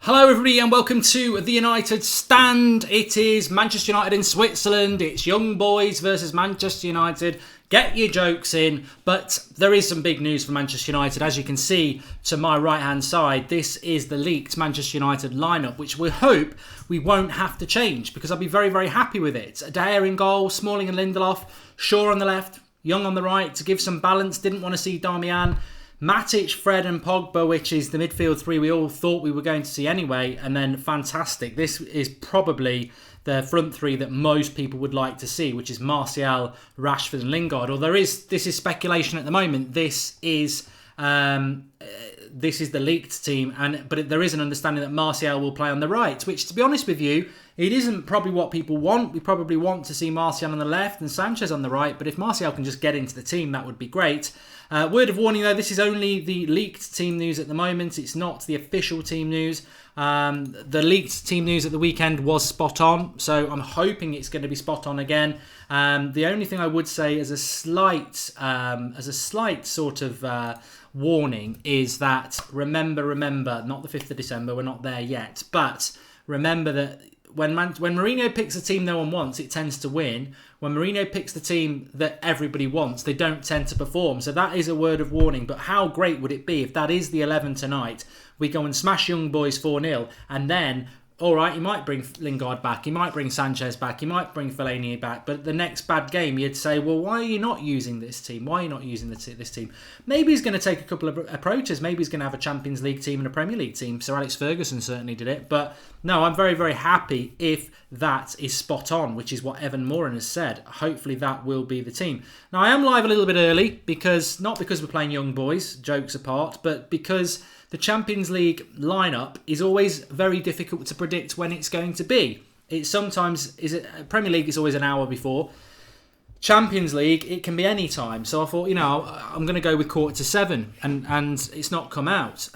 Hello everybody and welcome to the United Stand. It is Manchester United in Switzerland. It's Young Boys versus Manchester United. Get your jokes in, but there is some big news for Manchester United. As you can see to my right hand side, this is the leaked Manchester United lineup, which we hope we won't have to change because I'll be very, very happy with it. De Gea in goal, Smalling and Lindelof, Shaw on the left, Young on the right to give some balance. Didn't want to see Darmian. Matic, Fred and Pogba, which is the midfield three we all thought we were going to see anyway, and then fantastic. This is probably the front three that most people would like to see, which is Martial, Rashford and Lingard. Or this is speculation at the moment. This is the leaked team, but there is an understanding that Martial will play on the right, which, to be honest with you, it isn't probably what people want. We probably want to see Martial on the left and Sanchez on the right, but if Martial can just get into the team, that would be great. Word of warning though, this is only the leaked team news at the moment. It's not the official team news. The leaked team news at the weekend was spot on, so I'm hoping it's going to be spot on again. The only thing I would say as a slight sort of warning is that remember, not the 5th of December, we're not there yet, but remember that when Mourinho picks a team no one wants, it tends to win. When Mourinho picks the team that everybody wants, they don't tend to perform. So that is a word of warning. But how great would it be if that is the 11 tonight? We go and smash Young Boys 4-0 and then, all right, you might bring Lingard back, you might bring Sanchez back, you might bring Fellaini back, but the next bad game you'd say, well, why are you not using this team? Why are you not using this team? Maybe he's going to take a couple of approaches. Maybe he's going to have a Champions League team and a Premier League team. Sir Alex Ferguson certainly did it. But no, I'm very, very happy if that is spot on, which is what Evan Moran has said. Hopefully that will be the team. Now, I am live a little bit early, not because we're playing Young Boys, jokes apart, but because the Champions League lineup is always very difficult to predict when it's going to be. Premier League is always an hour before. Champions League, it can be any time. So I thought, I'm going to go with 6:45, and it's not come out.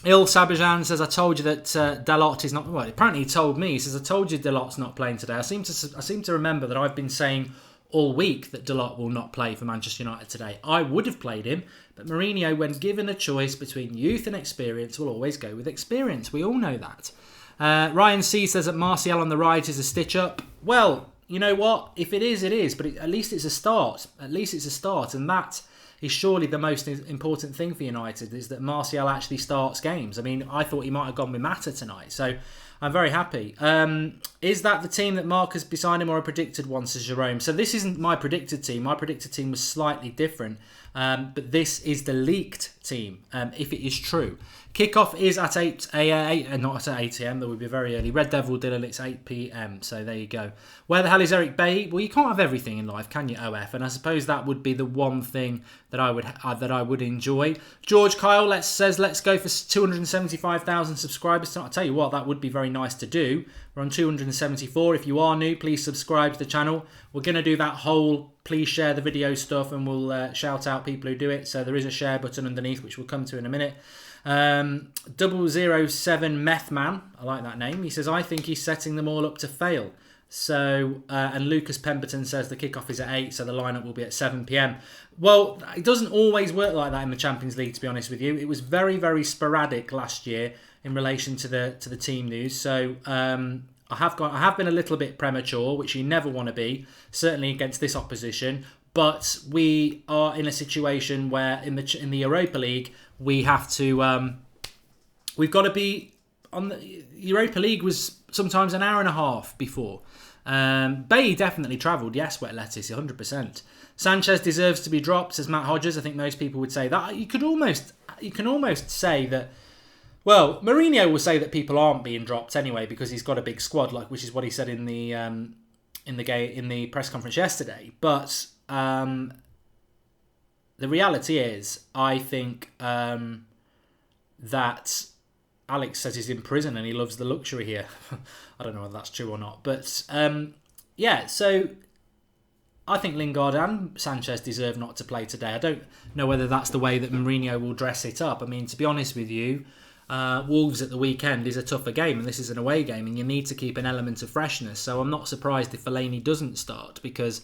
Il Sabajan says, I told you that Dalot is not... Well, apparently he told me. He says, I told you Dalot's not playing today. I seem to remember that I've been saying all week that Dalot will not play for Manchester United today. I would have played him, but Mourinho, when given a choice between youth and experience, will always go with experience. We all know that. Ryan C says that Martial on the right is a stitch-up. Well, you know what? If it is, it is. But at least it's a start. At least it's a start. And that is surely the most important thing for United, is that Martial actually starts games. I mean, I thought he might have gone with Mata tonight. So I'm very happy. Is that the team that Mark has beside him or a predicted one, says Jerome? So this isn't my predicted team. My predicted team was slightly different. But this is the leaked team, if it is true. Kickoff is at 8 a.m. Not at 8 a.m. That would be very early. Red Devil Dylan, it's 8 p.m. So there you go. Where the hell is Eric Bailly? Well, you can't have everything in life, can you, OF? And I suppose that would be the one thing that I would enjoy. George Kyle says let's go for 275,000 subscribers. I'll tell you what, that would be very nice to do. We're on 274. If you are new, please subscribe to the channel. We're going to do that whole please share the video stuff, and we'll shout out people who do it. So there is a share button underneath, which we'll come to in a minute. 007 Meth Man, I like that name. He says, I think he's setting them all up to fail. So, and Lucas Pemberton says the kickoff is at 8, so the lineup will be at 7 p.m. Well, it doesn't always work like that in the Champions League, to be honest with you. It was very, very sporadic last year in relation to the team news. So, I have been a little bit premature, which you never want to be, certainly against this opposition. But we are in a situation where in the Europa League we have to we've got to be on the Europa League was sometimes an hour and a half before. Bailly definitely travelled, yes, wet lettuce, 100%. Sanchez deserves to be dropped, says Matt Hodges. I think most people would say that. You can almost say that. Well, Mourinho will say that people aren't being dropped anyway because he's got a big squad, which is what he said in the press conference yesterday. But the reality is, I think that Alex says he's in prison and he loves the luxury here. I don't know whether that's true or not, but so I think Lingard and Sanchez deserve not to play today. I don't know whether that's the way that Mourinho will dress it up. I mean, to be honest with you, Wolves at the weekend is a tougher game, and this is an away game, and you need to keep an element of freshness. So I'm not surprised if Fellaini doesn't start, because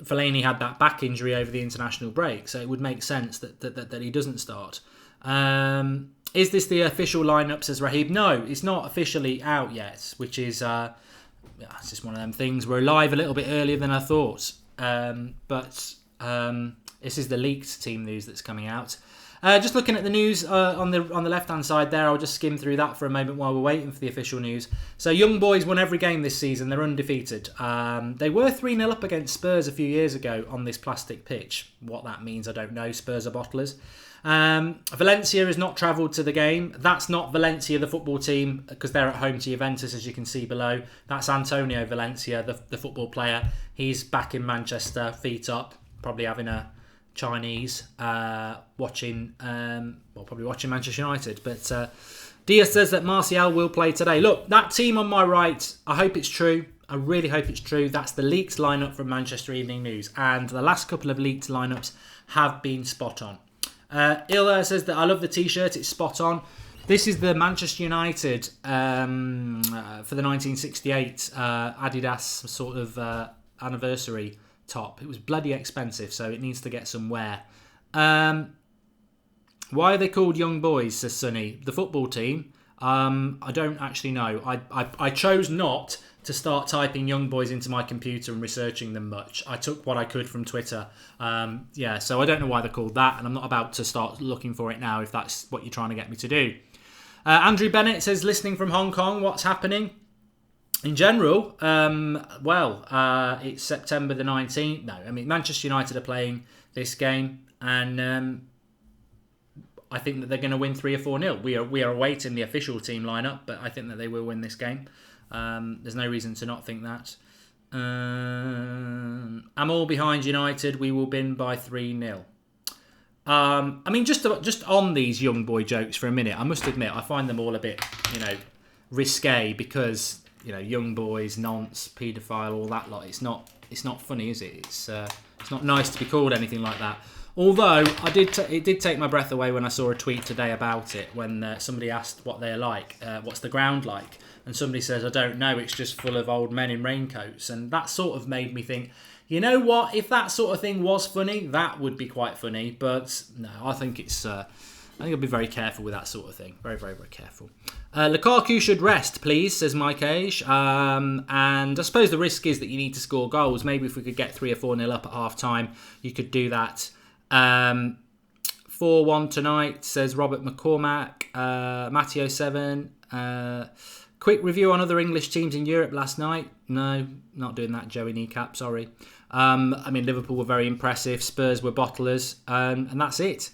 Fellaini had that back injury over the international break, so it would make sense that he doesn't start. Is this the official lineup, says Rahib? No, it's not officially out yet, which is it's just one of them things. We're live a little bit earlier than I thought. But this is the leaked team news that's coming out. Just looking at the news on the left-hand side there, I'll just skim through that for a moment while we're waiting for the official news. So Young Boys won every game this season. They're undefeated. They were 3-0 up against Spurs a few years ago on this plastic pitch. What that means, I don't know. Spurs are bottlers. Valencia has not travelled to the game. That's not Valencia, the football team, because they're at home to Juventus, as you can see below. That's Antonio Valencia, the football player. He's back in Manchester, feet up, probably having a Chinese, watching Manchester United. But Diaz says that Martial will play today. Look, that team on my right, I hope it's true. I really hope it's true. That's the leaked lineup from Manchester Evening News. And the last couple of leaked lineups have been spot on. Illa says that I love the t-shirt, it's spot on. This is the Manchester United for the 1968 Adidas sort of anniversary top. It was bloody expensive, so it needs to get some wear. Why are they called Young Boys, says Sonny? The football team? I don't actually know. I chose not to start typing Young Boys into my computer and researching them much. I took what I could from Twitter. So I don't know why they're called that, and I'm not about to start looking for it now if that's what you're trying to get me to do. Andrew Bennett says, listening from Hong Kong, what's happening? In general, it's September the 19th. No, I mean, Manchester United are playing this game, and I think that they're going to win 3 or 4-0. We are awaiting the official team lineup, but I think that they will win this game. There's no reason to not think that. I'm all behind United. We will win by 3-0. I mean, just on these young boy jokes for a minute, I must admit I find them all a bit, risque because young boys, nonce, paedophile, all that lot. It's not funny, is it? It's not nice to be called anything like that. Although it did take my breath away when I saw a tweet today about it when somebody asked what they're like, what's the ground like, and somebody says, I don't know, it's just full of old men in raincoats, and that sort of made me think, you know what? If that sort of thing was funny, that would be quite funny. But no, I think I'll be very careful with that sort of thing. Very, very, very careful. Lukaku should rest, please, says Mike Age. And I suppose the risk is that you need to score goals. Maybe if we could get 3 or 4-0 up at half time, you could do that. 4-1 tonight, says Robert McCormack. Matteo 7. Quick review on other English teams in Europe last night. No, not doing that, Joey Kneecap, sorry. Liverpool were very impressive. Spurs were bottlers. And that's it.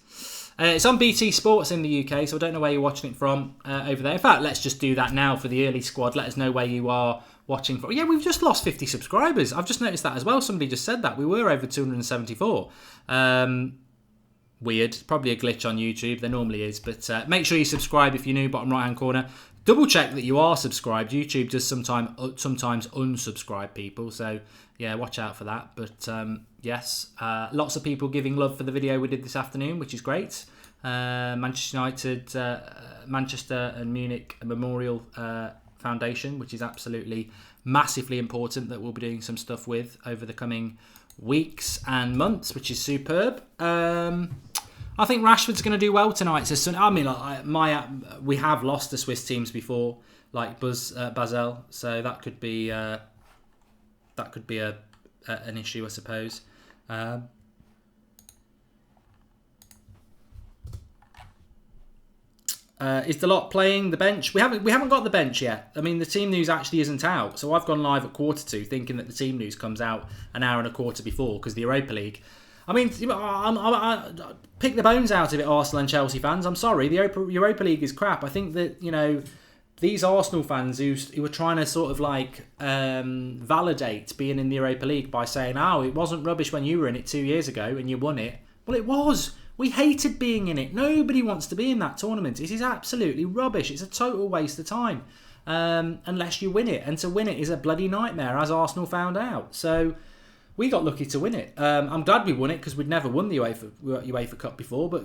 It's on BT Sports in the UK, so I don't know where you're watching it from over there. In fact, let's just do that now for the early squad. Let us know where you are watching from. Yeah, we've just lost 50 subscribers. I've just noticed that as well. Somebody just said that. We were over 274. Weird. Probably a glitch on YouTube. There normally is. But make sure you subscribe if you're new, bottom right-hand corner. Double check that you are subscribed. YouTube does sometimes unsubscribe people. So, yeah, watch out for that. But, yes, lots of people giving love for the video we did this afternoon, which is great. Manchester United, Manchester and Munich Memorial Foundation, which is absolutely massively important that we'll be doing some stuff with over the coming weeks and months, which is superb. I think Rashford's going to do well tonight. So, we have lost to Swiss teams before, like Basel, so that could be an issue, I suppose. Is the lot playing the bench? We haven't got the bench yet. I mean, the team news actually isn't out, so I've gone live at 1:45, thinking that the team news comes out an hour and a quarter before because the Europa League. I mean, I pick the bones out of it, Arsenal and Chelsea fans. I'm sorry, the Europa League is crap. I think that these Arsenal fans who were trying to sort of validate being in the Europa League by saying, "Oh, it wasn't rubbish when you were in it 2 years ago and you won it." Well, it was. We hated being in it. Nobody wants to be in that tournament. It is absolutely rubbish. It's a total waste of time unless you win it. And to win it is a bloody nightmare, as Arsenal found out. So we got lucky to win it. I'm glad we won it because we'd never won the UEFA Cup before. But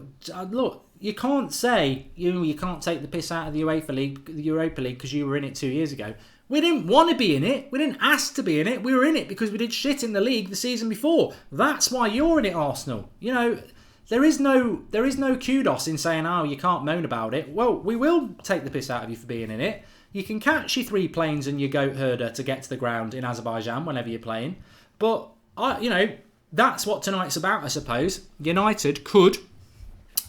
look, you can't say you can't take the piss out of the Europa League because you were in it 2 years ago. We didn't want to be in it. We didn't ask to be in it. We were in it because we did shit in the league the season before. That's why you're in it, Arsenal. there is no kudos in saying, oh, you can't moan about it. Well, we will take the piss out of you for being in it. You can catch your 3 planes and your goat herder to get to the ground in Azerbaijan whenever you're playing. But, that's what tonight's about, I suppose. United could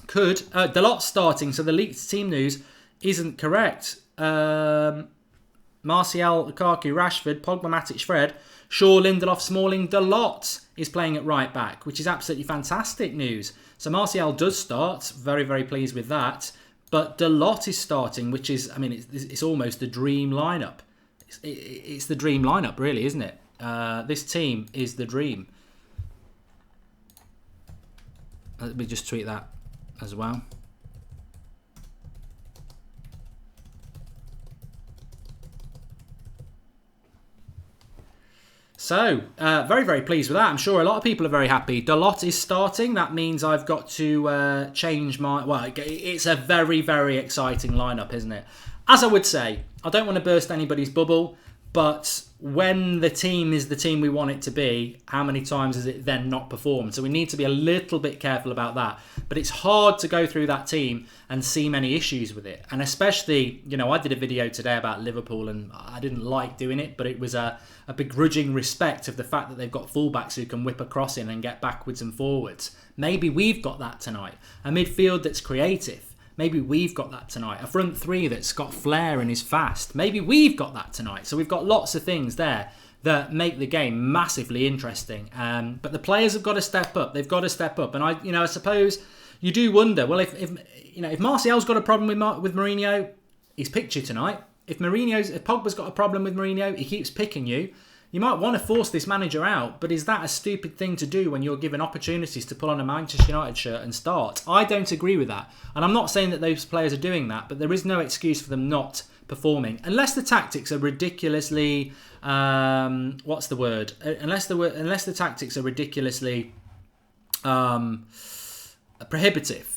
Delot's starting, so the leaked team news isn't correct. Martial, Lukaku, Rashford, Pogba, Matic, Fred, Shaw, Lindelof, Smalling, Delot is playing at right back, which is absolutely fantastic news. So Martial does start, very, very pleased with that. But Delot is starting, which is, it's almost the dream lineup. It's the dream lineup, really, isn't it? This team is the dream. Let me just tweet that as well. So, very, very pleased with that. I'm sure a lot of people are very happy. Delot is starting. That means I've got to change my... Well, it's a very, very exciting lineup, isn't it? As I would say, I don't want to burst anybody's bubble, but when the team is the team we want it to be, how many times has it then not performed? So we need to be a little bit careful about that. But it's hard to go through that team and see many issues with it. And especially, I did a video today about Liverpool and I didn't like doing it, but it was a begrudging respect of the fact that they've got fullbacks who can whip a cross in and get backwards and forwards. Maybe we've got that tonight. A midfield that's creative. Maybe we've got that tonight. A front 3 that's got flair and is fast. Maybe we've got that tonight. So we've got lots of things there that make the game massively interesting. But the players have got to step up. They've got to step up. And I suppose you do wonder. Well, if Martial's got a problem with Mourinho, he's picked you tonight. If Pogba's got a problem with Mourinho, he keeps picking you. You might want to force this manager out, but is that a stupid thing to do when you're given opportunities to pull on a Manchester United shirt and start? I don't agree with that. And I'm not saying that those players are doing that, but there is no excuse for them not performing. Unless the tactics are ridiculously... Unless the tactics are ridiculously prohibitive,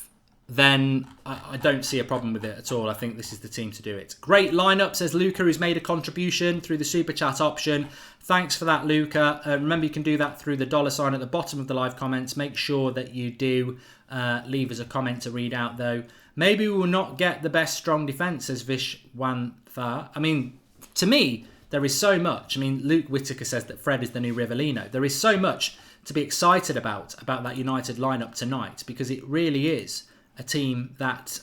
then I don't see a problem with it at all. I think this is the team to do it. Great lineup, says Luca, who's made a contribution through the Super Chat option. Thanks for that, Luca. Remember, you can do that through the $sign at the bottom of the live comments. Make sure that you do leave us a comment to read out, though. Maybe we will not get the best strong defence, says Vish Wantha. To me, there is so much. Luke Whittaker says that Fred is the new Rivellino. There is so much to be excited about that United lineup tonight, because it really is a team that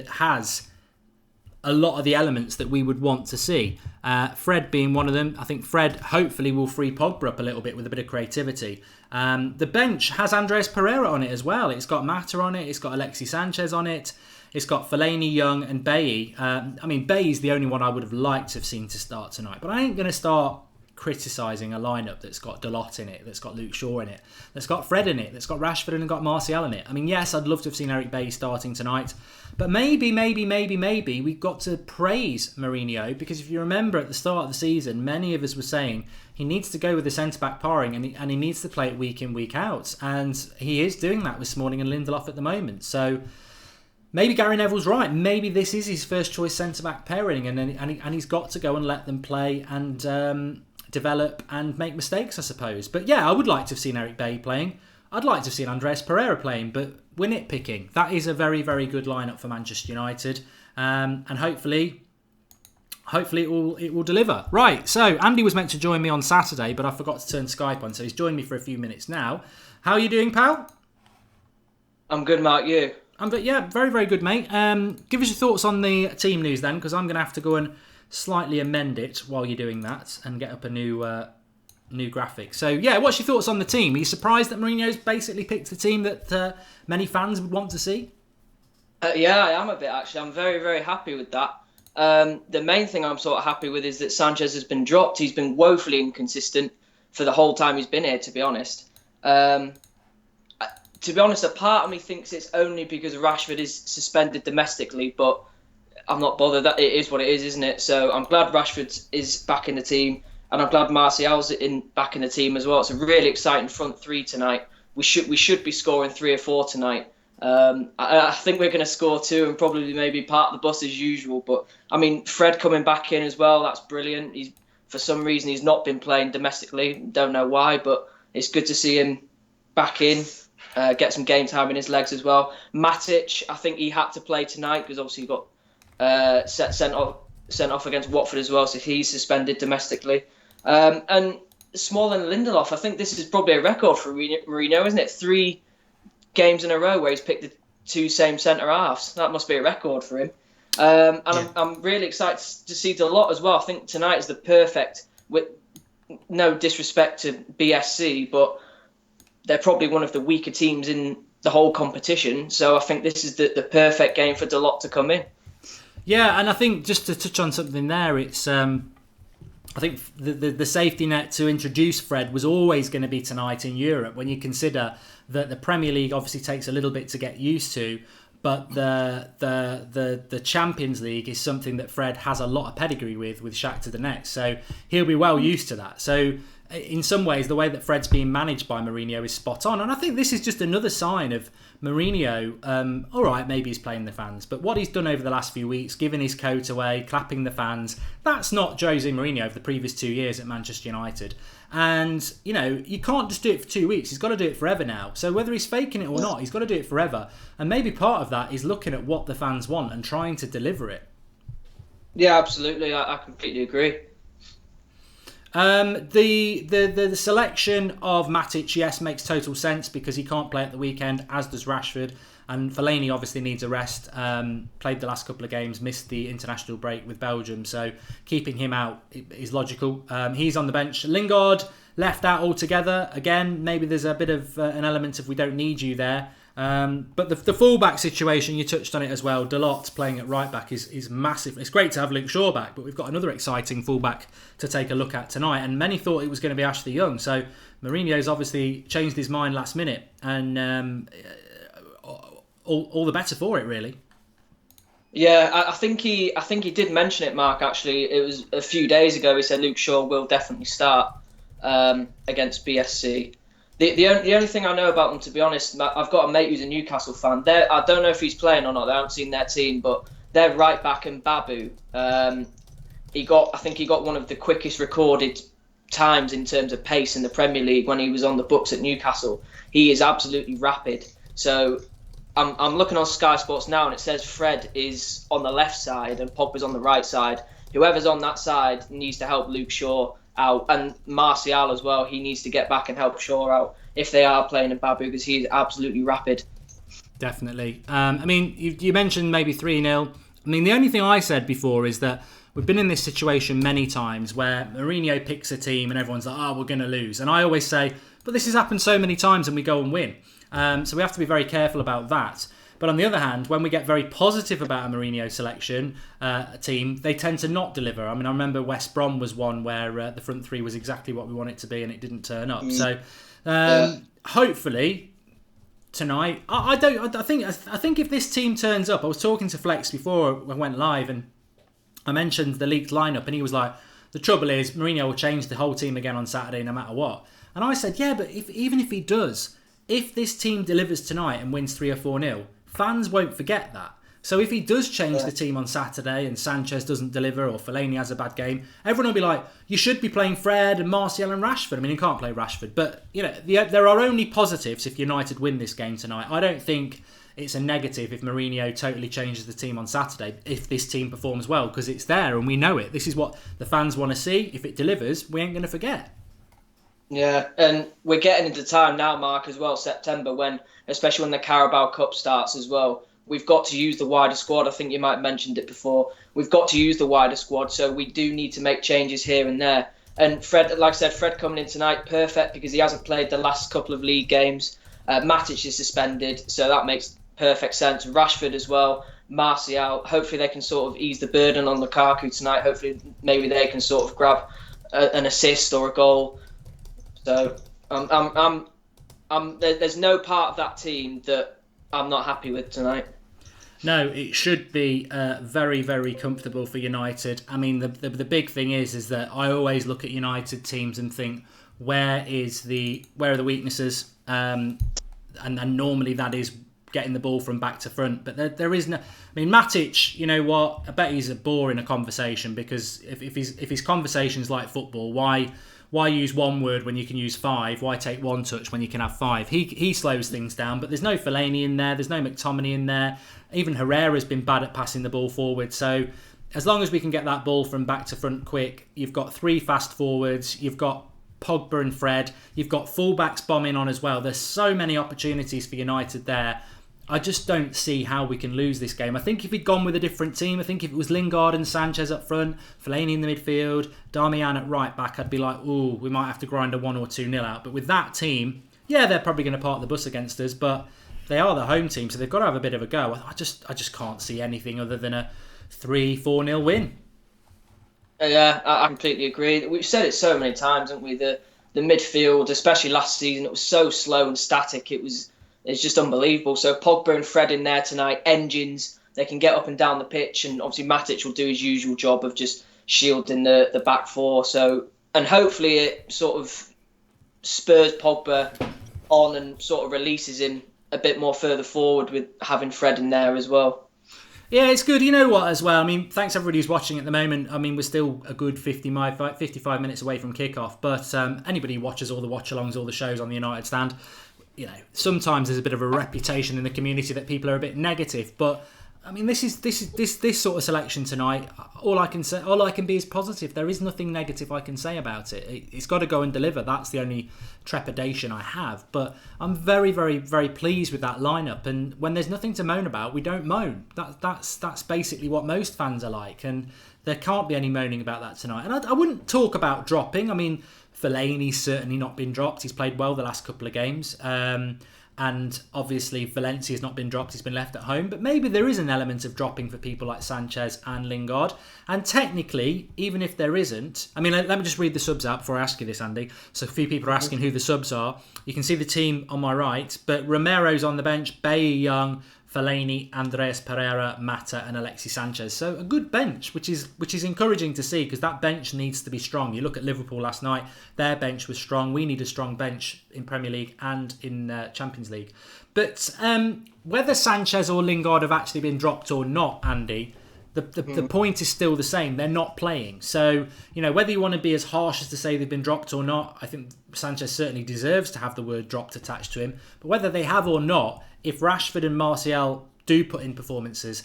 has a lot of the elements that we would want to see. Fred being one of them. I think Fred hopefully will free Pogba up a little bit with a bit of creativity. The bench has Andres Pereira on it as well. It's got Mata on it. It's got Alexis Sanchez on it. It's got Fellaini, Young and Bailly. Bailly's the only one I would have liked to have seen to start tonight. But I ain't going to start criticising a lineup that's got Delot in it, that's got Luke Shaw in it, that's got Fred in it, that's got Rashford and got Martial in it. Yes, I'd love to have seen Eric Bailly starting tonight, but maybe we've got to praise Mourinho, because if you remember at the start of the season, many of us were saying he needs to go with the centre-back pairing and he needs to play it week in, week out, and he is doing that with Smalling and Lindelof at the moment. So maybe Gary Neville's right. Maybe this is his first choice centre-back pairing, and he's got to go and let them play and develop and make mistakes, I suppose. But yeah, I would like to have seen Eric Bailly playing. I'd like to have seen Andres Pereira playing, but we're nitpicking. That is a very, very good lineup for Manchester United, and hopefully it will deliver. Right, so Andy was meant to join me on Saturday, but I forgot to turn Skype on, so he's joined me for a few minutes now. How are you doing, pal? I'm good, Mark. You? Yeah, very, very good, mate. Give us your thoughts on the team news then, because I'm going to have to go and slightly amend it while you're doing that and get up a new graphic. So yeah, what's your thoughts on the team? Are you surprised that Mourinho's basically picked the team that many fans would want to see? Yeah, I am a bit, actually. I'm very, very happy with that. The main thing I'm sort of happy with is that Sanchez has been dropped. He's been woefully inconsistent for the whole time he's been here, to be honest. To be honest, a part of me thinks it's only because Rashford is suspended domestically, but I'm not bothered. That it is what it is, isn't it? So I'm glad Rashford is back in the team, and I'm glad Martial's back in the team as well. It's a really exciting front 3 tonight. We should be scoring 3 or 4 tonight. I think we're going to score 2 and probably maybe part of the bus as usual. But Fred coming back in as well, that's brilliant. For some reason he's not been playing domestically. Don't know why, but it's good to see him back in. get some game time in his legs as well. Matic, I think he had to play tonight because obviously he got sent off against Watford as well, so he's suspended domestically. And Smalling and Lindelof, I think this is probably a record for Mourinho, isn't it? 3 games in a row where he's picked the 2 same centre halves. That must be a record for him. I'm really excited to see Dalot as well. I think tonight is the perfect, with no disrespect to BSC, but they're probably one of the weaker teams in the whole competition. So I think this is the perfect game for Dalot to come in. Yeah, and I think just to touch on something there, it's I think the safety net to introduce Fred was always going to be tonight in Europe. When you consider that the Premier League obviously takes a little bit to get used to, but the Champions League is something that Fred has a lot of pedigree with Shakhtar Donetsk. So he'll be well used to that. So in some ways, the way that Fred's being managed by Mourinho is spot on. And I think this is just another sign of Mourinho. All right, maybe he's playing the fans, but what he's done over the last few weeks, giving his coat away, clapping the fans, that's not Jose Mourinho of the previous 2 years at Manchester United. And, you can't just do it for 2 weeks. He's got to do it forever now. So whether he's faking it or not, he's got to do it forever. And maybe part of that is looking at what the fans want and trying to deliver it. Yeah, absolutely. I completely agree. The selection of Matic, yes, makes total sense because he can't play at the weekend, as does Rashford. And Fellaini obviously needs a rest. Played the last couple of games, missed the international break with Belgium, so keeping him out is logical. He's on the bench. Lingard left out altogether. Again, maybe there's a bit of an element of we don't need you there. But the fullback situation, you touched on it as well. Dalot playing at right back is massive. It's great to have Luke Shaw back, but we've got another exciting fullback to take a look at tonight. And many thought it was going to be Ashley Young. So Mourinho's obviously changed his mind last minute, and all the better for it, really. Yeah, I think he did mention it, Mark. Actually, it was a few days ago. He said Luke Shaw will definitely start against BSC. The only thing I know about them, to be honest, I've got a mate who's a Newcastle fan. I don't know if he's playing or not. I haven't seen their team, but their right back and Babu, I think he got one of the quickest recorded times in terms of pace in the Premier League when he was on the books at Newcastle. He is absolutely rapid. So I'm looking on Sky Sports now, and it says Fred is on the left side and Pogba's on the right side. Whoever's on that side needs to help Luke Shaw out, and Martial as well. He needs to get back and help Shaw out if they are playing in Babu, because he's absolutely rapid. Definitely. I mean, you mentioned maybe 3-0. I mean, the only thing I said before is that we've been in this situation many times where Mourinho picks a team and everyone's like, we're going to lose. And I always say, but this has happened so many times and we go and win. So we have to be very careful about that. But on the other hand, when we get very positive about a Mourinho selection team, they tend to not deliver. I mean, I remember West Brom was one where the front three was exactly what we want it to be and it didn't turn up. So hopefully tonight, I think if this team turns up, I was talking to Flex before I went live and I mentioned the leaked lineup and he was like, the trouble is Mourinho will change the whole team again on Saturday no matter what. And I said, yeah, but even if he does, if this team delivers tonight and wins 3 or 4-0, fans won't forget that. So if he does change the team on Saturday and Sanchez doesn't deliver or Fellaini has a bad game, everyone will be like, you should be playing Fred and Martial and Rashford. I mean, you can't play Rashford. But, there are only positives if United win this game tonight. I don't think it's a negative if Mourinho totally changes the team on Saturday if this team performs well, because it's there and we know it. This is what the fans want to see. If it delivers, we ain't going to forget. Yeah, and we're getting into time now, Mark, as well, September, especially when the Carabao Cup starts as well. We've got to use the wider squad. I think you might have mentioned it before. We've got to use the wider squad, so we do need to make changes here and there. And Fred, like I said, Fred coming in tonight, perfect, because he hasn't played the last couple of league games. Matic is suspended, so that makes perfect sense. Rashford as well, Martial. Hopefully they can sort of ease the burden on Lukaku tonight. Hopefully maybe they can sort of grab an assist or a goal. So there's no part of that team that I'm not happy with tonight. No, it should be very, very comfortable for United. I mean, the big thing is that I always look at United teams and think, where are the weaknesses? And normally that is getting the ball from back to front. But there is no. I mean, Matic, you know what? I bet he's a bore in a conversation, because if his conversation's like football, why why use one word when you can use 5? Why take one touch when you can have 5? He slows things down, but there's no Fellaini in there. There's no McTominay in there. Even Herrera's been bad at passing the ball forward. So as long as we can get that ball from back to front quick, you've got 3 fast forwards. You've got Pogba and Fred. You've got fullbacks bombing on as well. There's so many opportunities for United there. I just don't see how we can lose this game. I think if we'd gone with a different team, I think if it was Lingard and Sanchez up front, Fellaini in the midfield, Darmian at right back, I'd be like, ooh, we might have to grind a 1 or 2-0 out. But with that team, yeah, they're probably going to park the bus against us, but they are the home team, so they've got to have a bit of a go. I just can't see anything other than a 3-4-0 win. Yeah, I completely agree. We've said it so many times, haven't we? The midfield, especially last season, it was so slow and static. It's just unbelievable. So Pogba and Fred in there tonight, engines. They can get up and down the pitch, and obviously Matic will do his usual job of just shielding the back four. So, and hopefully it sort of spurs Pogba on and sort of releases him a bit more further forward with having Fred in there as well. Yeah, it's good. You know what, as well? I mean, thanks everybody who's watching at the moment. I mean, we're still a good 55 minutes away from kickoff. But anybody who watches all the watch-alongs, all the shows on the United Stand, you know, sometimes there's a bit of a reputation in the community that people are a bit negative. But I mean, this sort of selection tonight. All I can be is positive. There is nothing negative I can say about it. It's got to go and deliver. That's the only trepidation I have. But I'm very, very, very pleased with that lineup. And when there's nothing to moan about, we don't moan. That's basically what most fans are like. And there can't be any moaning about that tonight. And I wouldn't talk about dropping. I mean, Fellaini's certainly not been dropped. He's played well the last couple of games. And obviously Valencia's not been dropped, he's been left at home. But maybe there is an element of dropping for people like Sanchez and Lingard. And technically, even if there isn't... I mean, let me just read the subs out before I ask you this, Andy. So a few people are asking who the subs are. You can see the team on my right. But Romero's on the bench, Bailly Young, Fellaini, Andreas Pereira, Mata and Alexis Sanchez. So a good bench, which is encouraging to see, because that bench needs to be strong. You look at Liverpool last night, their bench was strong. We need a strong bench in Premier League and in Champions League. But whether Sanchez or Lingard have actually been dropped or not, Andy, the point is still the same. They're not playing. So, you know, whether you want to be as harsh as to say they've been dropped or not, I think Sanchez certainly deserves to have the word dropped attached to him. But whether they have or not, if Rashford and Martial do put in performances,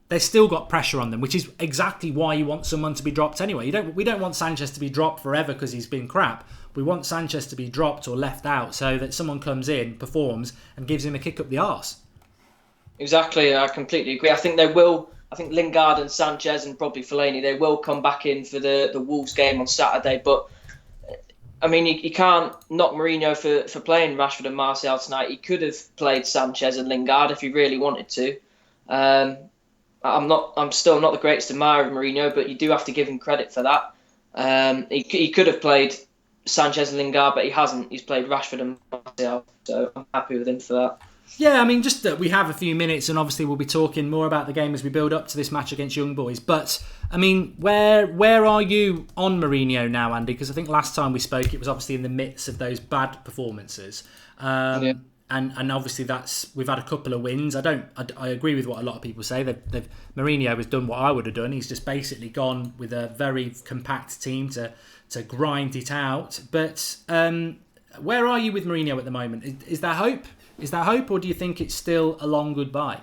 they've still got pressure on them, which is exactly why you want someone to be dropped anyway. We don't want Sanchez to be dropped forever because he's been crap. We want Sanchez to be dropped or left out so that someone comes in, performs, and gives him a kick up the arse. Exactly, I completely agree. I think Lingard and Sanchez and probably Fellaini, they will come back in for the Wolves game on Saturday. But I mean, you can't knock Mourinho for playing Rashford and Martial tonight. He could have played Sanchez and Lingard if he really wanted to. I'm still not the greatest admirer of Mourinho, but you do have to give him credit for that. He could have played Sanchez and Lingard, but he hasn't. He's played Rashford and Martial, so I'm happy with him for that. Yeah, I mean, just that we have a few minutes, and obviously we'll be talking more about the game as we build up to this match against Young Boys. But I mean, where are you on Mourinho now, Andy? Because I think last time we spoke, it was obviously in the midst of those bad performances, and obviously we've had a couple of wins. I agree with what a lot of people say. Mourinho has done what I would have done. He's just basically gone with a very compact team to grind it out. But where are you with Mourinho at the moment? Is there hope? Is that hope, or do you think it's still a long goodbye?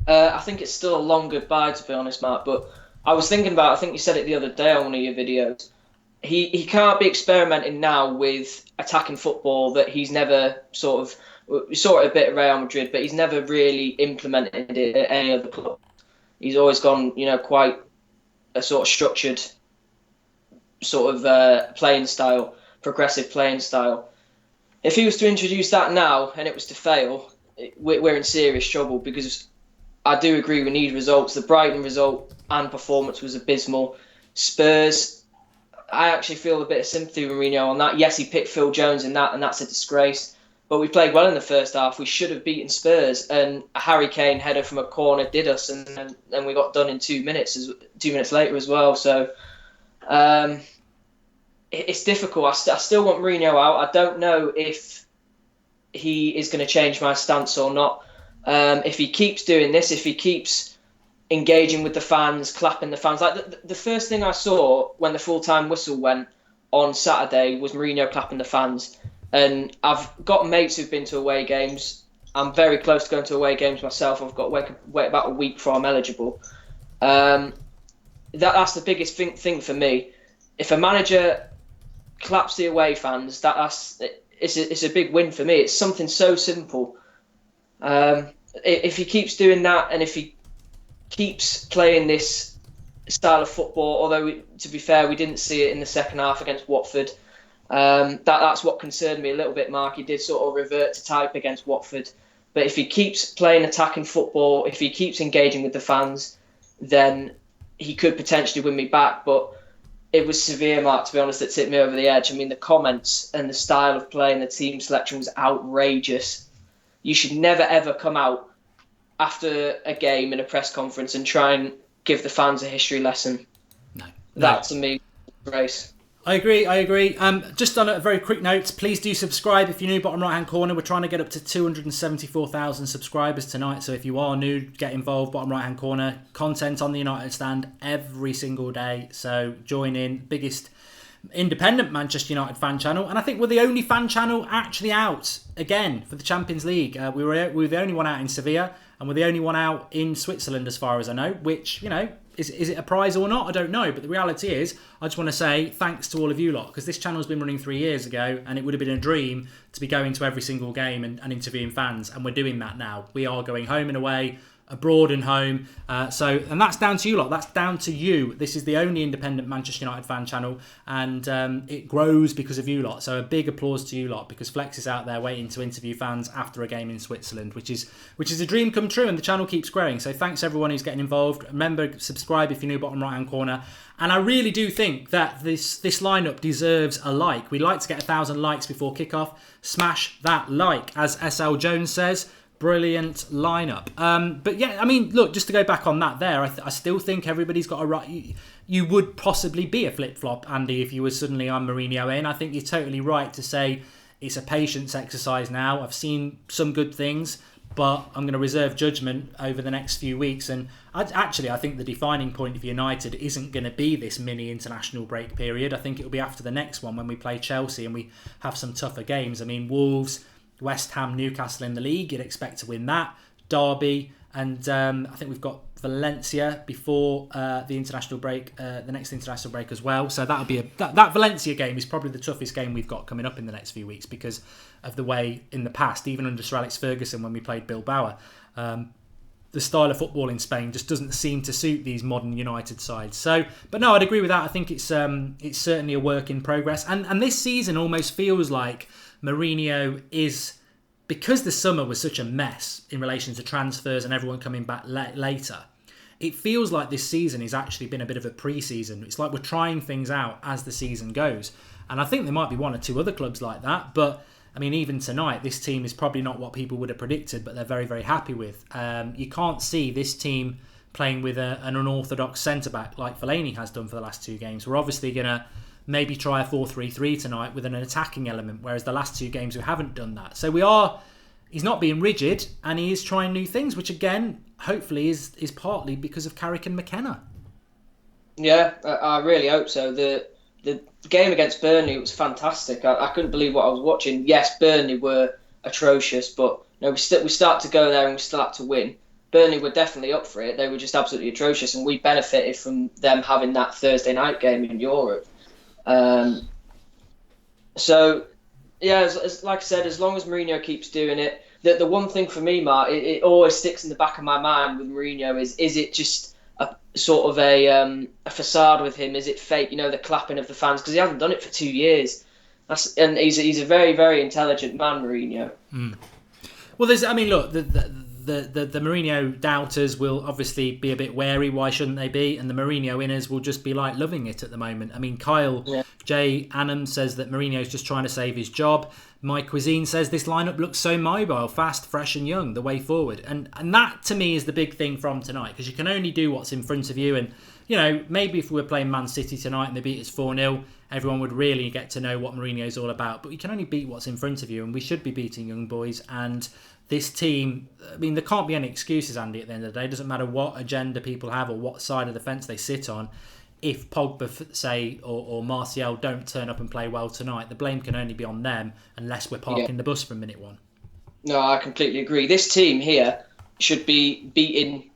I think it's still a long goodbye, to be honest, Mark. But I was thinking about, I think you said it the other day on one of your videos, he can't be experimenting now with attacking football that he's never we saw it a bit at Real Madrid, but he's never really implemented it at any other club. He's always gone, quite a sort of structured playing style, progressive playing style. If he was to introduce that now and it was to fail, we're in serious trouble, because I do agree we need results. The Brighton result and performance was abysmal. Spurs, I actually feel a bit of sympathy with Mourinho on that. Yes, he picked Phil Jones in that, and that's a disgrace. But we played well in the first half. We should have beaten Spurs, and a Harry Kane header from a corner did us, and then we got done in 2 minutes, 2 minutes later as well. So it's difficult. I still want Mourinho out. I don't know if he is going to change my stance or not. If he keeps doing this, if he keeps engaging with the fans, clapping the fans. Like the first thing I saw when the full-time whistle went on Saturday was Mourinho clapping the fans. And I've got mates who've been to away games. I'm very close to going to away games myself. I've got to wait about a week before I'm eligible. That's the biggest thing for me. If a manager claps the away fans, it's a big win for me. It's something so simple. If he keeps doing that, and if he keeps playing this style of football, although to be fair, we didn't see it in the second half against Watford. That's what concerned me a little bit, Mark. He did sort of revert to type against Watford. But if he keeps playing attacking football, if he keeps engaging with the fans, then he could potentially win me back. But it was severe, Mark, to be honest, that tipped me over the edge. I mean, the comments and the style of play and the team selection was outrageous. You should never, ever come out after a game in a press conference and try and give the fans a history lesson. No. That, to me, race. I agree. Just on a very quick note, please do subscribe if you're new, bottom right hand corner. We're trying to get up to 274,000 subscribers tonight. So if you are new, get involved, bottom right hand corner. Content on the United Stand every single day. So join in. Biggest independent Manchester United fan channel. And I think we're the only fan channel actually out again for the Champions League. We were the only one out in Sevilla, and we're the only one out in Switzerland as far as I know, which, you know, is it a prize or not? I don't know. But the reality is, I just want to say thanks to all of you lot, because this channel's been running 3 years ago, and it would have been a dream to be going to every single game and interviewing fans. And we're doing that now. We are going home and away, abroad and home. And that's down to you lot. That's down to you. This is the only independent Manchester United fan channel, and it grows because of you lot. So a big applause to you lot, because Flex is out there waiting to interview fans after a game in Switzerland, which is a dream come true, and the channel keeps growing. So thanks everyone who's getting involved. Remember, subscribe if you're new, bottom right hand corner. And I really do think that this lineup deserves a like. We like to get 1,000 likes before kickoff. Smash that like, as SL Jones says. Brilliant lineup. But yeah, I mean, look, just to go back on that there, I still think everybody's got a right. You would possibly be a flip-flop, Andy, if you were suddenly on Mourinho in. I think you're totally right to say it's a patience exercise now. I've seen some good things, but I'm going to reserve judgment over the next few weeks. And I think the defining point of United isn't going to be this mini international break period. I think it'll be after the next one when we play Chelsea and we have some tougher games. I mean, Wolves, West Ham, Newcastle in the league, you'd expect to win that. Derby, and I think we've got Valencia before the international break, the next international break as well. So that'll be that Valencia game is probably the toughest game we've got coming up in the next few weeks, because of the way in the past, even under Sir Alex Ferguson when we played Bilbao, the style of football in Spain just doesn't seem to suit these modern United sides. So, but no, I'd agree with that. I think it's certainly a work in progress, and this season almost feels like Mourinho is, because the summer was such a mess in relation to transfers and everyone coming back later, it feels like this season has actually been a bit of a pre-season. It's like we're trying things out as the season goes. And I think there might be one or two other clubs like that. But, I mean, even tonight, this team is probably not what people would have predicted, but they're very, very happy with. You can't see this team playing with an unorthodox centre-back like Fellaini has done for the last 2 games. We're obviously going to maybe try a 4-3-3 tonight with an attacking element, whereas the last 2 games we haven't done that. So he's not being rigid, and he is trying new things, which again, hopefully is partly because of Carrick and McKenna. Yeah, I really hope so. The game against Burnley was fantastic. I couldn't believe what I was watching. Yes, Burnley were atrocious, but we start to go there and we still had to win. Burnley were definitely up for it. They were just absolutely atrocious, and we benefited from them having that Thursday night game in Europe. So, yeah, like I said, as long as Mourinho keeps doing it, the one thing for me, Mark, it always sticks in the back of my mind with Mourinho is it just a sort of a facade with him? Is it fake? The clapping of the fans, because he hasn't done it for 2 years. And he's a very, very intelligent man, Mourinho. Mm. Well, look, the Mourinho doubters will obviously be a bit wary. Why shouldn't they be? And the Mourinho inners will just be like loving it at the moment. I mean, Kyle J. Annam says that Mourinho's just trying to save his job. My Cuisine says this lineup looks so mobile, fast, fresh and young, the way forward. And that to me is the big thing from tonight, because you can only do what's in front of you. And, maybe if we were playing Man City tonight and they beat us 4-0, everyone would really get to know what Mourinho's all about. But you can only beat what's in front of you, and we should be beating young boys. And this team, I mean, there can't be any excuses, Andy, at the end of the day. It doesn't matter what agenda people have or what side of the fence they sit on. if Pogba, say, or Martial don't turn up and play well tonight, the blame can only be on them unless we're parking the bus from minute one. No, I completely agree. This team here should be beating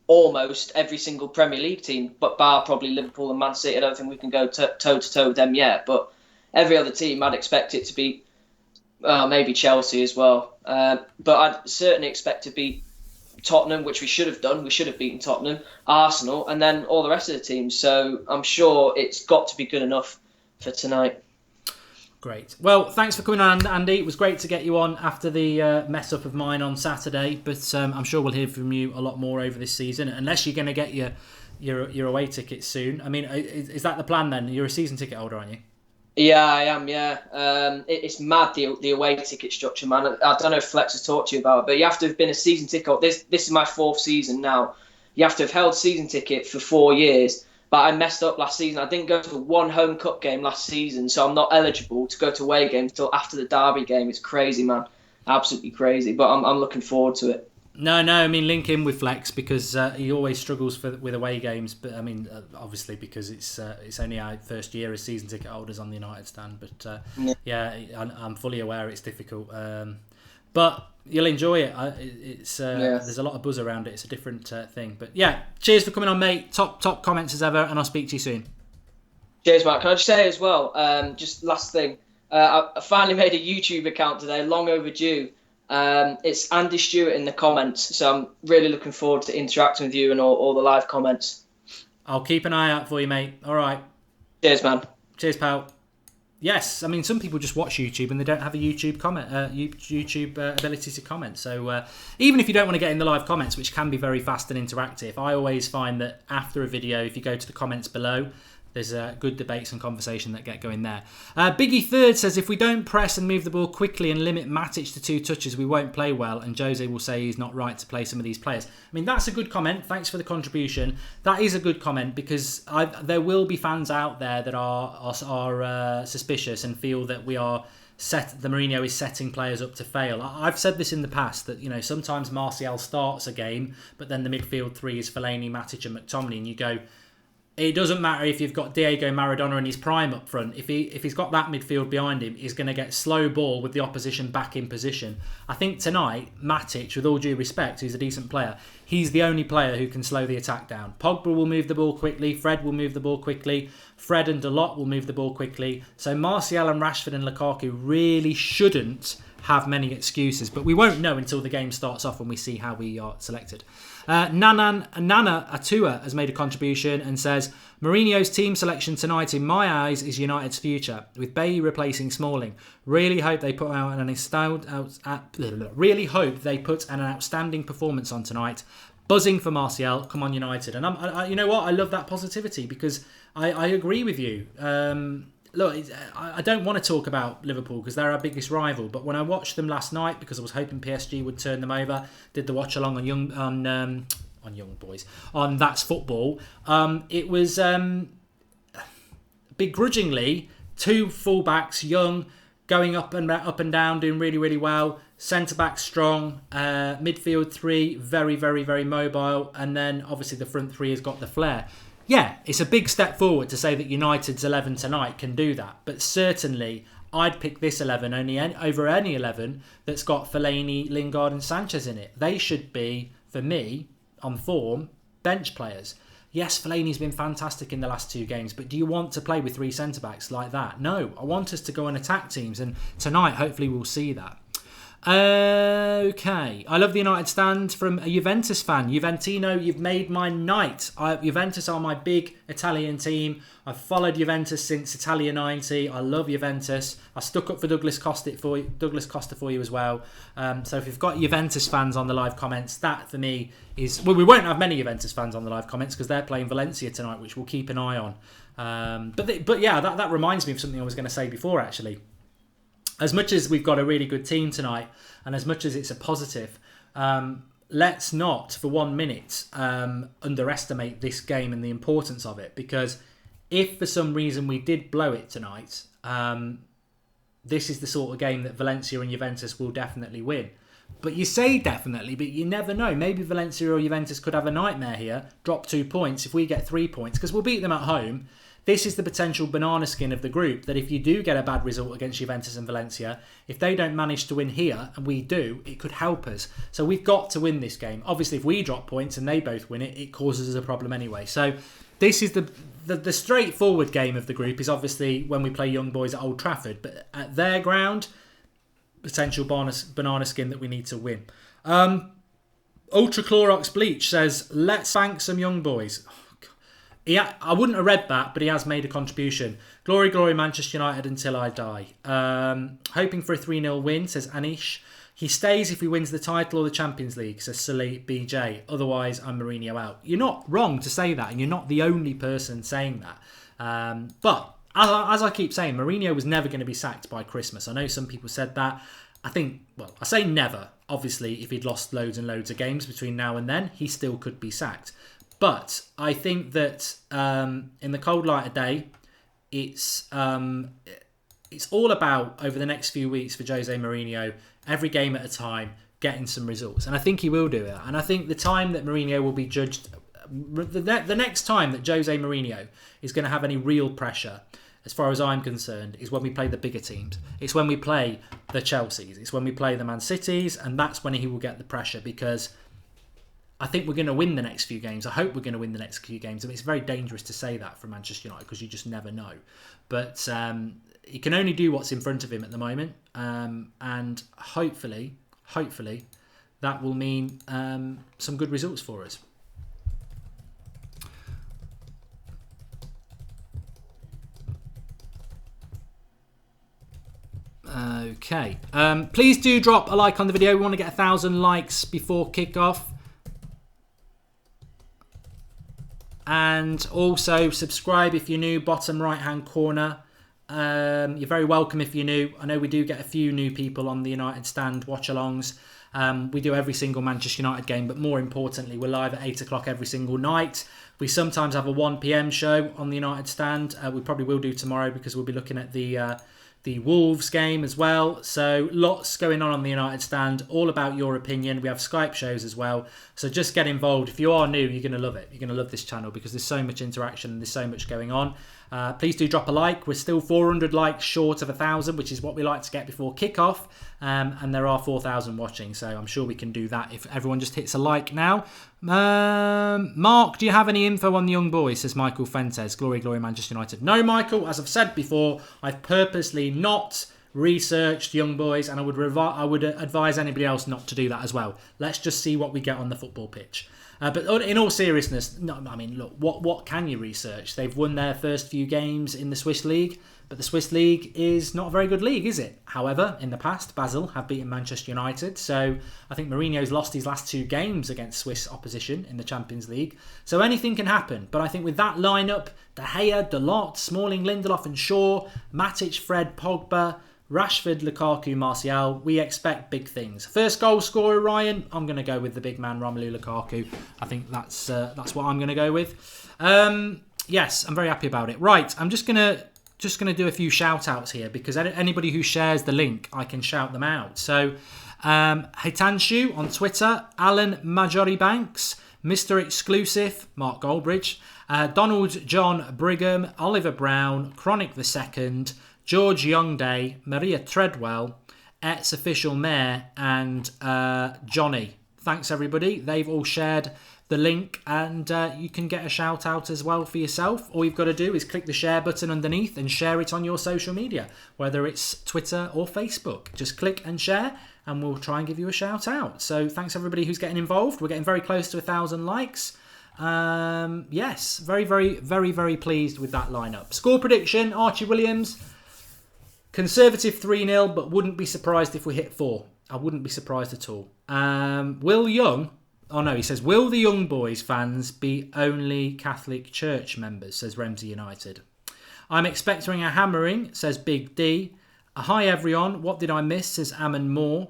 almost every single Premier League team, but bar probably Liverpool and Man City. I don't think we can go toe-to-toe with them yet, but every other team I'd expect it to beat, maybe Chelsea as well. But I'd certainly expect to beat Tottenham, which we should have done. We should have beaten Tottenham, Arsenal, and then all the rest of the teams. So I'm sure it's got to be good enough for tonight. Great. Well, thanks for coming on, Andy. It was great to get you on after the mess up of mine on Saturday, but I'm sure we'll hear from you a lot more over this season, unless you're going to get your away tickets soon. I mean, is that the plan then? You're a season ticket holder, aren't you? Yeah, I am, yeah. It's mad, the away ticket structure, man. I don't know if Flex has talked to you about it, but you have to have been a season ticket. This is my 4th season now. You have to have held season ticket for 4 years. But I messed up last season. I didn't go to one home cup game last season, so I'm not eligible to go to away games until after the Derby game. It's crazy, man. Absolutely crazy. But I'm looking forward to it. No, I mean, link in with Flex because he always struggles with away games. But I mean, obviously because it's only our first year as season ticket holders on the United stand. But I'm fully aware it's difficult. But you'll enjoy it. There's a lot of buzz around it. It's a different thing. But yeah, cheers for coming on, mate. Top comments as ever, and I'll speak to you soon. Cheers, Matt. Can I just say as well, just last thing, I finally made a YouTube account today, long overdue. It's Andy Stewart in the comments, so I'm really looking forward to interacting with you and all the live comments. I'll keep an eye out for you, mate. All right. Cheers, man. Cheers, pal. Yes, I mean, some people just watch YouTube and they don't have a YouTube ability to comment. So even if you don't want to get in the live comments, which can be very fast and interactive, I always find that after a video, if you go to the comments below, there's good debates and conversation that get going there. Biggie Third says, if we don't press and move the ball quickly and limit Matic to 2 touches, we won't play well. And Jose will say he's not right to play some of these players. I mean, that's a good comment. Thanks for the contribution. That is a good comment because there will be fans out there that are suspicious and feel that the Mourinho is setting players up to fail. I've said this in the past that, you know, sometimes Martial starts a game, but then the midfield 3 is Fellaini, Matic and McTominay, and you go, it doesn't matter if you've got Diego Maradona in his prime up front. If he's got that midfield behind him, he's going to get slow ball with the opposition back in position. I think tonight, Matic, with all due respect, who's a decent player, he's the only player who can slow the attack down. Pogba will move the ball quickly. Fred will move the ball quickly. Fred and Dalot will move the ball quickly. So Martial and Rashford and Lukaku really shouldn't have many excuses. But we won't know until the game starts off when we see how we are selected. Nana Atua has made a contribution and says, Mourinho's team selection tonight in my eyes is United's future, with Bailly replacing Smalling. Really hope they put an outstanding performance on tonight. Buzzing for Martial. Come on, United. And you know what? I love that positivity because I agree with you. Look, I don't want to talk about Liverpool because they're our biggest rival. But when I watched them last night, because I was hoping PSG would turn them over, did the watch along on Young Boys on That's Football. It was begrudgingly 2 fullbacks, young, going up and down, doing really, really well. Centre back strong, midfield 3 very, very, very mobile, and then obviously the front 3 has got the flair. Yeah, it's a big step forward to say that United's 11 tonight can do that. But certainly, I'd pick this 11 over any 11 that's got Fellaini, Lingard and Sanchez in it. They should be, for me, on form, bench players. Yes, Fellaini's been fantastic in the last 2 games, but do you want to play with 3 centre-backs like that? No, I want us to go and attack teams, and tonight, hopefully, we'll see that. Okay, I love the United stand from a Juventus fan. Juventino, you've made my night. Juventus are my big Italian team. I've followed Juventus since Italia 90. I love Juventus. I stuck up for Douglas Costa for you as well. So if you've got Juventus fans on the live comments, that for me is... Well, we won't have many Juventus fans on the live comments because they're playing Valencia tonight, which we'll keep an eye on. But yeah, that reminds me of something I was going to say before, actually. As much as we've got a really good team tonight, and as much as it's a positive, let's not, for 1 minute, underestimate this game and the importance of it. Because if for some reason we did blow it tonight, this is the sort of game that Valencia and Juventus will definitely win. But you say definitely, but you never know. Maybe Valencia or Juventus could have a nightmare here, drop 2 points if we get 3 points, because we'll beat them at home. This is the potential banana skin of the group, that if you do get a bad result against Juventus and Valencia, if they don't manage to win here, and we do, it could help us. So we've got to win this game. Obviously, if we drop points and they both win it, it causes us a problem anyway. So this is the straightforward game of the group, is obviously when we play Young Boys at Old Trafford. But at their ground, potential banana skin that we need to win. Ultra Clorox Bleach says, let's bank some Young Boys. I wouldn't have read that, but he has made a contribution. Glory, glory, Manchester United until I die. Hoping for a 3-0 win, says Anish. He stays if he wins the title or the Champions League, says Sully BJ. Otherwise, I'm Mourinho out. You're not wrong to say that, and you're not the only person saying that. But as I keep saying, Mourinho was never going to be sacked by Christmas. I know some people said that. I say never. Obviously, if he'd lost loads and loads of games between now and then, he still could be sacked. But I think that in the cold light of day, it's all about, over the next few weeks for Jose Mourinho, every game at a time, getting some results. And I think he will do it. And I think the time that Mourinho will be judged, the next time that Jose Mourinho is going to have any real pressure, as far as I'm concerned, is when we play the bigger teams. It's when we play the Chelseas. It's when we play the Man Cities. And that's when he will get the pressure, because I think we're going to win the next few games. I hope we're going to win the next few games. I mean, it's very dangerous to say that for Manchester United, because you just never know. But he can only do what's in front of him at the moment. And hopefully, that will mean some good results for us. Okay. Please do drop a like on the video. We want to get 1,000 likes before kickoff. And also subscribe if you're new, bottom right hand corner. You're very welcome if you're new. I know we do get a few new people on the United Stand watch-alongs. We do every single Manchester United game, but more importantly, we're live at 8 o'clock every single night. We sometimes have a 1 p.m. show on the United Stand. We probably will do tomorrow, because we'll be looking at the Wolves game as well. So lots going on the United Stand, all about your opinion. We have Skype shows as well. So just get involved. If you are new, you're going to love it. You're going to love this channel, because there's so much interaction and there's so much going on. Please do drop a like. We're still 400 likes short of 1,000, which is what we like to get before kickoff. And there are 4,000 watching, so I'm sure we can do that if everyone just hits a like now. Mark, do you have any info on the Young Boys? Says Michael Fentes. Glory, glory, Manchester United. No, Michael, as I've said before, I've purposely not researched Young Boys, and I would advise anybody else not to do that as well. Let's just see what we get on the football pitch. But in all seriousness, no, I mean, look, what can you research? They've won their first few games in the Swiss League, but the Swiss League is not a very good league, is it? However, in the past, Basel have beaten Manchester United, so I think Mourinho's lost his last 2 games against Swiss opposition in the Champions League. So anything can happen, but I think with that lineup, De Gea, Dalot, Smalling, Lindelof and Shaw, Matic, Fred, Pogba, Rashford, Lukaku, Martial, we expect big things. First goal scorer, Ryan, I'm going to go with the big man, Romelu Lukaku. I think that's what I'm going to go with. Yes, I'm very happy about it. Right, I'm just going to do a few shout outs here, because anybody who shares the link, I can shout them out. So, Hitanshu on Twitter, Alan Majori Banks, Mr. Exclusive, Mark Goldbridge, Donald John Brigham, Oliver Brown, Chronic the Second, George Youngday, Maria Treadwell, Et's Official Mayor, and Johnny. Thanks, everybody. They've all shared the link, and you can get a shout out as well for yourself. All you've got to do is click the share button underneath and share it on your social media, whether it's Twitter or Facebook. Just click and share, and we'll try and give you a shout out. So thanks, everybody who's getting involved. We're getting very close to 1,000 likes. Yes, very, very, very, very pleased with that lineup. Score prediction, Archie Williams. Conservative 3-0, but wouldn't be surprised if we hit 4. I wouldn't be surprised at all. He says, will the Young Boys fans be only Catholic Church members, says Ramsey United. I'm expecting a hammering, says Big D. Hi everyone, what did I miss, says Ammon Moore.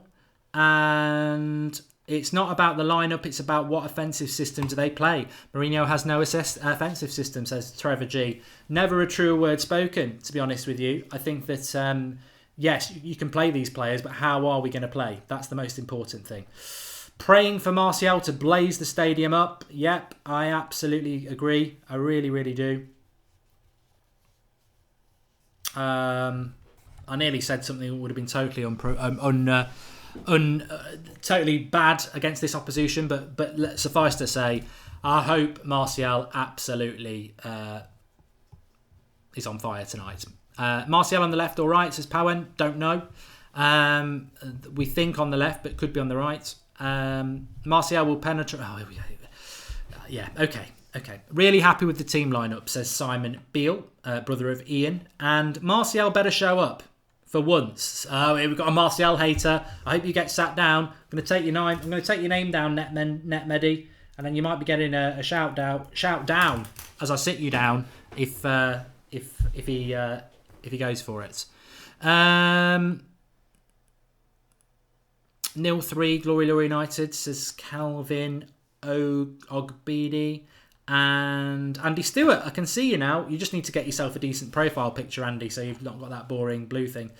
And it's not about the lineup, it's about what offensive system do they play. Mourinho has no offensive system, says Trevor G. Never a truer word spoken, to be honest with you. I think that yes, you can play these players, but how are we going to play? That's the most important thing. Praying for Martial to blaze the stadium up. Yep, I absolutely agree. I really, really do. I nearly said something that would have been totally totally bad against this opposition, but suffice to say, I hope Martial absolutely is on fire tonight. Martial on the left or right, says Powen. Don't know. We think on the left, but could be on the right. Martial will penetrate. Oh, yeah, okay. Really happy with the team lineup, says Simon Beale, brother of Ian. And Martial better show up for once. We've got a Martial hater. I hope you get sat down. I'm going to take your name down, Netmedi, and then you might be getting a shout down as I sit you down if he goes for it. 0-3 Glory United, says Calvin Ogbidi. And Andy Stewart, I can see you now. You just need to get yourself a decent profile picture, Andy, so you've not got that boring blue thing.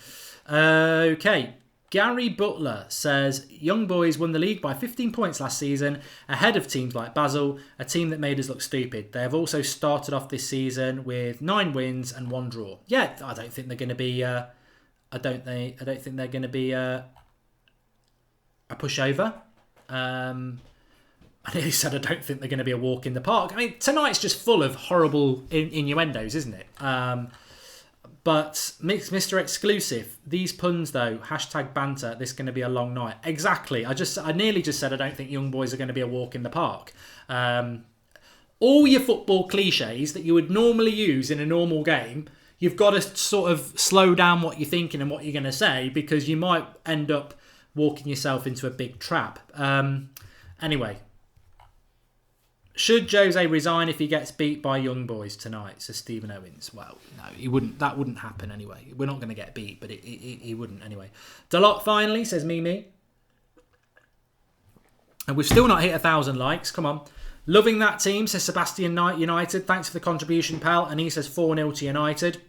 Okay. Gary Butler says, Young Boys won the league by 15 points last season, ahead of teams like Basel, a team that made us look stupid. They have also started off this season with 9 wins and 1 draw. Yeah, I don't think they're going to be. I don't think they're going to be a pushover. I nearly said I don't think they're going to be a walk in the park. I mean, tonight's just full of horrible innuendos, isn't it? But Mr. Exclusive, these puns though, #banter, this is going to be a long night. Exactly. I nearly just said I don't think Young Boys are going to be a walk in the park. All your football cliches that you would normally use in a normal game, you've got to sort of slow down what you're thinking and what you're going to say, because you might end up walking yourself into a big trap. Anyway. Should Jose resign if he gets beat by Young Boys tonight, says Stephen Owens? Well, no, he wouldn't. That wouldn't happen anyway. We're not going to get beat, but he wouldn't anyway. Delot finally, says Mimi. And we've still not hit 1,000 likes. Come on. Loving that team, says Sebastian Knight United. Thanks for the contribution, pal. And he says 4-0 to United.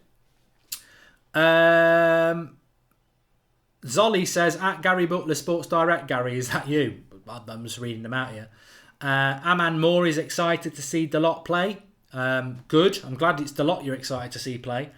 Zolly says, at Gary Butler Sports Direct. Gary, is that you? I'm just reading them out here. Aman Moore is excited to see Delot play. Good. I'm glad it's Delot you're excited to see play.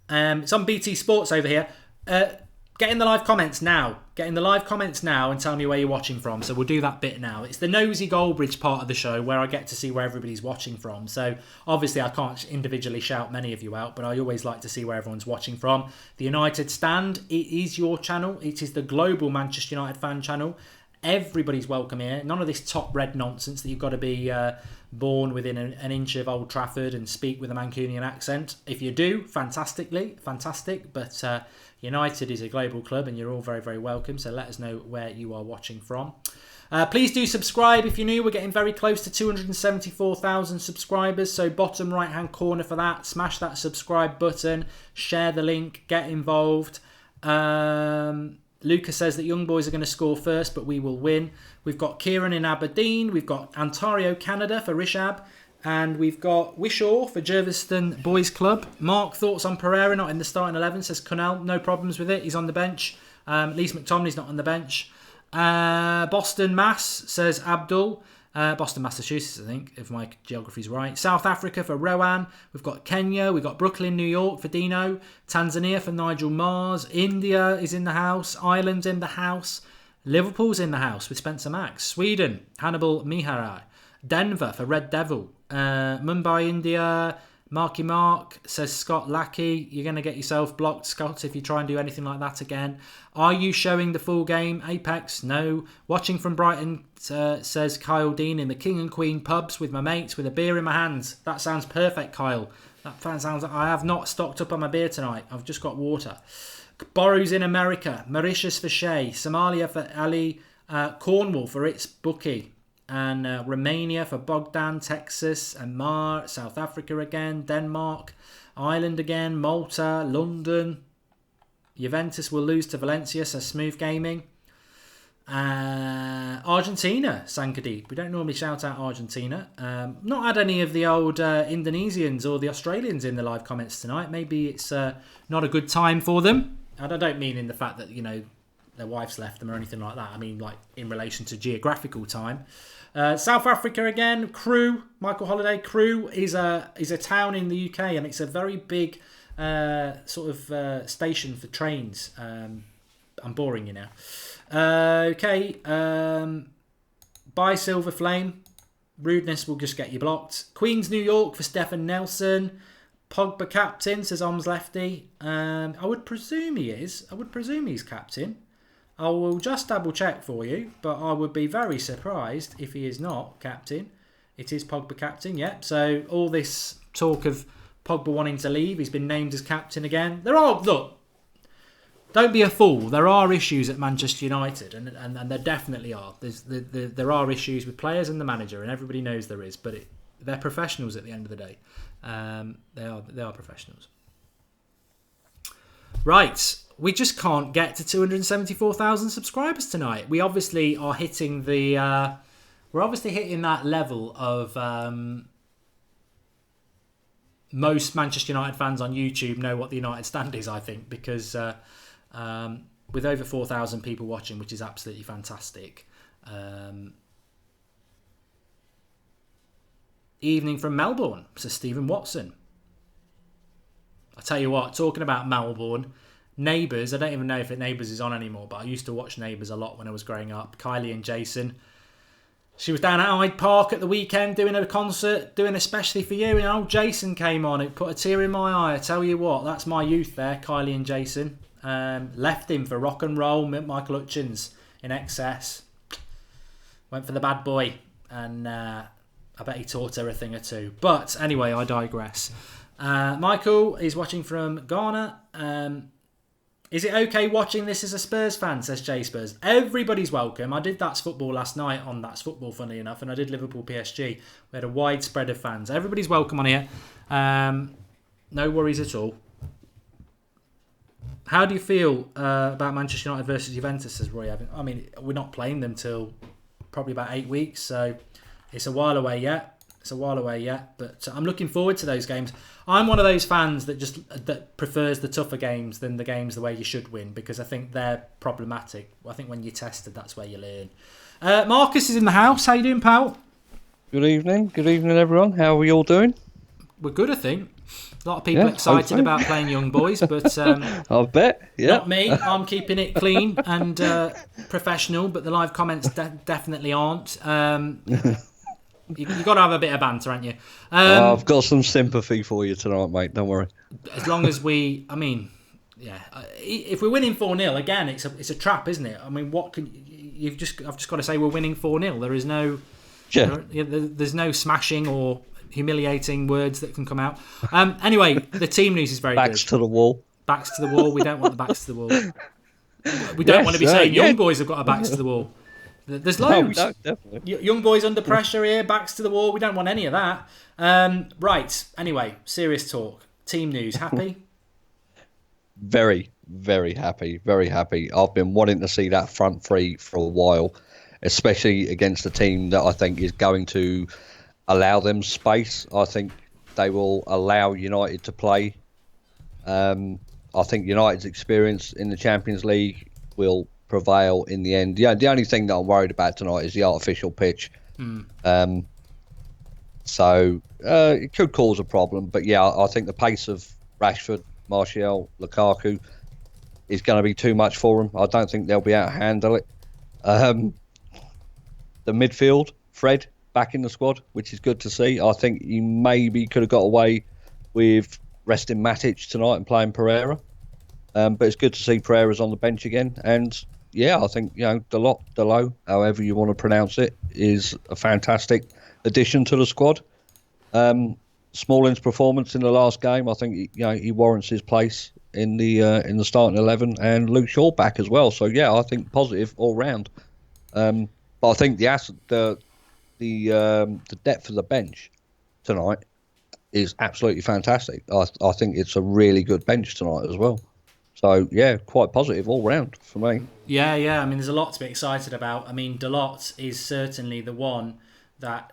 It's on BT Sports over here. Get in the live comments now. And tell me where you're watching from. So we'll do that bit now. It's the nosy Goldbridge part of the show where I get to see where everybody's watching from. So obviously I can't individually shout many of you out, but I always like to see where everyone's watching from. The United Stand, it is your channel. It is the global Manchester United fan channel. Everybody's welcome here. None of this top red nonsense that you've got to be born within an inch of Old Trafford and speak with a Mancunian accent. If you do, fantastic. But United is a global club and you're all very, very welcome. So let us know where you are watching from. Please do subscribe if you're new. We're getting very close to 274,000 subscribers. So bottom right hand corner for that. Smash that subscribe button. Share the link. Get involved. Lucas says that Young Boys are going to score first, but we will win. We've got Kieran in Aberdeen. We've got Ontario, Canada for Rishab. And we've got Wishaw for Jerviston Boys Club. Mark, thoughts on Pereira not in the starting 11, says Connell. No problems with it. He's on the bench. Lise McTominay's not on the bench. Boston, Mass, says Abdul. Boston, Massachusetts, I think, if my geography's right. South Africa for Rowan. We've got Kenya. We've got Brooklyn, New York for Dino. Tanzania for Nigel Mars. India is in the house. Ireland's in the house. Liverpool's in the house with Spencer Max. Sweden, Hannibal Miharai. Denver for Red Devil. Mumbai, India. Marky Mark, says Scott Lackey. You're going to get yourself blocked, Scott, if you try and do anything like that again. Are you showing the full game? Apex, no. Watching from Brighton, says Kyle Dean, in the King and Queen pubs with my mates with a beer in my hands. That sounds perfect, Kyle. That sounds like I have not stocked up on my beer tonight. I've just got water. Borrows in America. Mauritius for Shay. Somalia for Ali. Cornwall for its bookie. And Romania for Bogdan, Texas, and Mar, South Africa again, Denmark, Ireland again, Malta, London. Juventus will lose to Valencia, says Smooth Gaming. Argentina, Sankadeep. We don't normally shout out Argentina. Not had any of the old Indonesians or the Australians in the live comments tonight. Maybe it's not a good time for them. and I don't mean in the fact that their wives left them or anything like that. I mean like in relation to geographical time. South Africa again. Crewe, Michael Holiday. Crewe is a town in the UK, and it's a very big station for trains. I'm boring you now. Okay. Buy Silver Flame. Rudeness will just get you blocked. Queens, New York for Stefan Nelson. Pogba captain, says Om's Lefty. I would presume he is. I would presume he's captain. I will just double check for you, but I would be very surprised if he is not captain. It is Pogba captain, yep. So all this talk of Pogba wanting to leave, he's been named as captain again. Look, don't be a fool. There are issues at Manchester United, and there definitely are. There are issues with players and the manager, and everybody knows there is. But they're professionals at the end of the day. They are professionals. Right, we just can't get to 274,000 subscribers tonight. We obviously are hitting the. We're obviously hitting that level of. Most Manchester United fans on YouTube know what the United stand is, I think, because. With over 4,000 people watching, which is absolutely fantastic. Evening from Melbourne, says Stephen Watson. I tell you what, talking about Melbourne, Neighbours, I don't even know if Neighbours is on anymore, but I used to watch Neighbours a lot when I was growing up. Kylie and Jason. She was down at Hyde Park at the weekend doing a concert, doing Especially For You, and old Jason came on. It put a tear in my eye. I tell you what, that's my youth there, Kylie and Jason. Left him for Rock and Roll, Michael Hutchins in Excess. Went for the bad boy, and I bet he taught her a thing or two. But anyway, I digress. Michael is watching from Ghana. Is it okay watching this as a Spurs fan, says Jay Spurs. Everybody's welcome. I did That's Football last night on That's Football, funnily enough, and I did Liverpool PSG. We had a wide spread of fans. Everybody's welcome on here. No worries at all. How do you feel about Manchester United versus Juventus, says Roy Evans? I mean, we're not playing them till probably about 8 weeks, so it's a while away yet. But I'm looking forward to those games. I'm one of those fans that prefers the tougher games than the games the way you should win, because I think they're problematic. I think when you're tested, that's where you learn. Marcus is in the house. How you doing, pal? Good evening, everyone. How are we all doing? We're good, I think. A lot of people excited about playing Young Boys, but I bet, yeah. Not me. I'm keeping it clean and professional, but the live comments definitely aren't. You've got to have a bit of banter, haven't you? I've got some sympathy for you tonight, mate. Don't worry. As long as if we're winning 4-0 again, it's a trap, isn't it? I mean, I've just got to say we're winning 4-0. There is no, there's no smashing or humiliating words that can come out. Anyway, the team news is very good. Backs to the wall. Backs to the wall. We don't want the backs to the wall. We don't want to be saying Young Boys have got our backs to the wall. There's loads. No, definitely. Young Boys under pressure here, backs to the wall. We don't want any of that. Right. Anyway, serious talk. Team news. Happy? Very, very happy. Very happy. I've been wanting to see that front three for a while, especially against a team that I think is going to allow them space. I think they will allow United to play. I think United's experience in the Champions League will prevail in the end. Yeah, the only thing that I'm worried about tonight is the artificial pitch. So it could cause a problem. But yeah, I think the pace of Rashford, Martial, Lukaku is going to be too much for them. I don't think they'll be able to handle it. The midfield, Fred, back in the squad, which is good to see. I think he maybe could have got away with resting Matic tonight and playing Pereira. But it's good to see Pereira's on the bench again. And yeah, I think, Delo, however you want to pronounce it, is a fantastic addition to the squad. Smalling's performance in the last game, I think he warrants his place in the starting 11, and Luke Shaw back as well. So yeah, I think positive all round. But I think the depth of the bench tonight is absolutely fantastic. I think it's a really good bench tonight as well. So yeah, quite positive all round for me. Yeah. I mean, there's a lot to be excited about. I mean, Dalot is certainly the one that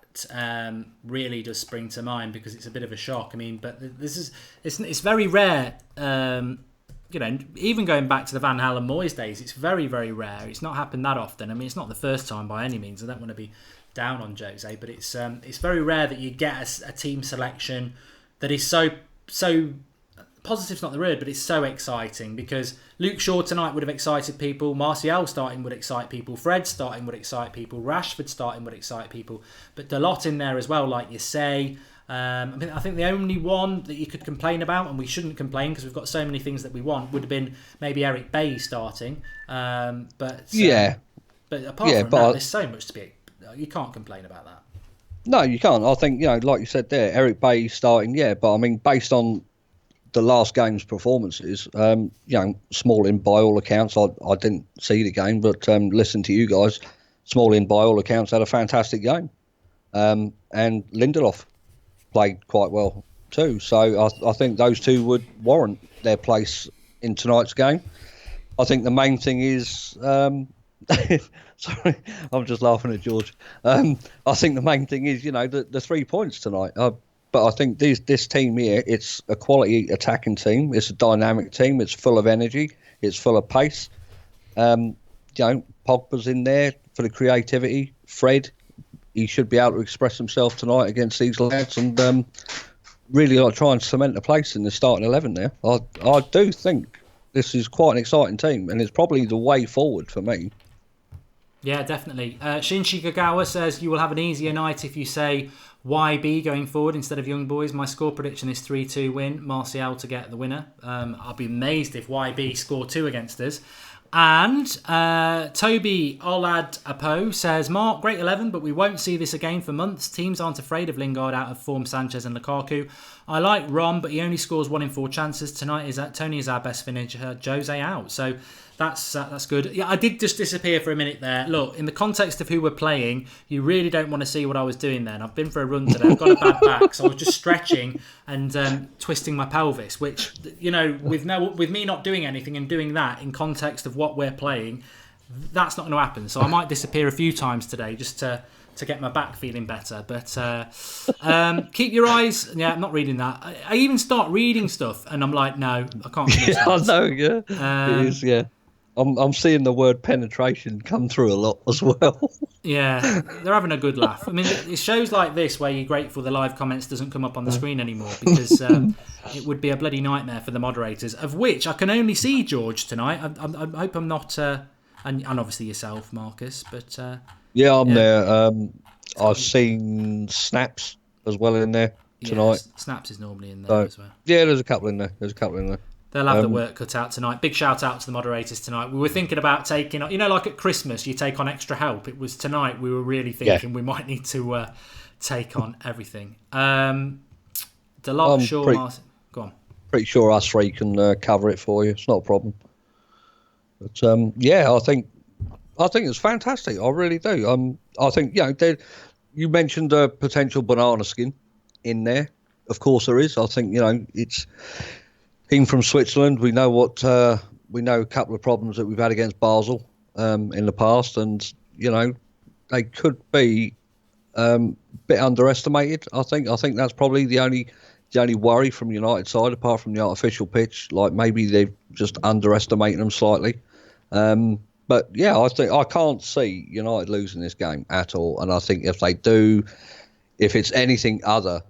really does spring to mind, because it's a bit of a shock. I mean, but it's very rare even going back to the Van Halen Moyes days, it's very, very rare. It's not happened that often. I mean, it's not the first time by any means. I don't want to be down on Jose, but it's very rare that you get a team selection that is so positive's not the word, but it's so exciting, because Luke Shaw tonight would have excited people, Martial starting would excite people, Fred starting would excite people, Rashford starting would excite people, but Dalot in there as well, like you say. I think the only one that you could complain about, and we shouldn't complain because we've got so many things that we want, would have been maybe Eric Bailly starting. But apart from that, there's so much to be. You can't complain about that. No, you can't. I think, like you said there, Eric Bailly starting, but I mean, based on the last game's performances, Smalling, by all accounts, I didn't see the game, but listen to you guys, Smalling, by all accounts, had a fantastic game. And Lindelof played quite well too. So I think those two would warrant their place in tonight's game. I think the main thing is... sorry, I'm just laughing at George. I think the main thing is, the 3 points tonight. But I think this team here, it's a quality attacking team. It's a dynamic team. It's full of energy. It's full of pace. Pogba's in there for the creativity. Fred, he should be able to express himself tonight against these lads and really try and cement a place in the starting 11 there. I do think this is quite an exciting team, and it's probably the way forward for me. Yeah, definitely. Shinji Kagawa says you will have an easier night if you say YB going forward instead of Young Boys. My score prediction is 3-2 win. Martial to get the winner. I'll be amazed if YB score 2 against us. And Toby Oladapo says, Mark, great 11, but we won't see this again for months. Teams aren't afraid of Lingard out of form, Sanchez and Lukaku. I like Rom, but he only scores 1 in 4 chances. Tonight Tony is our best finisher. Jose out. So that's good. Yeah, I did just disappear for a minute there. Look, in the context of who we're playing, you really don't want to see what I was doing then. I've been for a run today. I've got a bad back, so I was just stretching and twisting my pelvis, which, with me not doing anything and doing that in context of what we're playing, that's not going to happen. So I might disappear a few times today just to get my back feeling better. But keep your eyes... Yeah, I'm not reading that. I even start reading stuff and I'm like, no, I can't finish that. I know, yeah. It is, yeah. I'm seeing the word penetration come through a lot as well. Yeah, they're having a good laugh. I mean, it's shows like this where you're grateful the live comments doesn't come up on the screen anymore, because it would be a bloody nightmare for the moderators, of which I can only see George tonight. I hope I'm not... and obviously yourself, Marcus, but... yeah, I'm there. I've seen Snaps as well in there tonight. Yeah, Snaps is normally in there as well. Yeah, there's a couple in there. They'll have the work cut out tonight. Big shout out to the moderators tonight. We were thinking about taking... like at Christmas, you take on extra help. It was tonight we were really thinking we might need to take on everything. Delop, Shaw, Martin... Go on. Pretty sure us three can cover it for you. It's not a problem. But, I think it's fantastic. I really do. I think, you mentioned a potential banana skin in there. Of course there is. I think, it's... Team from Switzerland, we know a couple of problems that we've had against Basel in the past, and they could be a bit underestimated. I think that's probably the only worry from United side, apart from the artificial pitch. Like maybe they've just underestimated them slightly. But yeah, I can't see United losing this game at all. And I think if they do, if it's anything other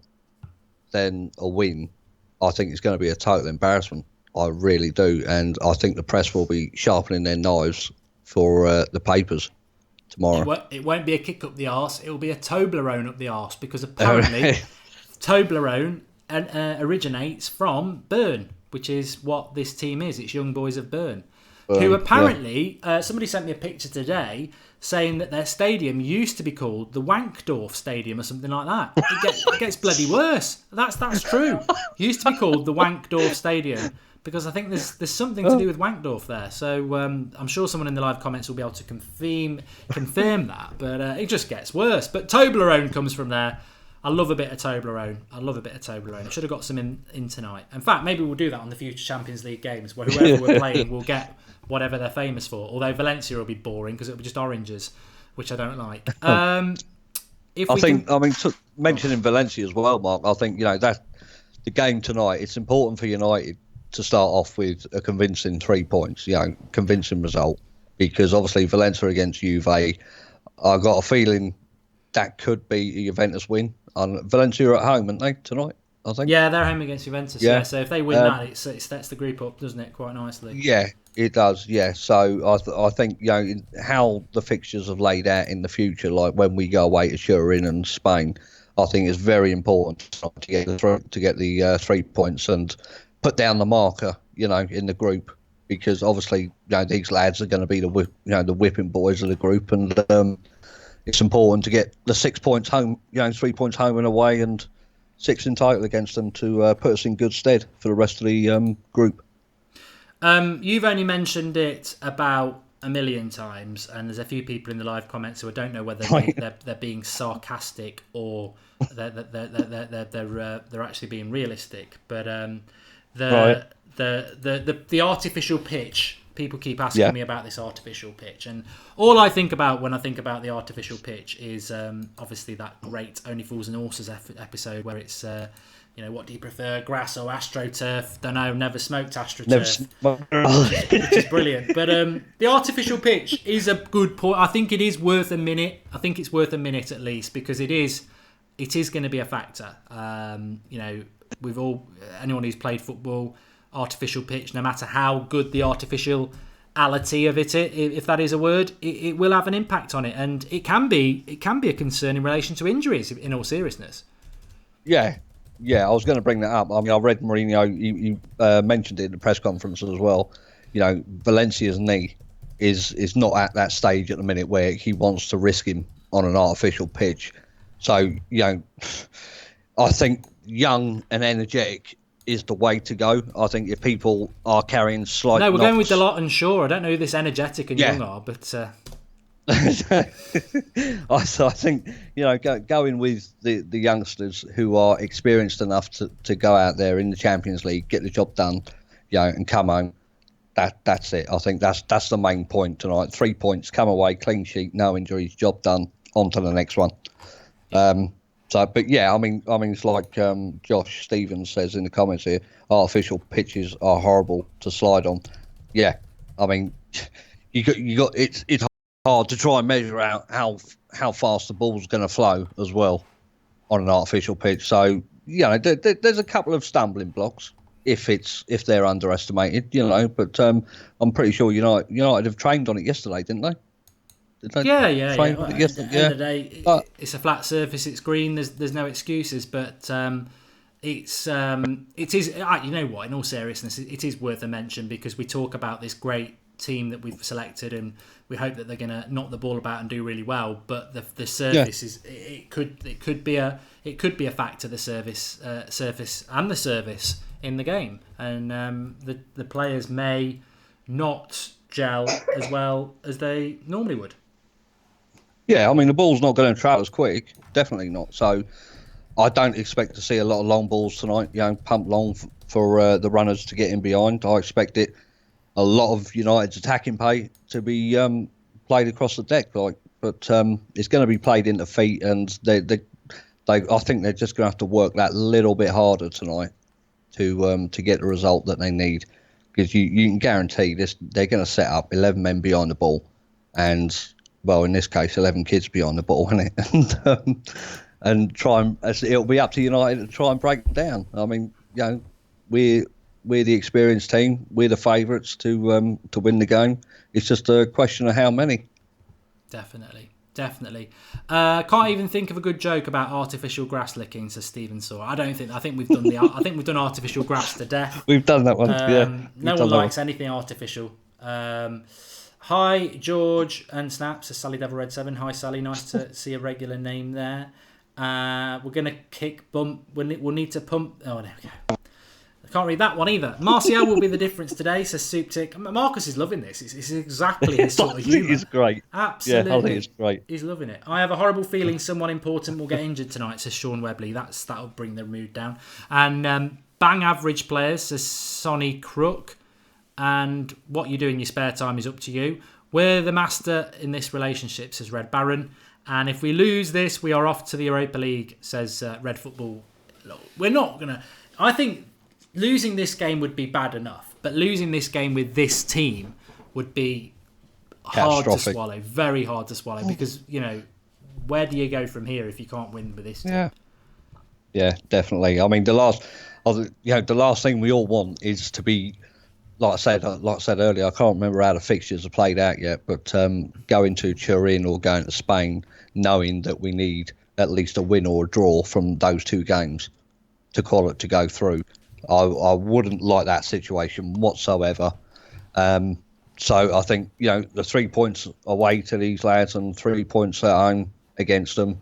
than a win, I think it's going to be a total embarrassment. I really do. And I think the press will be sharpening their knives for the papers tomorrow. It won't be a kick up the arse. It will be a Toblerone up the arse, because apparently Toblerone originates from Bern, which is what this team is. It's Young Boys of Bern. Who apparently, somebody sent me a picture today saying that their stadium used to be called the Wankdorf Stadium or something like that. It gets bloody worse. That's true. It used to be called the Wankdorf Stadium, because I think there's something to do with Wankdorf there. So I'm sure someone in the live comments will be able to confirm that. But it just gets worse. But Toblerone comes from there. I love a bit of Toblerone. I should have got some in tonight. In fact, maybe we'll do that on the future Champions League games, where whoever we're playing will get whatever they're famous for. Although Valencia will be boring because it'll be just oranges, which I don't like. Mentioning Valencia as well, Mark, I think, that the game tonight, it's important for United to start off with a convincing 3 points, convincing result, because obviously Valencia against Juve, I got a feeling that could be a Juventus win. And Valencia are at home, aren't they, tonight, I think? Yeah, they're home against Juventus, yeah. So if they win that, it sets the group up, doesn't it, quite nicely? Yeah, it does, yeah. So I think, how the fixtures have laid out in the future, like when we go away to Turin and Spain, I think it's very important to get the 3 points and put down the marker, in the group, because obviously, these lads are going to be the whipping boys of the group, and it's important to get the 6 points home, 3 points home and away, and 6 in title against them to put us in good stead for the rest of the group. You've only mentioned it about a million times, and there's a few people in the live comments who I don't know whether they're being sarcastic or they're actually being realistic. But the artificial pitch, people keep asking me about this artificial pitch, and all I think about when I think about the artificial pitch is obviously that great Only Fools and Horses episode where it's what do you prefer, grass or AstroTurf? Don't know, never smoked AstroTurf, which is brilliant. But the artificial pitch is a good point. I think it is worth a minute. I think it's worth a minute at least, because it is going to be a factor. We've all, anyone who's played football, artificial pitch, no matter how good the artificiality of it, if that is a word, it will have an impact on it, and it can be a concern in relation to injuries, in all seriousness. Yeah, I was going to bring that up. I mean, I read Mourinho, he mentioned it in the press conference as well. Valencia's knee is not at that stage at the minute where he wants to risk him on an artificial pitch. So, I think young and energetic is the way to go. I think if people are carrying slight No, we're going with Delot and Shaw. I don't know who this energetic and young are, but... I think going with the youngsters who are experienced enough to go out there in the Champions League, get the job done, and come home. That's it. I think that's the main point tonight. 3 points, come away, clean sheet, no injuries, job done. On to the next one. But yeah, I mean, it's like Josh Stevens says in the comments here. Artificial pitches are horrible to slide on. Yeah, I mean, you got it's hard to try and measure out how fast the ball's going to flow as well on an artificial pitch. So there's a couple of stumbling blocks if they're underestimated, But I'm pretty sure United have trained on it yesterday, didn't they? Yeah. At the end of the day, it's a flat surface. It's green. There's no excuses. But it is. You know what? In all seriousness, it is worth a mention, because we talk about this great team that we've selected, and we hope that they're going to knock the ball about and do really well. But the surface is it could be a factor. The surface and the service in the game, and the players may not gel as well as they normally would. Yeah, I mean, the ball's not going to travel as quick, definitely not. So I don't expect to see a lot of long balls tonight, pumped long for the runners to get in behind. I expect a lot of United's attacking play to be played across the deck, but it's going to be played into feet, and I think they're just going to have to work that little bit harder tonight to get the result that they need, because you can guarantee this, they're going to set up 11 men behind the ball, and well, in this case, 11 kids behind the ball, isn't it? and try and it'll be up to United to try and break them down. I mean, we're the experienced team. We're the favourites to win the game. It's just a question of how many. Definitely. Can't even think of a good joke about artificial grass licking, says Stephen Saw. I think we've done artificial grass to death. We've done that one. No one likes anything artificial. Hi George and Snaps, says Sally Devil Red 7. Hi Sally, nice to see a regular name there. We're gonna kick bump. We'll need to pump. Oh, there we go. I can't read that one either. Martial will be the difference today, says Souptic. Marcus is loving this. It's exactly his sort of humour. It's great. Absolutely. Yeah, I think it's great. He's loving it. I have a horrible feeling someone important will get injured tonight, says Sean Webley. That'll bring the mood down. And bang average players, says Sonny Crook. And what you do in your spare time is up to you. We're the master in this relationship, says Red Baron. And if we lose this, we are off to the Europa League, says Red Football. We're not going to... I think losing this game would be bad enough, but losing this game with this team would be hard to swallow, very hard to swallow, because, you know, where do you go from here if you can't win with this team? Yeah, definitely. I mean, the last thing we all want is to be, like I said earlier, I can't remember how the fixtures are played out yet, but going to Turin or going to Spain, knowing that we need at least a win or a draw from those two games to call it to go through. I wouldn't like that situation whatsoever. So I think, you know, the 3 points away to these lads and 3 points at home against them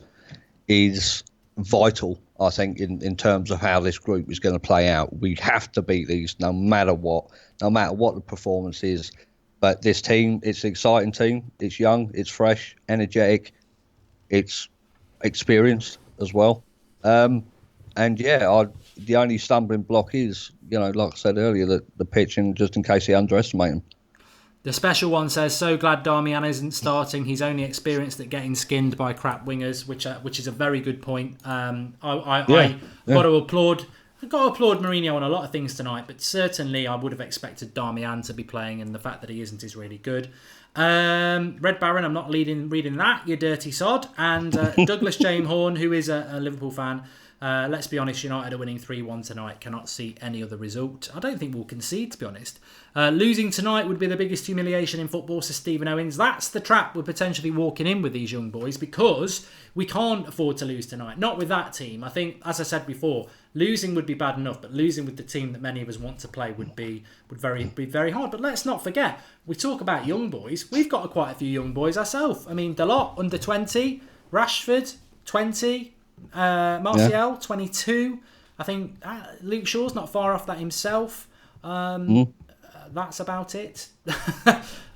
is vital, I think, in terms of how this group is going to play out. We have to beat these no matter what the performance is. But this team, it's an exciting team. It's young, it's fresh, energetic, it's experienced as well. The only stumbling block is, you know, like I said earlier, the pitching, just in case they underestimate them. The special one says, so glad Darmian isn't starting. He's only experienced at getting skinned by crap wingers, which is a very good point. I got to applaud Mourinho on a lot of things tonight, but certainly I would have expected Darmian to be playing, and the fact that he isn't is really good. Red Baron, I'm not reading that, you dirty sod. And Douglas James Horn, who is a Liverpool fan, let's be honest, United are winning 3-1 tonight. Cannot see any other result. I don't think we'll concede, to be honest. Losing tonight would be the biggest humiliation in football, says Stephen Owens. That's the trap we're potentially walking in with these young boys, because we can't afford to lose tonight. Not with that team. I think, as I said before, losing would be bad enough, but losing with the team that many of us want to play would be very hard. But let's not forget, we talk about young boys. We've got quite a few young boys ourselves. I mean, Dalot, under 20, Rashford, 20, Martial, 22. I think Luke Shaw's not far off that himself. That's about it.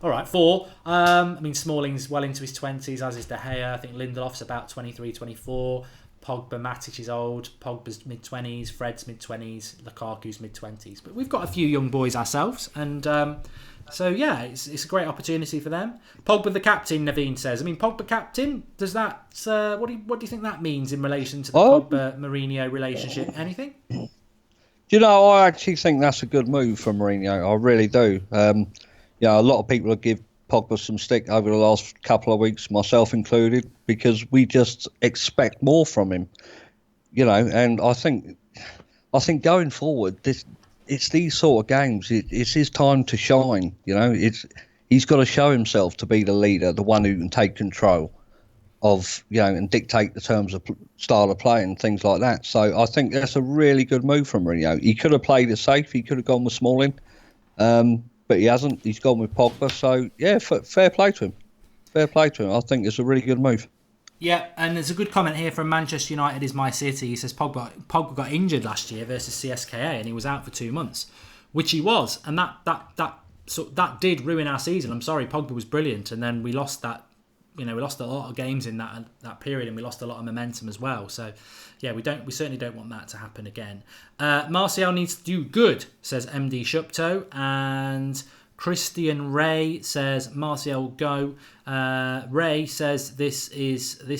All right, 4. I mean, Smalling's well into his 20s, as is De Gea. I think Lindelof's about 23, 24. Pogba, Matic is old. Pogba's mid-20s. Fred's mid-20s. Lukaku's mid-20s. But we've got a few young boys ourselves. And so, yeah, it's a great opportunity for them. Pogba the captain, Naveen says. I mean, Pogba captain, does that... what do you think that means in relation to the Pogba-Mourinho relationship? Anything? You know, I actually think that's a good move from Mourinho. I really do. A lot of people have given Pogba some stick over the last couple of weeks, myself included, because we just expect more from him. You know, and I think going forward, it's these sort of games. It's his time to shine. You know, he's got to show himself to be the leader, the one who can take control of, you know, and dictate the terms of style of play and things like that. So I think that's a really good move from Mourinho. He could have played it safe. He could have gone with Smalling, but he hasn't. He's gone with Pogba. So yeah, fair play to him. Fair play to him. I think it's a really good move. Yeah, and there's a good comment here from Manchester United is my city. He says Pogba got injured last year versus CSKA and he was out for 2 months, which he was, and that did ruin our season. I'm sorry, Pogba was brilliant, and then we lost that. You know, we lost a lot of games in that period, and we lost a lot of momentum as well. So, yeah, we certainly don't want that to happen again. Martial needs to do good, says MD Shupto, and Christian Ray says Martial go. Ray says this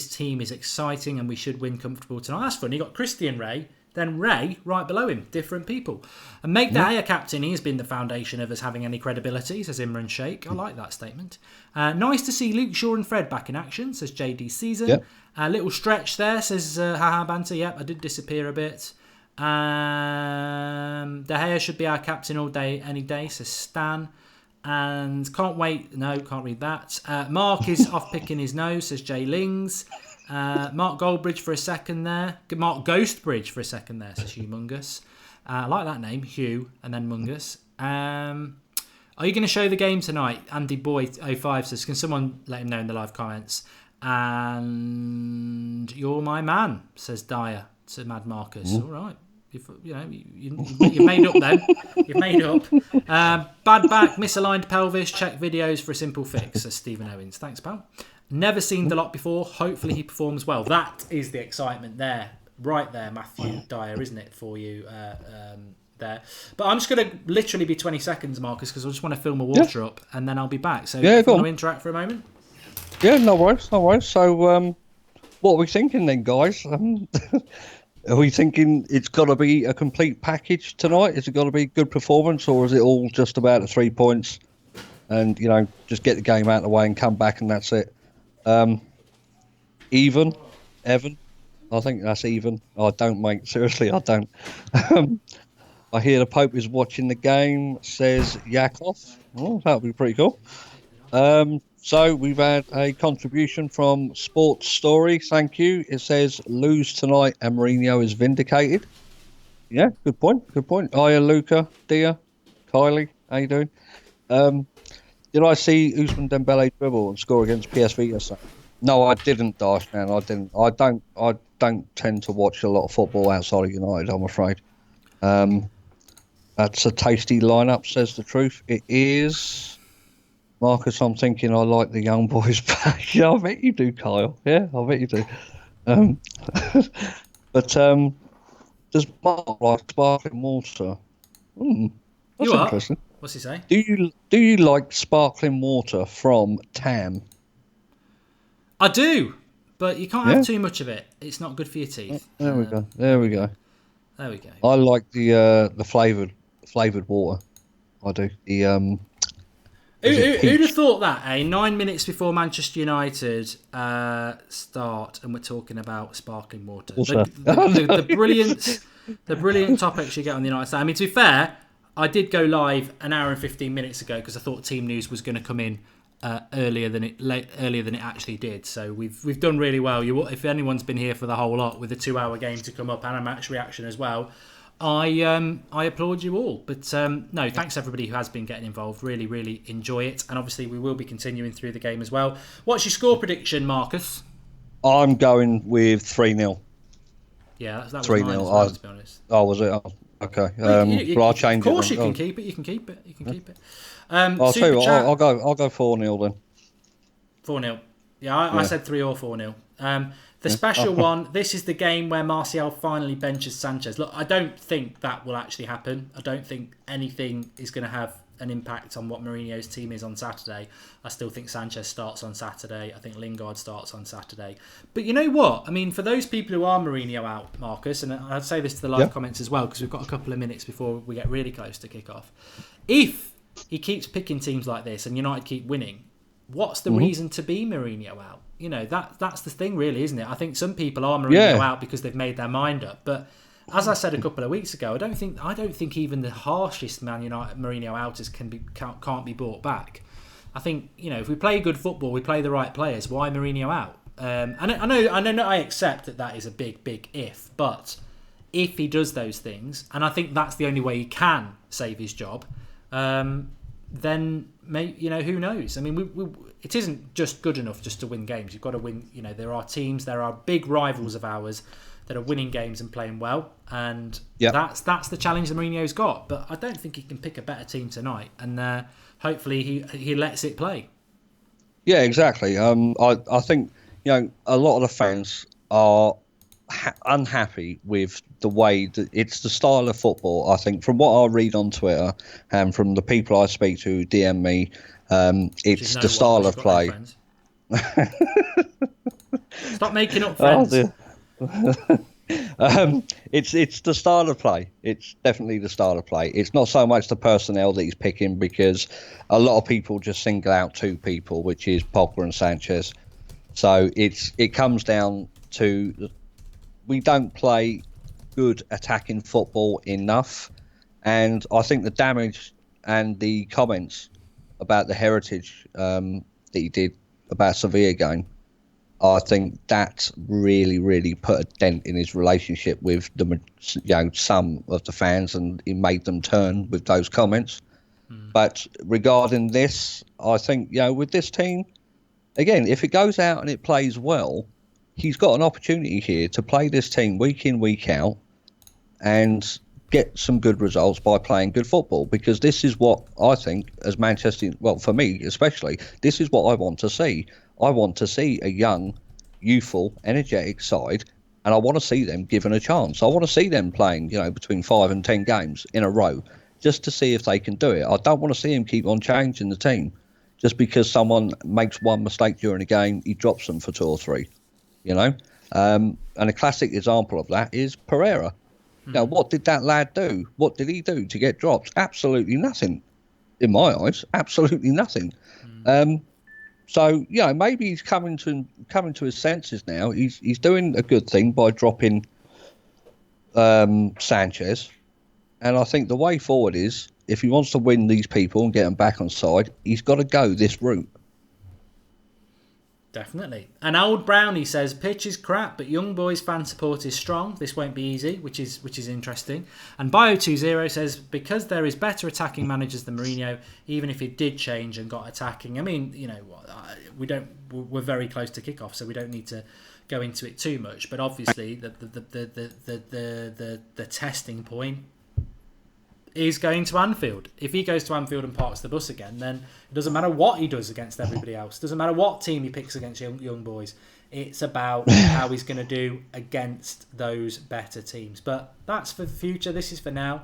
team is exciting and we should win comfortable tonight. That's funny. You got Christian Ray, then Ray right below him. Different people. And make De Gea captain. He has been the foundation of us having any credibility, says Imran Sheikh. I like that statement. Nice to see Luke Shaw and Fred back in action, says JD Season. Yep. A little stretch there, says Haha Banter. Yep, I did disappear a bit. De Gea should be our captain all day, any day, says Stan. And can't wait. No, can't read that. Mark is off picking his nose, says Jay Lings. Mark Goldbridge for a second there. Mark Ghostbridge for a second there, says Hugh Mungus. I like that name, Hugh, and then Mungus. Are you going to show the game tonight? Andy Boy 05 says, can someone let him know in the live comments? And you're my man, says Dyer, says Mad Marcus. All right. You've made up then. You've made up. Bad back, misaligned pelvis, check videos for a simple fix, says Stephen Owens. Thanks, pal. Never seen the lot before. Hopefully he performs well. That is the excitement there. Right there, Matthew Dyer, isn't it, for you there? But I'm just going to literally be 20 seconds, Marcus, because I just want to fill my water up and then I'll be back. So if you want to interact for a moment? Yeah, no worries. So what are we thinking then, guys? Are we thinking it's got to be a complete package tonight? Is it got to be a good performance, or is it all just about the 3 points and, just get the game out of the way and come back and that's it? Even, Evan? I think that's even. I don't, mate. Seriously, I don't. I hear the Pope is watching the game, says Yakov. Oh, that would be pretty cool. So we've had a contribution from Sports Story. Thank you. It says, lose tonight and Mourinho is vindicated. Yeah, good point. Good point. Hiya, Luca, Dia, Kylie, how you doing? Did I see Ousmane Dembele dribble and score against PSV yesterday? No, I didn't, Darshman. I didn't. I don't tend to watch a lot of football outside of United, I'm afraid. That's a tasty lineup, says the truth. It is. Marcus, I'm thinking I like the young boys back. Yeah, I bet you do, Kyle. Yeah, I bet you do. But does Mark like sparkling water? That's interesting. What's he say? Do you like sparkling water from Tam? I do, but you can't have too much of it. It's not good for your teeth. There we go. There we go. There we go. I like the flavoured water. I do. The Who'd have thought that, 9 minutes before Manchester United start, and we're talking about sparkling water. The brilliant topics you get on the United side. I mean, to be fair, I did go live an hour and 15 minutes ago because I thought Team News was going to come in earlier than it actually did. So we've done really well. If anyone's been here for the whole lot with a 2-hour game to come up and a match reaction as well, I applaud you all. But no, thanks everybody who has been getting involved. Really, really enjoy it. And obviously we will be continuing through the game as well. What's your score prediction, Marcus? I'm going with 3-0. Yeah, that was 3-0. mine as well, to be honest. Oh, was it? Oh, okay. Well, I'll change it. Of course, you can keep it. You can keep it. I'll tell you what. I'll go 4-0 then. 4-0. Yeah, I said 3 or 4-0. The special one, this is the game where Martial finally benches Sanchez. Look, I don't think that will actually happen. I don't think anything is going to have an impact on what Mourinho's team is on Saturday. I still think Sanchez starts on Saturday. I think Lingard starts on Saturday. But you know what? I mean, for those people who are Mourinho out, Marcus, and I'd say this to the live comments as well, because we've got a couple of minutes before we get really close to kick off. If he keeps picking teams like this and United keep winning, what's the reason to be Mourinho out? You know, that's the thing, really, isn't it? I think some people are Mourinho out because they've made their mind up. But as I said a couple of weeks ago, I don't think even the harshest Man United Mourinho outers can't be brought back. I think, you know, if we play good football, we play the right players. Why Mourinho out? And I accept that is a big if. But if he does those things, and I think that's the only way he can save his job, then who knows? I mean, it isn't just good enough just to win games. You've got to win. You know, there are teams, there are big rivals of ours that are winning games and playing well, and that's the challenge that Mourinho's got. But I don't think he can pick a better team tonight, and hopefully he lets it play. Yeah, exactly. I think a lot of the fans are unhappy with the way that it's the style of football. I think from what I read on Twitter and from the people I speak to who DM me, it's the style of play. Stop making up friends. It's the style of play. It's definitely the style of play. It's not so much the personnel that he's picking, because a lot of people just single out two people, which is Pogba and Sanchez. So it comes down to we don't play good attacking football enough, and I think the damage and the comments about the heritage that he did about Sevilla game, I think that really, really put a dent in his relationship with some of the fans, and he made them turn with those comments. But regarding this, I think with this team, again, if it goes out and it plays well, he's got an opportunity here to play this team week in, week out, and get some good results by playing good football, because this is what I think as Manchester, well, for me especially, this is what I want to see. I want to see a young, youthful, energetic side, and I want to see them given a chance. I want to see them playing, between 5 and 10 games in a row, just to see if they can do it. I don't want to see him keep on changing the team. Just because someone makes one mistake during a game, he drops them for 2 or 3. And a classic example of that is Pereira. Now, what did that lad do? What did he do to get dropped? Absolutely nothing, in my eyes. Absolutely nothing. So maybe he's coming to his senses now. He's doing a good thing by dropping Sanchez, and I think the way forward is, if he wants to win these people and get them back on side, he's got to go this route. Definitely. And Old Brownie says, pitch is crap, but Young Boys fan support is strong. This won't be easy, which is interesting. And Bio20 says, because there is better attacking managers than Mourinho, even if it did change and got attacking. I mean, we're very close to kickoff, so we don't need to go into it too much. But obviously, the testing point is going to Anfield. If he goes to Anfield and parks the bus again, then it doesn't matter what he does against everybody else. It doesn't matter what team he picks against young boys. It's about how he's going to do against those better teams. But that's for the future. This is for now.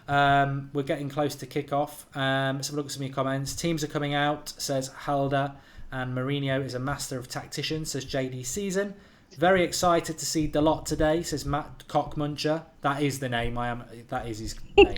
We're getting close to kick-off. Let's have a look at some of your comments. Teams are coming out, says Halda. And Mourinho is a master of tactician, says JD Season. Very excited to see Dalot today, says Matt Cockmuncher. That is the name. That is his name.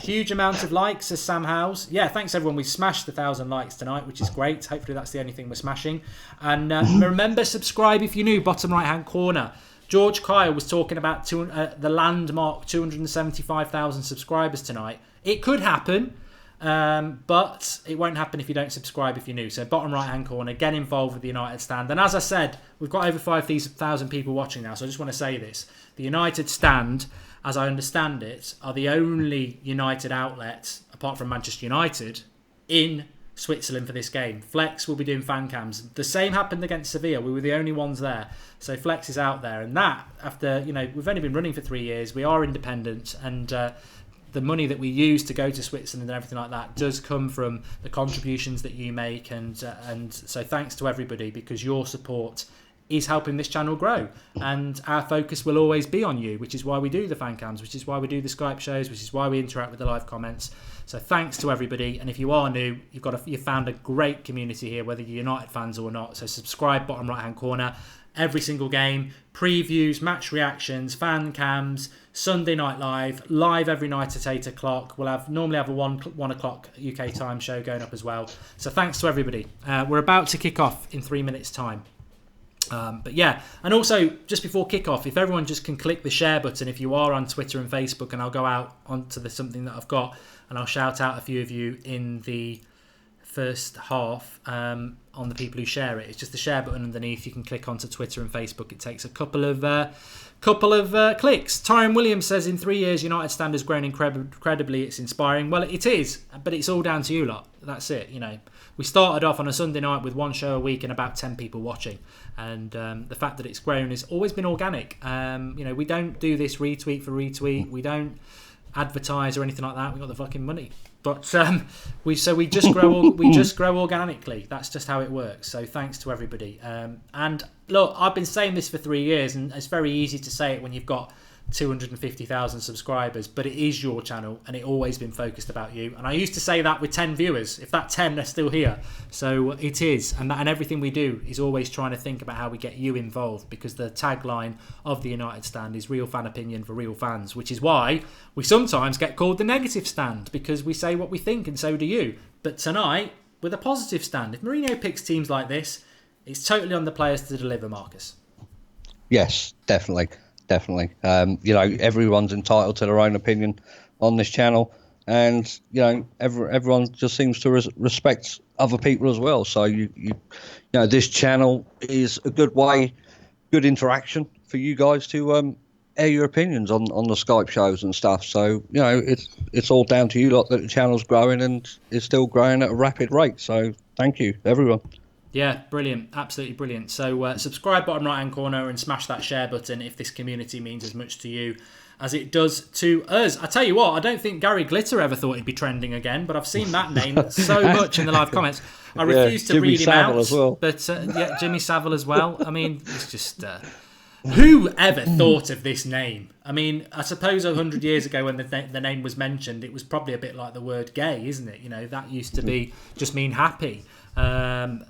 Huge amount of likes, says Sam Howes. Yeah, thanks everyone. We smashed 1,000 likes tonight, which is great. Hopefully that's the only thing we're smashing. And remember, subscribe if you're new. Bottom right hand corner. George Kyle was talking about the landmark 275,000 subscribers tonight. It could happen. But it won't happen if you don't subscribe if you're new. So bottom right hand corner, get involved with the United Stand. And as I said, we've got over 5,000 people watching now. So I just want to say this. The United Stand, as I understand it, are the only United outlets, apart from Manchester United, in Switzerland for this game. Flex will be doing fan cams. The same happened against Sevilla. We were the only ones there. So Flex is out there. And that, after, we've only been running for 3 years. We are independent. And the money that we use to go to Switzerland and everything like that does come from the contributions that you make, and so thanks to everybody, because your support is helping this channel grow, and our focus will always be on you, which is why we do the fan cams, which is why we do the Skype shows, which is why we interact with the live comments. So thanks to everybody, and if you are new, you've found a great community here, whether you're United fans or not. So subscribe, bottom right hand corner. Every single game, previews, match reactions, fan cams, Sunday Night live every night at 8 o'clock. We'll normally have a 1 o'clock UK time show going up as well. So thanks to everybody. We're about to kick off in 3 minutes time. But yeah, and also just before kick-off, if everyone just can click the share button if you are on Twitter and Facebook, and I'll go out onto something that I've got and I'll shout out a few of you in the first half on the people who share it. It's just the share button underneath. You can click onto Twitter and Facebook. It takes a couple of clicks. Tyron Williams says, in 3 years United Stand has grown incredibly. It's inspiring. Well, it is, but it's all down to you lot. That's it. We started off on a Sunday night with one show a week and about 10 people watching, and the fact that it's grown has always been organic. We don't do this retweet for retweet. We don't advertise or anything like that. We got the fucking money, but we just grow organically. That's just how it works. So thanks to everybody. And look, I've been saying this for 3 years, and it's very easy to say it when you've got 250,000 subscribers, but it is your channel, and it always been focused about you. And I used to say that with 10 viewers, if that 10 are still here. So it is, and everything we do is always trying to think about how we get you involved, because the tagline of the United Stand is real fan opinion for real fans, which is why we sometimes get called the negative stand, because we say what we think, and so do you. But tonight, with a positive stand, if Mourinho picks teams like this, it's totally on the players to deliver, Marcus. Yes, definitely. Everyone's entitled to their own opinion on this channel, and everyone just seems to respect other people as well. So this channel is a good interaction for you guys to air your opinions on the Skype shows and stuff. So it's all down to you lot that the channel's growing, and is still growing at a rapid rate. So thank you, everyone. Yeah, brilliant. Absolutely brilliant. So subscribe, bottom right-hand corner, and smash that share button if this community means as much to you as it does to us. I tell you what, I don't think Gary Glitter ever thought he'd be trending again, but I've seen that name so much in the live comments. I refuse to read him out. As well. But Jimmy Savile as well. I mean, it's just... who ever thought of this name? I mean, I suppose 100 years ago when the name was mentioned, it was probably a bit like the word gay, isn't it? That used to just mean happy. Young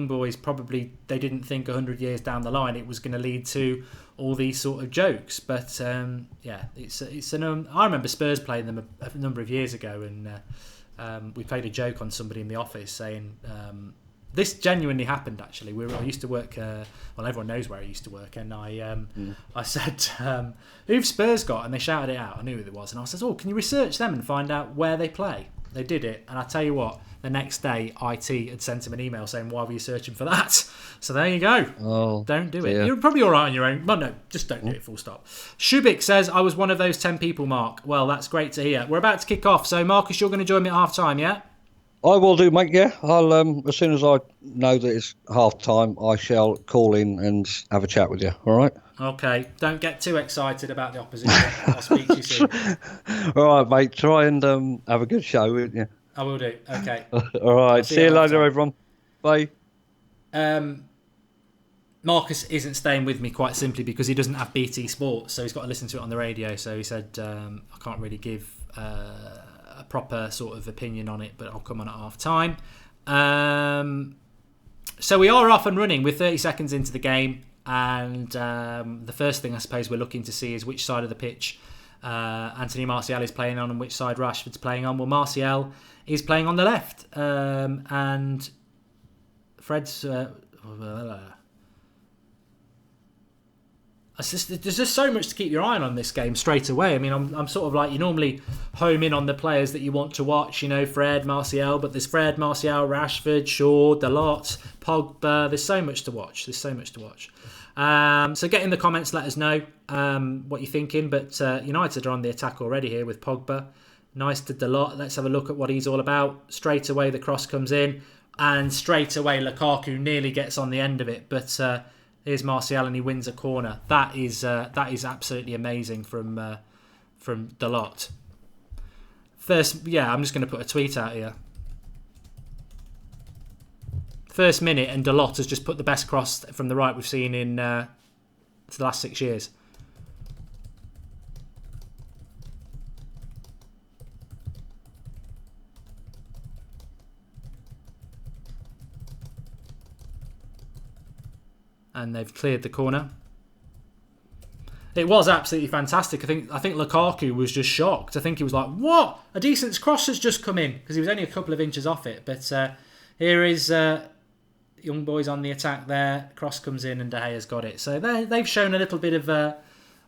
boys probably, they didn't think 100 years down the line it was going to lead to all these sort of jokes. But I remember Spurs playing them a number of years ago, and we played a joke on somebody in the office saying, this genuinely happened actually. I used to work, everyone knows where I used to work, and I said, who've Spurs got? And they shouted it out. I knew who it was, and I said, can you research them and find out where they play? They did it, and I tell you what, the next day IT had sent him an email saying, why were you searching for that? So there you go. Don't do it. You're probably all right on your own. Well, no, just don't do it, full stop. Shubik says, I was one of those 10 people, Mark. Well, that's great to hear. We're about to kick off, so Marcus, you're going to join me at half time, yeah? I will do, mate. Yeah, I'll as soon as I know that it's half time, I shall call in and have a chat with you. All right. Okay. Don't get too excited about the opposition. I'll speak to you soon. All right, mate. Try and have a good show, won't you? I will do. Okay. All right. See you later, everyone. Bye. Marcus isn't staying with me quite simply because he doesn't have BT Sports, so he's got to listen to it on the radio. So he said, I can't really give a proper sort of opinion on it, but I'll come on at half time. So we are off and running. We're 30 seconds into the game, and the first thing I suppose we're looking to see is which side of the pitch Anthony Martial is playing on and which side Rashford's playing on. Well, Martial is playing on the left, and Fred's... there's just so much to keep your eye on this game straight away. I mean, I'm sort of like, you normally home in on the players that you want to watch, Fred, Martial, but there's Fred, Martial, Rashford, Shaw, Dalot, Pogba. There's so much to watch. So get in the comments, let us know what you're thinking. But United are on the attack already here with Pogba. Nice to Dalot. Let's have a look at what he's all about. Straight away the cross comes in, and straight away Lukaku nearly gets on the end of it, but here's Martial and he wins a corner. That is absolutely amazing from Dalot. First, I'm just going to put a tweet out here. First minute, and Dalot has just put the best cross from the right we've seen in the last 6 years. And they've cleared the corner. It was absolutely fantastic. I think Lukaku was just shocked. I think he was like, "What? A decent cross has just come in," because he was only a couple of inches off it. But here is young boys on the attack. There, cross comes in, and De Gea's got it. So they've shown a little bit of they're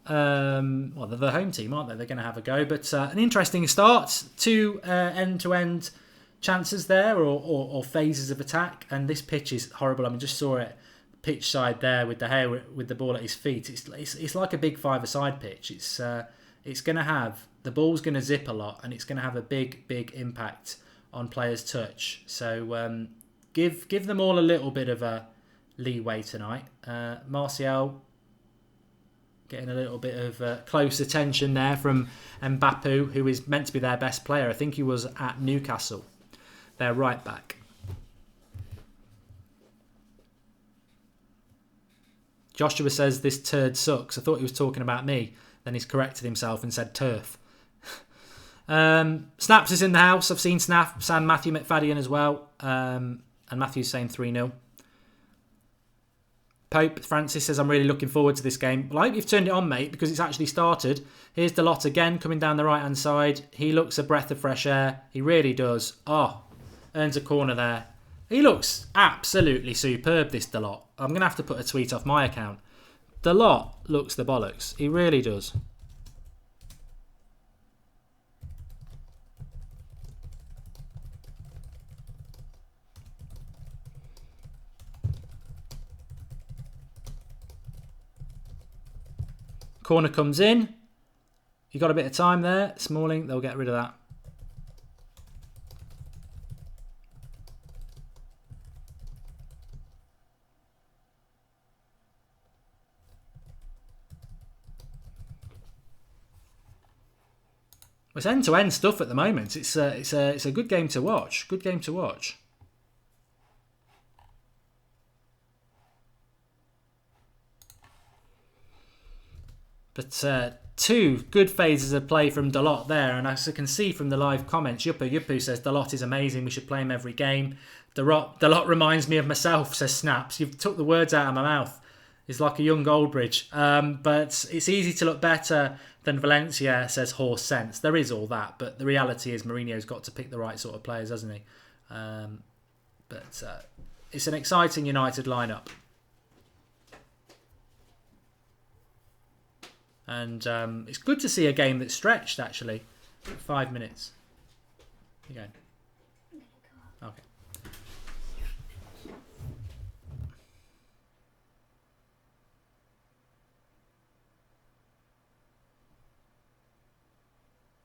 the home team, aren't they? They're going to have a go. But an interesting start. 2 end-to-end chances there, or phases of attack. And this pitch is horrible. I mean, just saw it. Pitch side there with De Gea with the ball at his feet. It's like a big five-a-side pitch. It's going to have, the ball's going to zip a lot, and it's going to have a big impact on players' touch. So give them all a little bit of a leeway tonight. Martial getting a little bit of close attention there from Mbappé, who is meant to be their best player. I think he was at Newcastle. They're right back. Joshua says this turd sucks. I thought he was talking about me. Then he's corrected himself and said turf. Snaps is in the house. I've seen Snaps and Matthew McFadden as well. And Matthew's saying 3-0. Pope Francis says, I'm really looking forward to this game. Well, I hope you've turned it on, mate, because it's actually started. Here's Dalot again coming down the right-hand side. He looks a breath of fresh air. He really does. Earns a corner there. He looks absolutely superb, this Dalot. I'm going to have to put a tweet off my account. Dalot looks the bollocks. He really does. Corner comes in. You got a bit of time there. Smalling, they'll get rid of that. It's end-to-end stuff at the moment. It's a good game to watch. Good game to watch. But two good phases of play from Dalot there, and as I can see from the live comments, Yupu says Dalot is amazing, we should play him every game. Dalot reminds me of myself, says Snaps. You've took the words out of my mouth. He's like a young Goldbridge. But it's easy to look better than Valencia, says Horse Sense. There is all that, but the reality is Mourinho's got to pick the right sort of players, hasn't he? But it's an exciting United lineup. And it's good to see a game that's stretched, actually. 5 minutes. You going? Okay.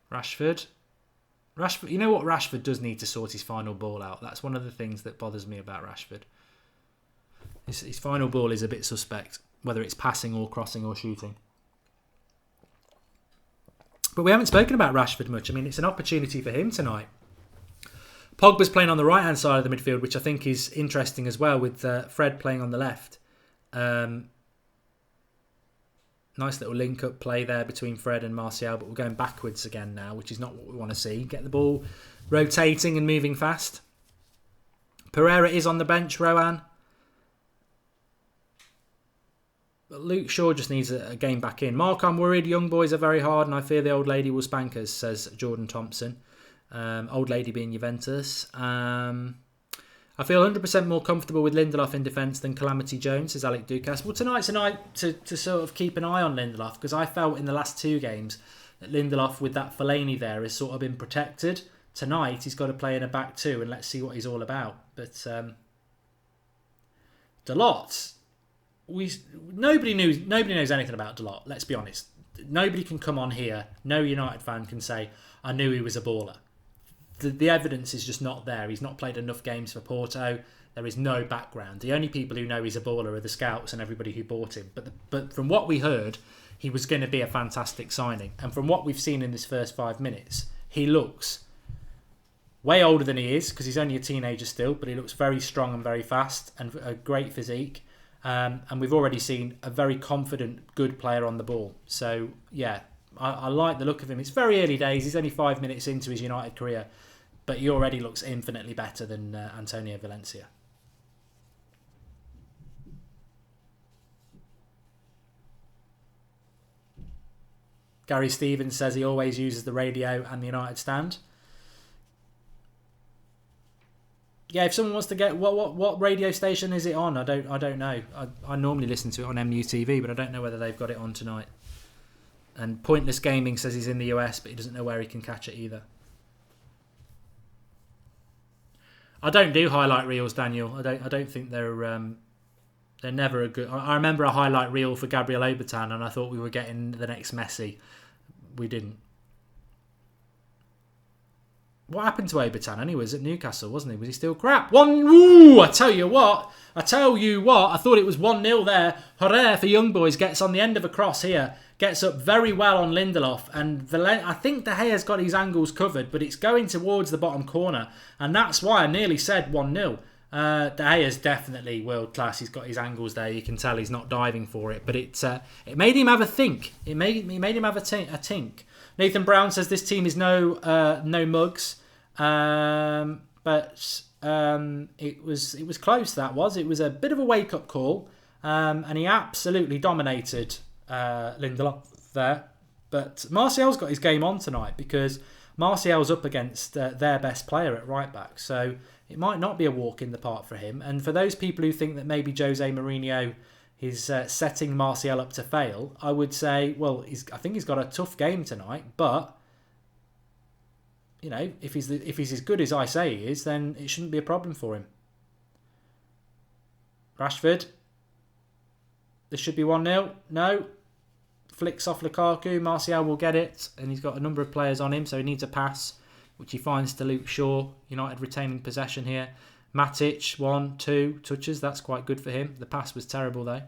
Rashford, you know what Rashford does need to sort his final ball out. That's one of the things that bothers me about Rashford. His final ball is a bit suspect, whether it's passing or crossing or shooting. But we haven't spoken about Rashford much. I mean, it's an opportunity for him tonight. Pogba's playing on the right-hand side of the midfield, which I think is interesting as well, with Fred playing on the left. Nice little link-up play there between Fred and Martial, but we're going backwards again now, which is not what we want to see. Get the ball rotating and moving fast. Pereira is on the bench, Rowan. But Luke Shaw just needs a game back in. Mark, I'm worried. Young boys are very hard, and I fear the old lady will spank us, says Jordan Thompson. Old lady being Juventus. I feel 100% more comfortable with Lindelof in defence than Calamity Jones, says Alec Ducasse. Well, tonight's a night to sort of keep an eye on Lindelof, because I felt in the last two games that Lindelof, with that Fellaini there, has sort of been protected. Tonight, he's got to play in a back two, and let's see what he's all about. But Dalot, nobody knows anything about Dalot, let's be honest. Nobody can come on here, no United fan can say, I knew he was a baller. The evidence is just not there. He's not played enough games for Porto. There is no background. The only people who know he's a baller are the scouts and everybody who bought him. But from what we heard, he was going to be a fantastic signing. And from what we've seen in this first 5 minutes, he looks way older than he is, because he's only a teenager still, but he looks very strong and very fast and a great physique. And we've already seen a very confident, good player on the ball. So, yeah, I like the look of him. It's very early days. He's only 5 minutes into his United career. But he already looks infinitely better than Antonio Valencia. Gary Stevens says he always uses the radio and the United stand. Yeah, if someone wants to get what radio station is it on? I don't know. I normally listen to it on MUTV, but I don't know whether they've got it on tonight. And Pointless Gaming says he's in the US, but he doesn't know where he can catch it either. I don't do highlight reels, Daniel. I don't think they're never a good. I remember a highlight reel for Gabriel Obertan, and I thought we were getting the next Messi. We didn't. What happened to Obertan? And he was at Newcastle, wasn't he? Was he still crap? I tell you what. I thought it was 1-0 there. Herrera for Young Boys gets on the end of a cross here. Gets up very well on Lindelof. And I think De Gea's got his angles covered, but it's going towards the bottom corner. And that's why I nearly said 1-0. De Gea's definitely world class. He's got his angles there. You can tell he's not diving for it. But it made him have a think. It made him have a tink. Nathan Brown says this team is no mugs. But it was close, that was. It was a bit of a wake-up call. And he absolutely dominated Lindelof there. But Martial's got his game on tonight, because Martial's up against their best player at right back. So it might not be a walk in the park for him. And for those people who think that maybe Jose Mourinho is setting Martial up to fail, I would say, well, I think he's got a tough game tonight. But, you know, if he's as good as I say he is, then it shouldn't be a problem for him. Rashford. This should be 1-0. No. Flicks off Lukaku. Martial will get it. And he's got a number of players on him, so he needs a pass, which he finds to Luke Shaw. United retaining possession here. Matic, 1-2 touches. That's quite good for him. The pass was terrible, though.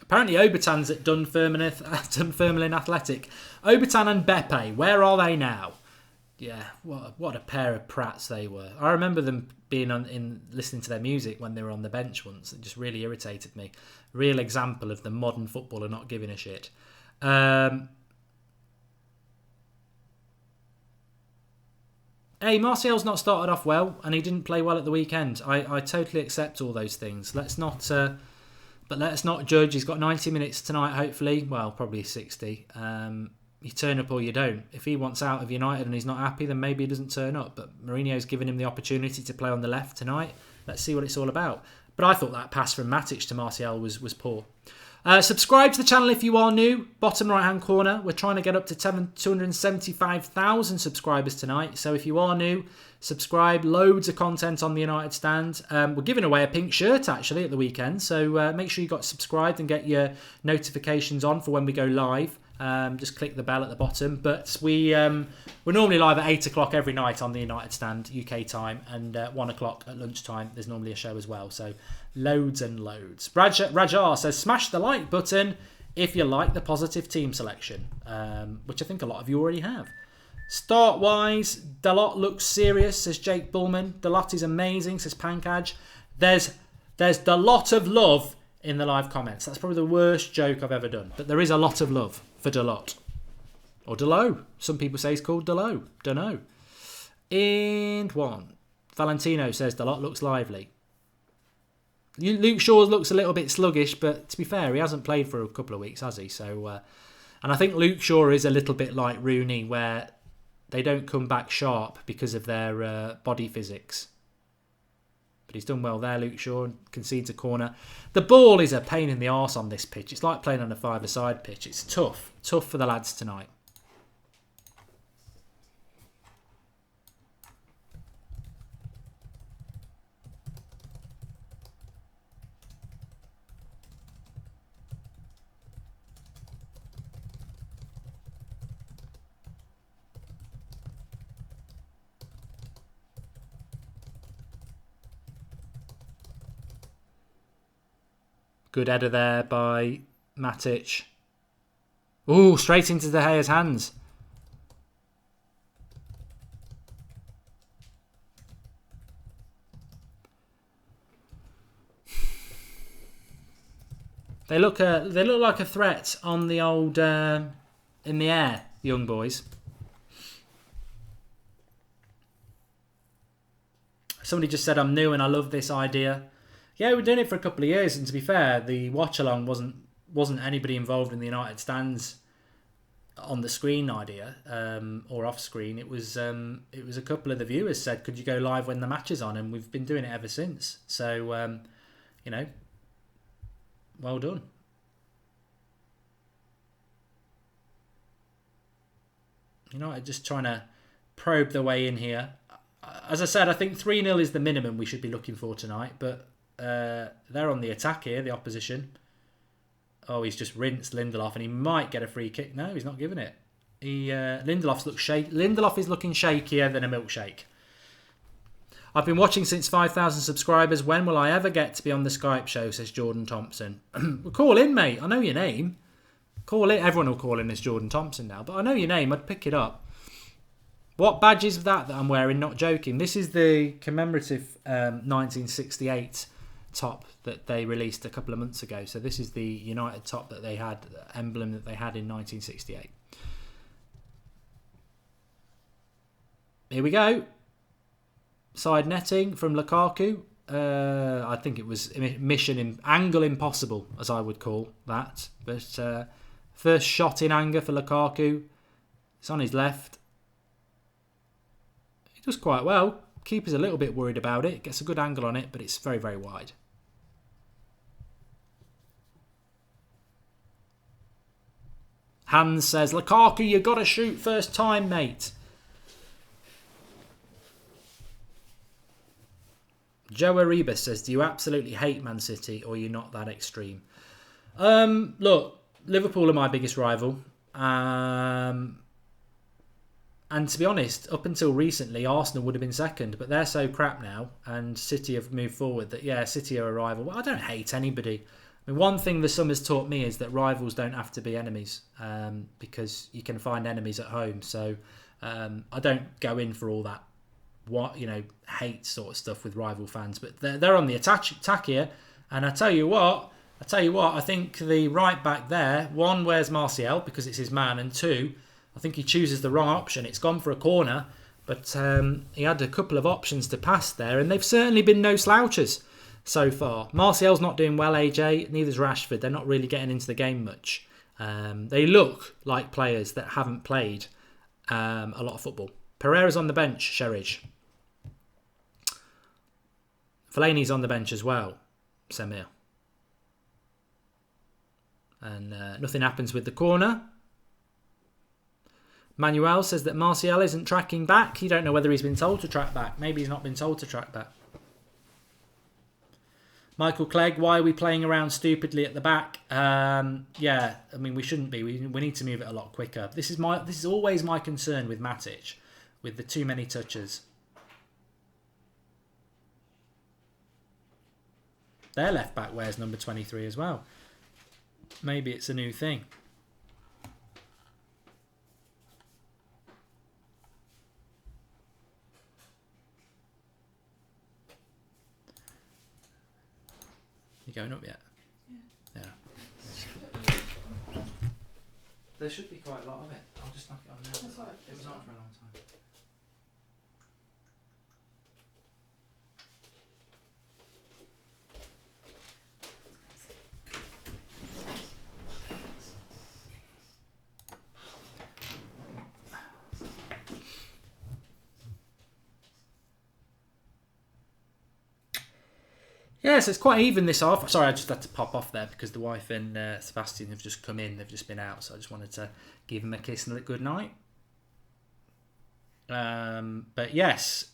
Apparently Obertan's at Dunfermline Athletic. Obertan and Beppe, where are they now? Yeah, what a pair of prats they were. I remember them being listening to their music when they were on the bench once. It just really irritated me. Real example of the modern footballer not giving a shit. Hey, Martial's not started off well, and he didn't play well at the weekend. I totally accept all those things. Let's not judge. He's got 90 minutes tonight, hopefully. Well, probably 60. You turn up or you don't. If he wants out of United and he's not happy, then maybe he doesn't turn up. But Mourinho's given him the opportunity to play on the left tonight. Let's see what it's all about. But I thought that pass from Matic to Martial was poor. Subscribe to the channel if you are new. Bottom right hand corner. We're trying to get up to 275,000 subscribers tonight. So if you are new, subscribe. Loads of content on the United Stand. We're giving away a pink shirt actually at the weekend. So make sure you got subscribed and get your notifications on for when we go live. Just click the bell at the bottom. But we're normally live at 8 o'clock every night on the United Stand UK time, and 1 o'clock at lunchtime there's normally a show as well. So loads and loads. Rajar says smash the like button if you like the positive team selection, which I think a lot of you already have. Start wise, Dalot looks serious, says Jake Bullman. Dalot is amazing, says Pankaj. There's a lot of love in the live comments. That's probably the worst joke I've ever done. But there is a lot of love for Dalot. Or Delo. Some people say he's called Delo. Don't know. And one. Valentino says Dalot looks lively. Luke Shaw looks a little bit sluggish, but to be fair, he hasn't played for a couple of weeks, has he? So, and I think Luke Shaw is a little bit like Rooney, where they don't come back sharp because of their body physics. But he's done well there, Luke Shaw, and concedes a corner. The ball is a pain in the arse on this pitch. It's like playing on a five-a-side pitch. It's tough. Tough for the lads tonight. Good header there by Matic. Ooh, straight into De Gea's hands. They look like a threat on the old in the air, young boys. Somebody just said I'm new and I love this idea. Yeah, we've done it for a couple of years, and to be fair, the Watchalong wasn't anybody involved in the United Stands on the screen idea or off screen. It was a couple of the viewers said, "Could you go live when the match is on?" And we've been doing it ever since. So, well done. United just trying to probe their way in here. As I said, I think 3-0 is the minimum we should be looking for tonight, but they're on the attack here, the opposition. Oh, he's just rinsed Lindelof, and he might get a free kick. No, he's not giving it. Lindelof is looking shakier than a milkshake. I've been watching since 5,000 subscribers. When will I ever get to be on the Skype show, says Jordan Thompson. Well, call in, mate. I know your name. Call in. Everyone will call in as Jordan Thompson now, but I know your name. I'd pick it up. What badge is that I'm wearing? Not joking. This is the commemorative 1968 top that they released a couple of months ago. So this is the United top that they had, the emblem that they had in 1968. Here we go. Side netting from Lukaku. I think it was angle impossible, as I would call that. But first shot in anger for Lukaku. It's on his left. He does quite well. Keeper's a little bit worried about it. Gets a good angle on it, but it's very, very wide. Hans says, Lukaku, you got to shoot first time, mate. Joe Arribas says, do you absolutely hate Man City or you're not that extreme? Look, Liverpool are my biggest rival. And to be honest, up until recently, Arsenal would have been second, but they're so crap now, and City have moved forward that, yeah, City are a rival. Well, I don't hate anybody. I mean, one thing the summer's taught me is that rivals don't have to be enemies, because you can find enemies at home. So I don't go in for all that hate sort of stuff with rival fans, but they're on the attack here. And I tell you what, I think the right back there, one, where's Martial because it's his man, and two, I think he chooses the wrong option. It's gone for a corner, but he had a couple of options to pass there, and they've certainly been no slouches so far. Martial's not doing well, AJ, neither's Rashford. They're not really getting into the game much. They look like players that haven't played a lot of football. Pereira's on the bench, Sherridge. Fellaini's on the bench as well, Samir. And nothing happens with the corner. Manuel says that Martial isn't tracking back. You don't know whether he's been told to track back. Maybe he's not been told to track back. Michael Clegg, why are we playing around stupidly at the back? Yeah, I mean, we shouldn't be. We need to move it a lot quicker. This is always my concern with Matic, with the too many touches. Their left back wears number 23 as well. Maybe it's a new thing. You going up yet? Yeah. There should be quite a lot of it. I'll just knock it on now. That's right. It was on for a long time. Yeah, so it's quite even this half. Sorry, I just had to pop off there because the wife and Sebastian have just come in. They've just been out, so I just wanted to give them a kiss and a good night. But yes,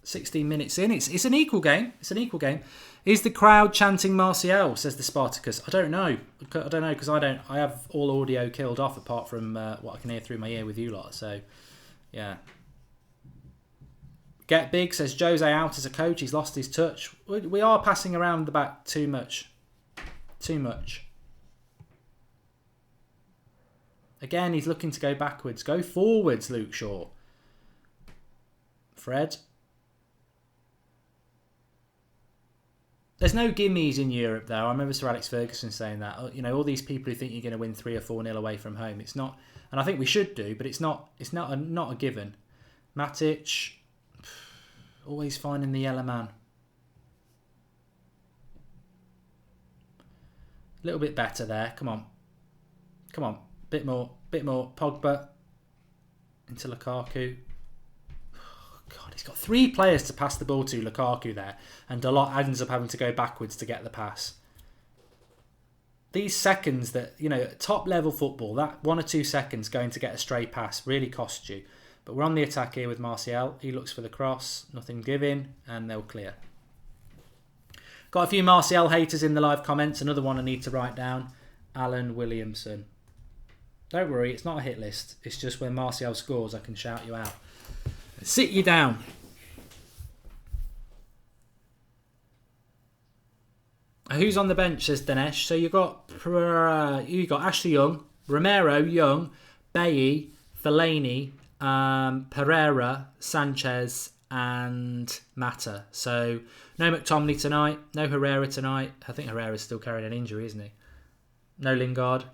16 minutes in, it's an equal game. It's an equal game. Is the crowd chanting Martial? Says the Spartacus. I don't know because I have all audio killed off apart from what I can hear through my ear with you lot. So yeah. Get big, says Jose out as a coach. He's lost his touch. We are passing around the back too much. Too much. Again, he's looking to go backwards. Go forwards, Luke Shaw. Fred. There's no gimmies in Europe, though. I remember Sir Alex Ferguson saying that. You know, all these people who think you're going to win 3 or 4-0 away from home. It's not, and I think we should do, but it's not a given. Matic. Always finding the yellow man. A little bit better there. Come on. Bit more. Pogba. Into Lukaku. Oh, God, he's got 3 players to pass the ball to Lukaku there. And Dalot ends up having to go backwards to get the pass. These seconds that, top level football, that 1 or 2 seconds going to get a stray pass really costs you. But we're on the attack here with Martial. He looks for the cross. Nothing given. And they'll clear. Got a few Martial haters in the live comments. Another one I need to write down. Alan Williamson. Don't worry, it's not a hit list. It's just when Martial scores, I can shout you out. Sit you down. Who's on the bench, says Dinesh. So you got Ashley Young, Romero, Young, Bailly, Fellaini, Pereira, Sanchez and Mata. So no McTominay tonight, no Herrera tonight. I think Herrera's still carrying an injury, isn't he? No Lingard.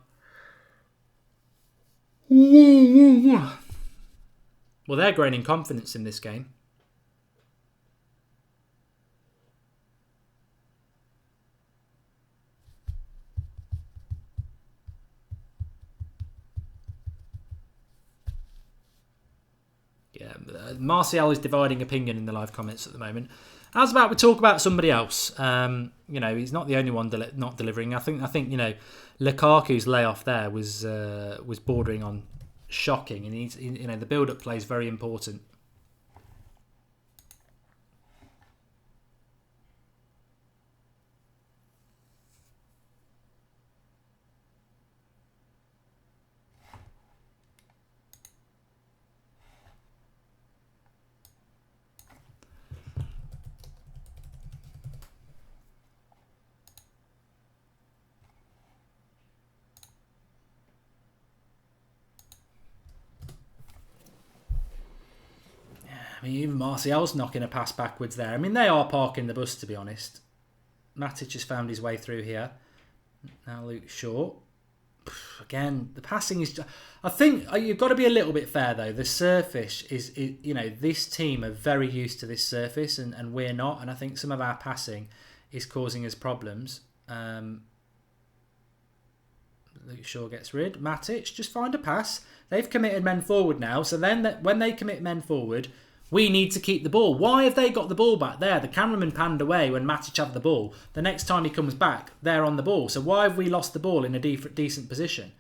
Well, they're growing in confidence in this game. Yeah, Martial is dividing opinion in the live comments at the moment. How's about we talk about somebody else? He's not the only one not delivering. I think Lukaku's layoff there was bordering on shocking, and the build-up play is very important. I mean, even Martial's knocking a pass backwards there. I mean, they are parking the bus, to be honest. Matic has found his way through here. Now Luke Shaw. Again, the passing is... I think you've got to be a little bit fair, though. The surface is you know, this team are very used to this surface, and we're not. And I think some of our passing is causing us problems. Luke Shaw gets rid. Matic, just find a pass. They've committed men forward now. So then when they commit men forward, we need to keep the ball. Why have they got the ball back there? The cameraman panned away when Matic had the ball. The next time he comes back, they're on the ball. So why have we lost the ball in a decent position?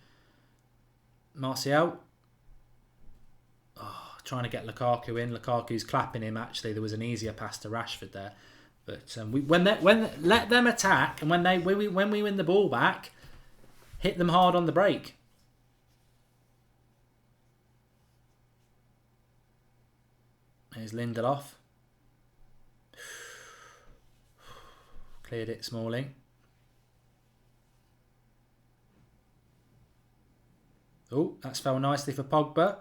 Martial. Oh, trying to get Lukaku in. Lukaku's clapping him, actually. There was an easier pass to Rashford there. But let them attack, and when we win the ball back, hit them hard on the break. There's Lindelof. Cleared it, Smalling. Oh, that's fell nicely for Pogba.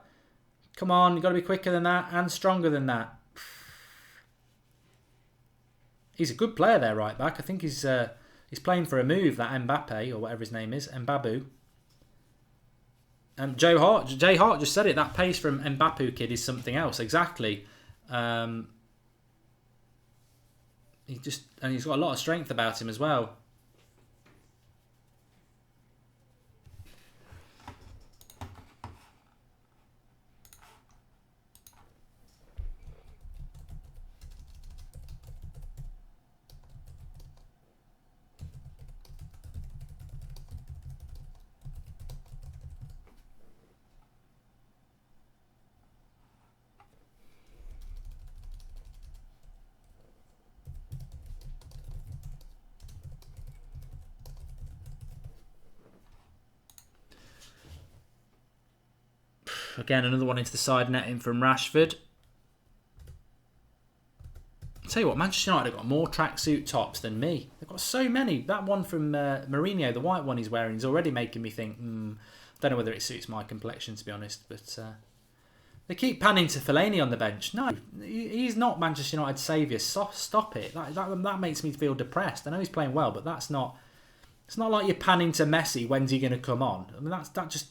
Come on, you've got to be quicker than that and stronger than that. He's a good player there, right back. I think he's playing for a move, that Mbappe, or whatever his name is, Mbabu. And Jay Hart just said it. That pace from Mbapu kid is something else. Exactly. He's got a lot of strength about him as well. Again, another one into the side netting from Rashford. I'll tell you what, Manchester United have got more tracksuit tops than me. They've got so many. That one from Mourinho, the white one he's wearing, is already making me think, don't know whether it suits my complexion, to be honest. But they keep panning to Fellaini on the bench. No, he's not Manchester United's saviour. Stop it. That makes me feel depressed. I know he's playing well, but that's not... It's not like you're panning to Messi. When's he going to come on? I mean, that just...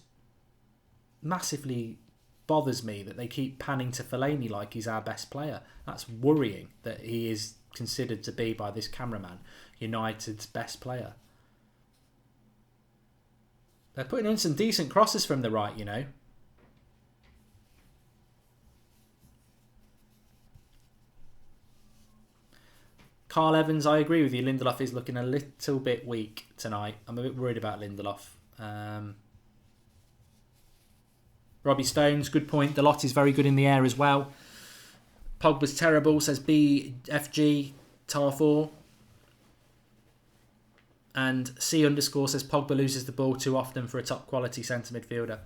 massively bothers me that they keep panning to Fellaini like he's our best player. That's worrying that he is considered to be, by this cameraman, United's best player. They're putting in some decent crosses from the right, you know. Carl Evans, I agree with you. Lindelof is looking a little bit weak tonight. I'm a bit worried about Lindelof. Robbie Stones, good point. The lot is very good in the air as well. Pogba's terrible, says BFG Tar4. And C underscore says Pogba loses the ball too often for a top quality centre midfielder.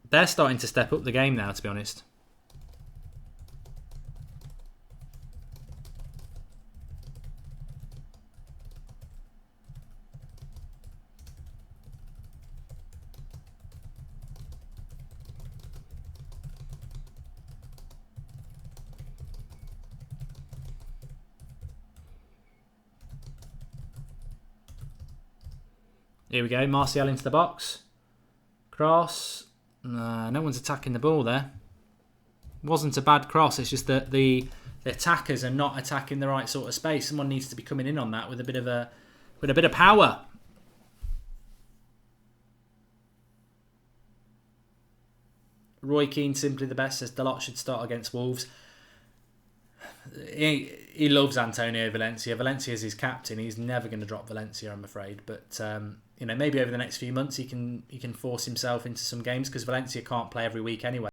They're starting to step up the game now, to be honest. Here we go, Martial into the box. Cross. No one's attacking the ball there. Wasn't a bad cross, it's just that the attackers are not attacking the right sort of space. Someone needs to be coming in on that with a bit of power. Roy Keane, simply the best, says Dalot should start against Wolves. He loves Antonio Valencia. Valencia's his captain. He's never going to drop Valencia, I'm afraid. But maybe over the next few months he can force himself into some games, because Valencia can't play every week anyway.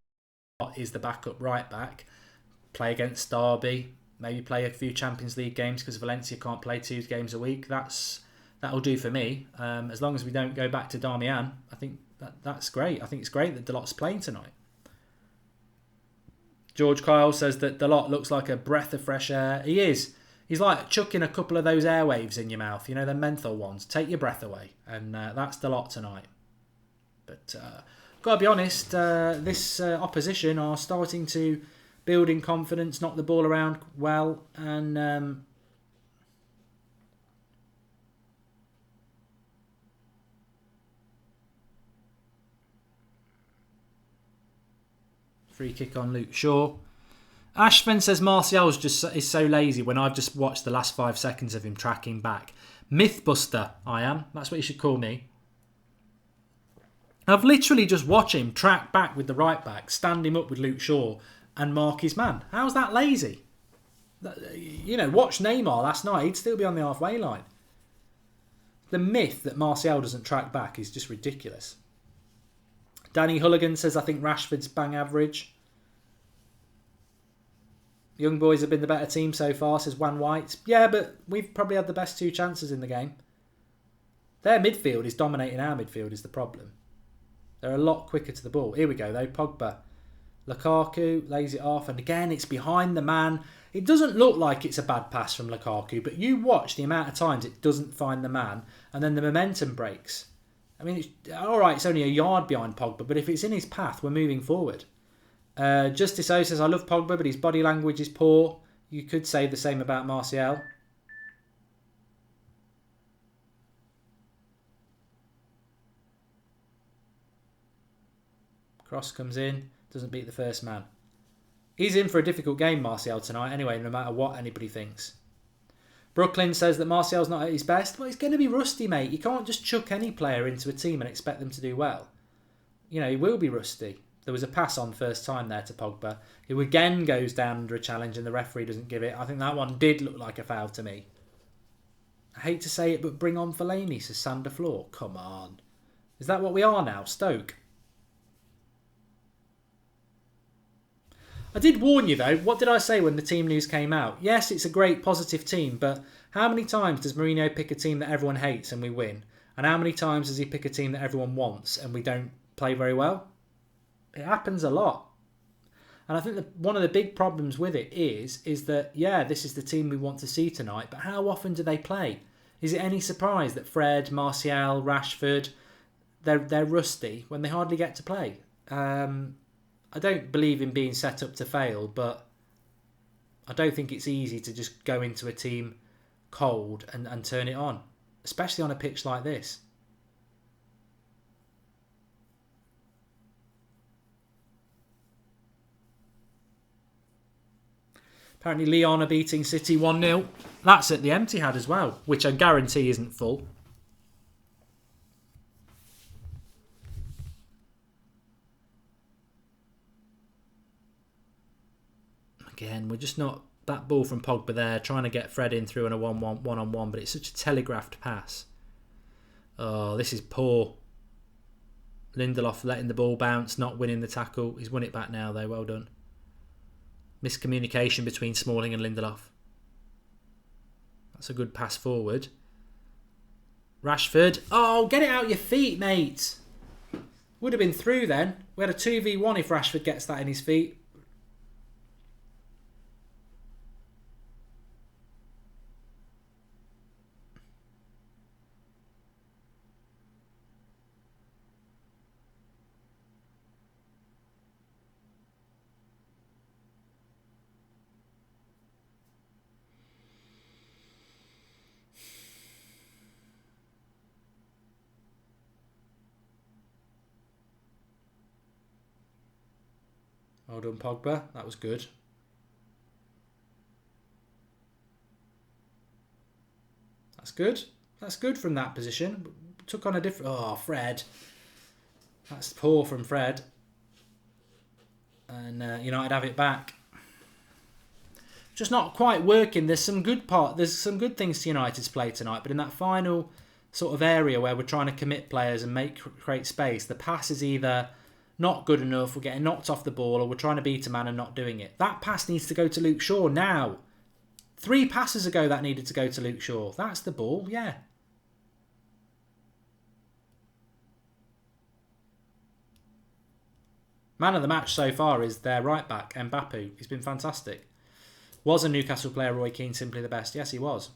Is the backup right back? Play against Derby. Maybe play a few Champions League games, because Valencia can't play 2 games a week. That'll do for me. As long as we don't go back to Darmian, I think that's great. I think it's great that Dalot's playing tonight. George Kyle says that Dalot looks like a breath of fresh air. He is. He's like chucking a couple of those airwaves in your mouth, you know, the menthol ones. Take your breath away. And that's the lot tonight. But gotta be honest, this opposition are starting to build in confidence, knock the ball around well, and free kick on Luke Shaw. Ashman says Martial is so lazy when I've just watched the last 5 seconds of him tracking back. Mythbuster, I am. That's what you should call me. I've literally just watched him track back with the right back, stand him up with Luke Shaw and mark his man. How's that lazy? You know, watch Neymar last night. He'd still be on the halfway line. The myth that Martial doesn't track back is just ridiculous. Danny Hulligan says, I think Rashford's bang average. Young boys have been the better team so far, says Wan White. Yeah, but we've probably had the best 2 chances in the game. Their midfield is dominating our midfield is the problem. They're a lot quicker to the ball. Here we go though, Pogba. Lukaku lays it off, and again it's behind the man. It doesn't look like it's a bad pass from Lukaku, but you watch the amount of times it doesn't find the man, and then the momentum breaks. I mean, alright, it's only a yard behind Pogba, but if it's in his path, we're moving forward. Justice O says, I love Pogba, but his body language is poor. You could say the same about Martial. Cross comes in, doesn't beat the first man. He's in for a difficult game, Martial, tonight, anyway, no matter what anybody thinks. Brooklyn says that Martial's not at his best. Well, he's going to be rusty, mate. You can't just chuck any player into a team and expect them to do well. You know, he will be rusty. There was a pass on first time there to Pogba, who again goes down under a challenge and the referee doesn't give it. I think that one did look like a foul to me. I hate to say it, but bring on Fellaini, says Sander Floor. Come on. Is that what we are now? Stoke? I did warn you though. What did I say when the team news came out? Yes, it's a great positive team, but how many times does Mourinho pick a team that everyone hates and we win? And how many times does he pick a team that everyone wants and we don't play very well? It happens a lot. And I think that one of the big problems with it is that, yeah, this is the team we want to see tonight, but how often do they play? Is it any surprise that Fred, Martial, Rashford, they're rusty when they hardly get to play? I don't believe in being set up to fail, but I don't think it's easy to just go into a team cold and turn it on, especially on a pitch like this. Apparently Lyon are beating City 1-0. That's at the Etihad as well, which I guarantee isn't full. Again, we're just not... That ball from Pogba there, trying to get Fred in through in a one-on-one, but it's such a telegraphed pass. Oh, this is poor. Lindelof letting the ball bounce, not winning the tackle. He's won it back now though, well done. Miscommunication between Smalling and Lindelof. That's a good pass forward. Rashford. Oh, get it out your feet, mate. Would have been through then. We had a 2v1 if Rashford gets that in his feet. Well done, Pogba. That was good. That's good. That's good from that position. Took on a different... Oh, Fred. That's poor from Fred. And United have it back. Just not quite working. There's some good things to United's play tonight, but in that final sort of area where we're trying to commit players and create space, the pass is either not good enough, we're getting knocked off the ball, or we're trying to beat a man and not doing it. That pass needs to go to Luke Shaw now. 3 passes ago that needed to go to Luke Shaw. That's the ball, yeah. Man of the match so far is their right back, Mbappe. He's been fantastic. Was a Newcastle player, Roy Keane, simply the best? Yes, he was.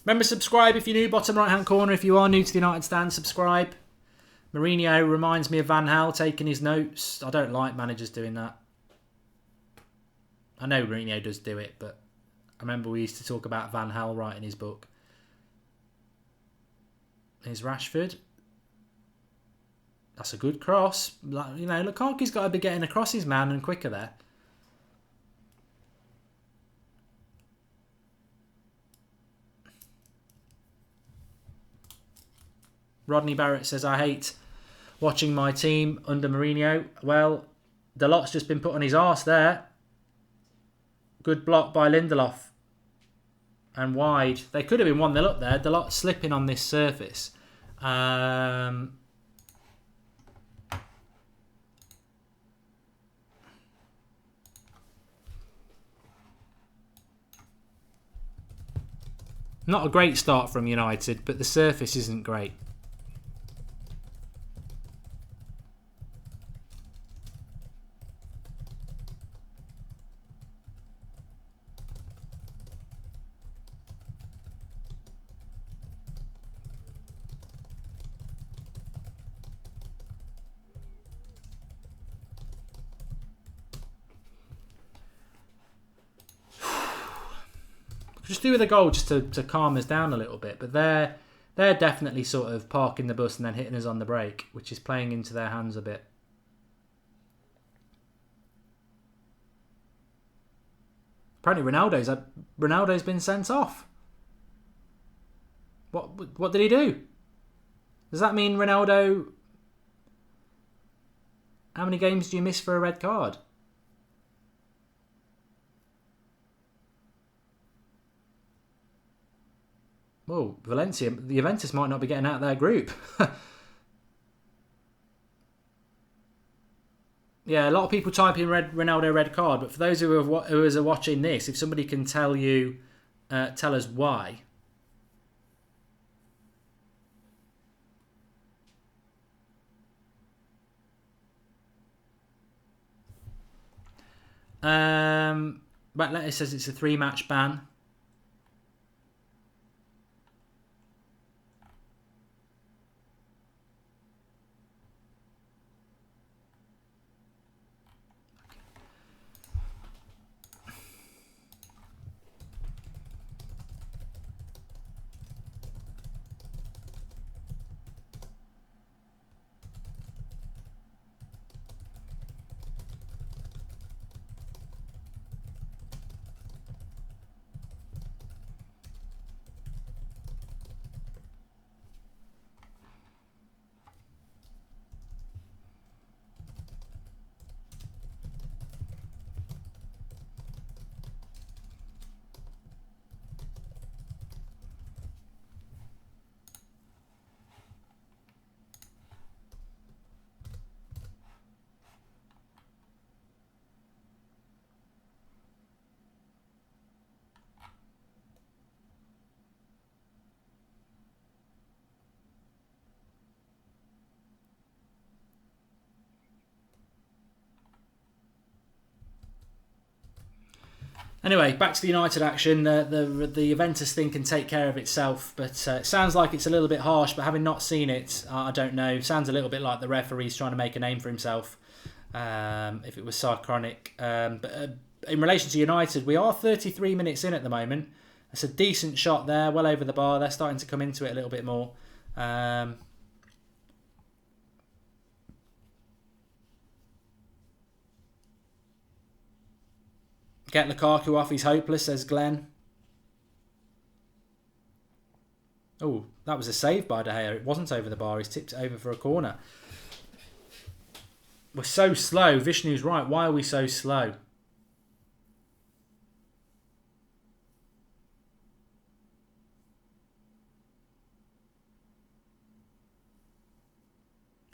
Remember, subscribe if you're new, bottom right-hand corner. If you are new to the United Stand, subscribe. Mourinho reminds me of Van Gaal taking his notes. I don't like managers doing that. I know Mourinho does do it, but I remember we used to talk about Van Gaal writing his book. Here's Rashford. That's a good cross. You know, Lukaku's got to be getting across his man and quicker there. Rodney Barrett says, I hate watching my team under Mourinho. Well, the lot's just been put on his arse there. Good block by Lindelof. And wide. They could have been 1-0 up there. The lot slipping on this surface. Not a great start from United, but the surface isn't great. Just do with a goal just to calm us down a little bit. But they're definitely sort of parking the bus and then hitting us on the break, which is playing into their hands a bit. Apparently Ronaldo's been sent off. What did he do? Does that mean Ronaldo... How many games do you miss for a red card? Well, Juventus might not be getting out of their group. Yeah, a lot of people type in Ronaldo red card, but for those who are watching this, if somebody can tell us why. But it says it's a 3-match ban. Anyway, back to the United action. The Juventus thing can take care of itself, but it sounds like it's a little bit harsh. But having not seen it, I don't know. Sounds a little bit like the referee's trying to make a name for himself. If it was Sarchronic. But in relation to United, we are 33 minutes in at the moment. It's a decent shot there, well over the bar. They're starting to come into it a little bit more. Get Lukaku off, he's hopeless, says Glenn. Oh, that was a save by De Gea. It wasn't over the bar, he's tipped it over for a corner. We're so slow. Vishnu's right, why are we so slow?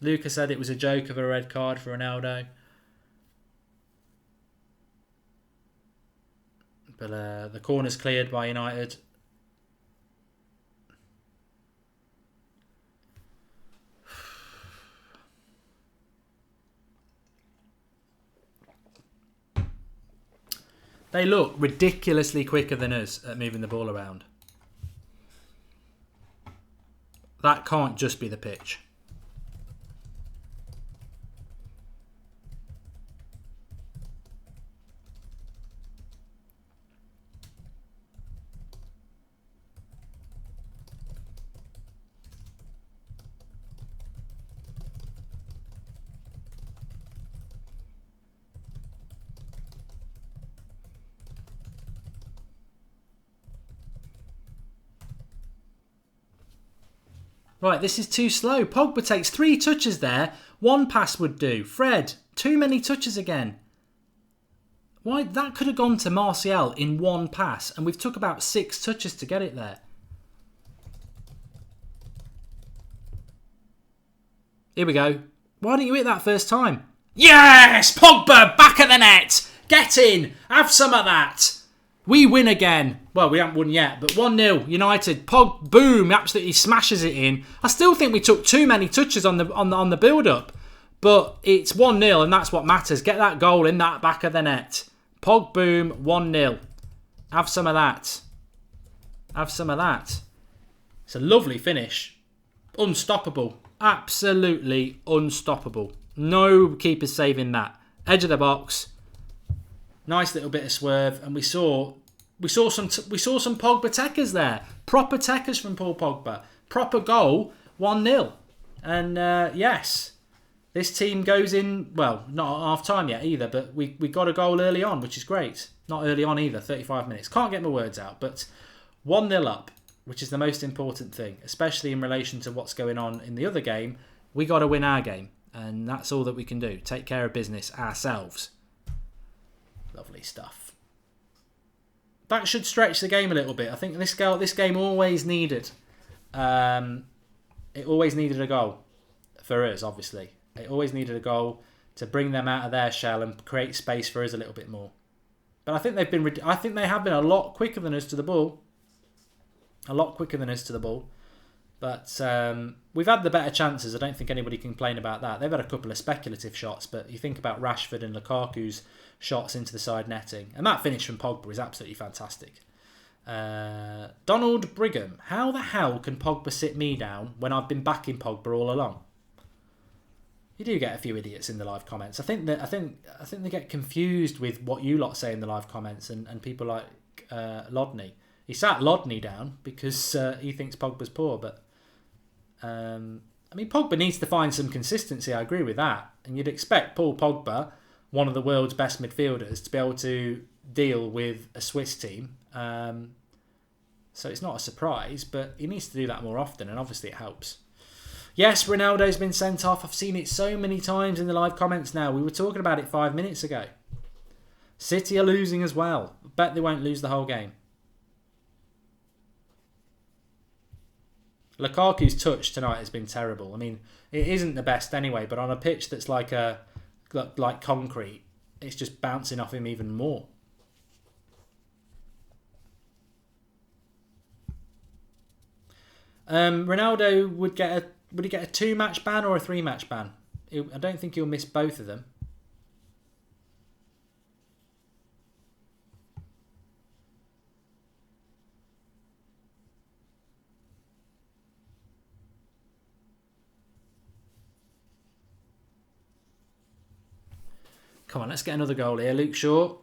Luca said it was a joke of a red card for Ronaldo. But the corner's cleared by United. They look ridiculously quicker than us at moving the ball around. That can't just be the pitch. Right, this is too slow. Pogba takes 3 touches there. 1 pass would do. Fred, too many touches again. Why? That could have gone to Martial in 1 pass, and we've took about 6 touches to get it there. Here we go. Why didn't you hit that first time? Yes! Pogba, back at the net! Get in! Have some of that! We win again. Well, we haven't won yet, but 1-0 United. Boom, absolutely smashes it in. I still think we took too many touches on the build-up, but it's 1-0 and that's what matters. Get that goal in that back of the net. Boom, 1-0. Have some of that. Have some of that. It's a lovely finish. Unstoppable. Absolutely unstoppable. No keeper saving that. Edge of the box. Nice little bit of swerve, and we saw some Pogba techers there. Proper techers from Paul Pogba. Proper goal, 1-0. And yes, this team goes in, well, not at half time yet either, but we got a goal early on, which is great. Not early on either, 35 minutes. Can't get my words out, but 1-0 up, which is the most important thing, especially in relation to what's going on in the other game. We got to win our game, and that's all that we can do. Take care of business ourselves. Lovely stuff. That should stretch the game a little bit. I think this game always needed. It always needed a goal for us. Obviously, it always needed a goal to bring them out of their shell and create space for us a little bit more. But I think they have been a lot quicker than us to the ball. A lot quicker than us to the ball. But we've had the better chances. I don't think anybody can complain about that. They've had a couple of speculative shots, but you think about Rashford and Lukaku's shots into the side netting. And that finish from Pogba is absolutely fantastic. Donald Brigham. How the hell can Pogba sit me down when I've been backing Pogba all along? You do get a few idiots in the live comments. I think they get confused with what you lot say in the live comments and people like Lodney. He sat Lodney down because he thinks Pogba's poor, but I mean, Pogba needs to find some consistency. I agree with that. And you'd expect Paul Pogba, one of the world's best midfielders, to be able to deal with a Swiss team. So it's not a surprise, but he needs to do that more often, and obviously it helps. Yes, Ronaldo's been sent off. I've seen it so many times in the live comments now. We were talking about it 5 minutes ago. City are losing as well. I bet they won't lose the whole game. Lukaku's touch tonight has been terrible. I mean, it isn't the best anyway, but on a pitch that's like concrete, it's just bouncing off him even more. Ronaldo would he get a 2-match ban or a 3-match ban? I don't think he'll miss both of them. Come on, let's get another goal here. Luke Shaw.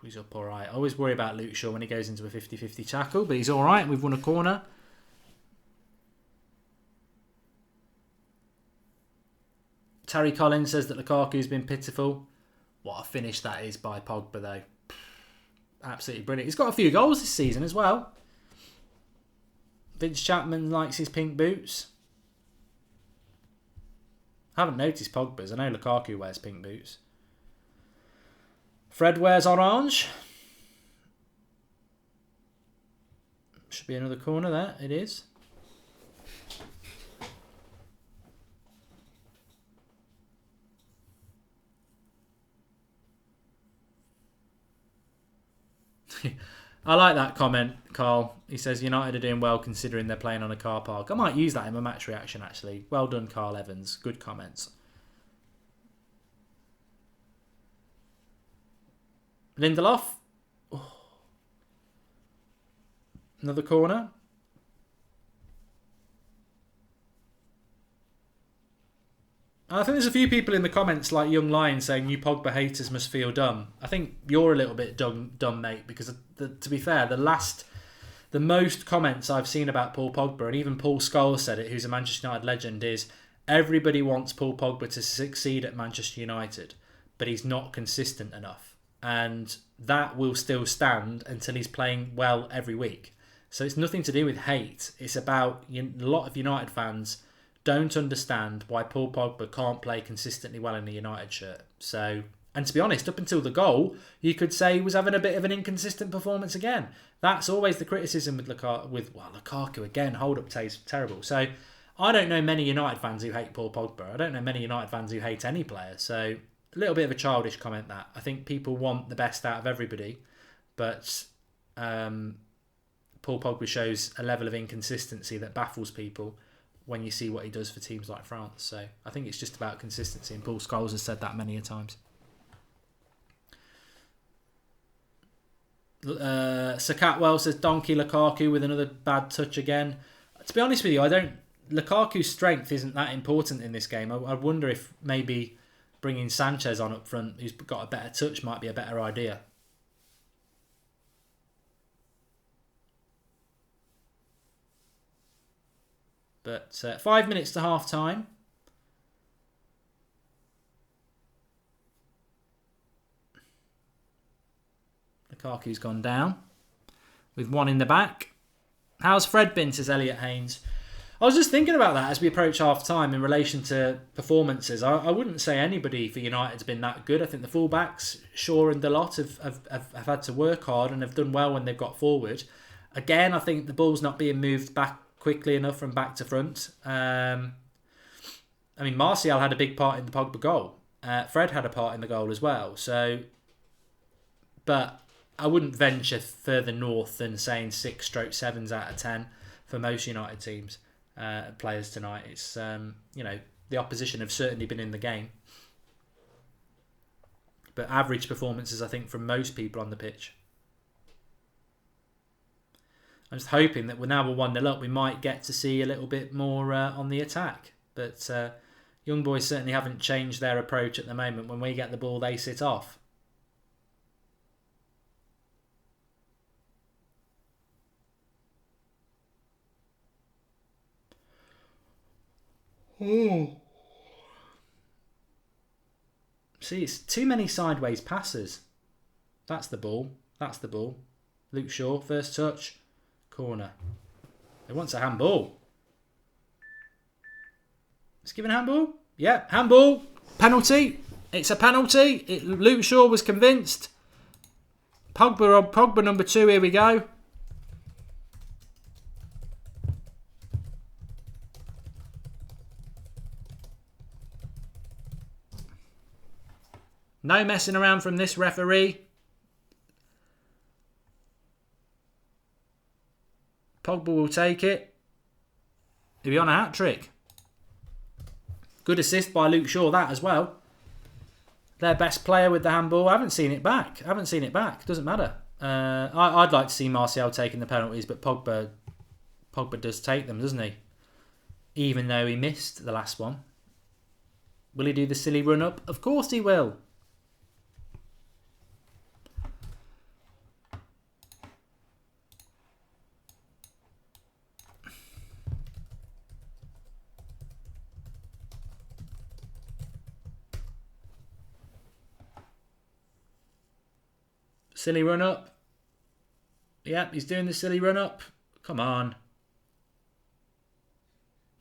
He's up all right. I always worry about Luke Shaw when he goes into a 50-50 tackle, but he's all right. We've won a corner. Terry Collins says that Lukaku's been pitiful. What a finish that is by Pogba, though. Absolutely brilliant. He's got a few goals this season as well. Vince Chapman likes his pink boots. I haven't noticed Pogba's. I know Lukaku wears pink boots. Fred wears orange. Should be another corner there. It is. I like that comment, Carl. He says United are doing well considering they're playing on a car park. I might use that in my match reaction, actually. Well done, Carl Evans. Good comments. Lindelof. Oh. Another corner. I think there's a few people in the comments like Young Lion saying you Pogba haters must feel dumb. I think you're a little bit dumb mate, because to be fair, the most comments I've seen about Paul Pogba, and even Paul Scholes said it, who's a Manchester United legend, is everybody wants Paul Pogba to succeed at Manchester United, but he's not consistent enough. And that will still stand until he's playing well every week. So it's nothing to do with hate. It's about a lot of United fans don't understand why Paul Pogba can't play consistently well in a United shirt. So, and to be honest, up until the goal, you could say he was having a bit of an inconsistent performance again. That's always the criticism with Lukaku again. Hold up is terrible. So, I don't know many United fans who hate Paul Pogba. I don't know many United fans who hate any player. So, a little bit of a childish comment that. I think people want the best out of everybody, but Paul Pogba shows a level of inconsistency that baffles people when you see what he does for teams like France. So I think it's just about consistency, and Paul Scholes has said that many a times. Sir Catwell says Donkey Lukaku with another bad touch again. To be honest with you, Lukaku's strength isn't that important in this game. I wonder if maybe bringing Sanchez on up front, who's got a better touch, might be a better idea. But 5 minutes to half time. Lukaku's gone down with one in the back. How's Fred been, says Elliot Haynes. I was just thinking about that as we approach half time in relation to performances. I wouldn't say anybody for United's been that good. I think the fullbacks, Shaw and Dalot, have had to work hard and have done well when they've got forward. Again, I think the ball's not being moved back quickly enough from back to front. Martial had a big part in the Pogba goal. Fred had a part in the goal as well. So, but I wouldn't venture further north than saying 6/7s out of 10 for most United teams, players tonight. It's the opposition have certainly been in the game, but average performances I think from most people on the pitch. I'm just hoping that now we're 1-0 up, we might get to see a little bit more on the attack. But young boys certainly haven't changed their approach at the moment. When we get the ball, they sit off. Ooh. See, it's too many sideways passes. That's the ball. Luke Shaw, first touch. Corner. He wants a handball. It's given a handball? Yeah, handball. Penalty. It's a penalty. Luke Shaw was convinced. Pogba number 2. Here we go. No messing around from this referee. Pogba will take it. He'll be on a hat-trick. Good assist by Luke Shaw, that as well. Their best player with the handball. I haven't seen it back. Doesn't matter. I'd like to see Martial taking the penalties, but Pogba does take them, doesn't he? Even though he missed the last one. Will he do the silly run-up? Of course he will. Silly run up. Yep, he's doing the silly run up. Come on.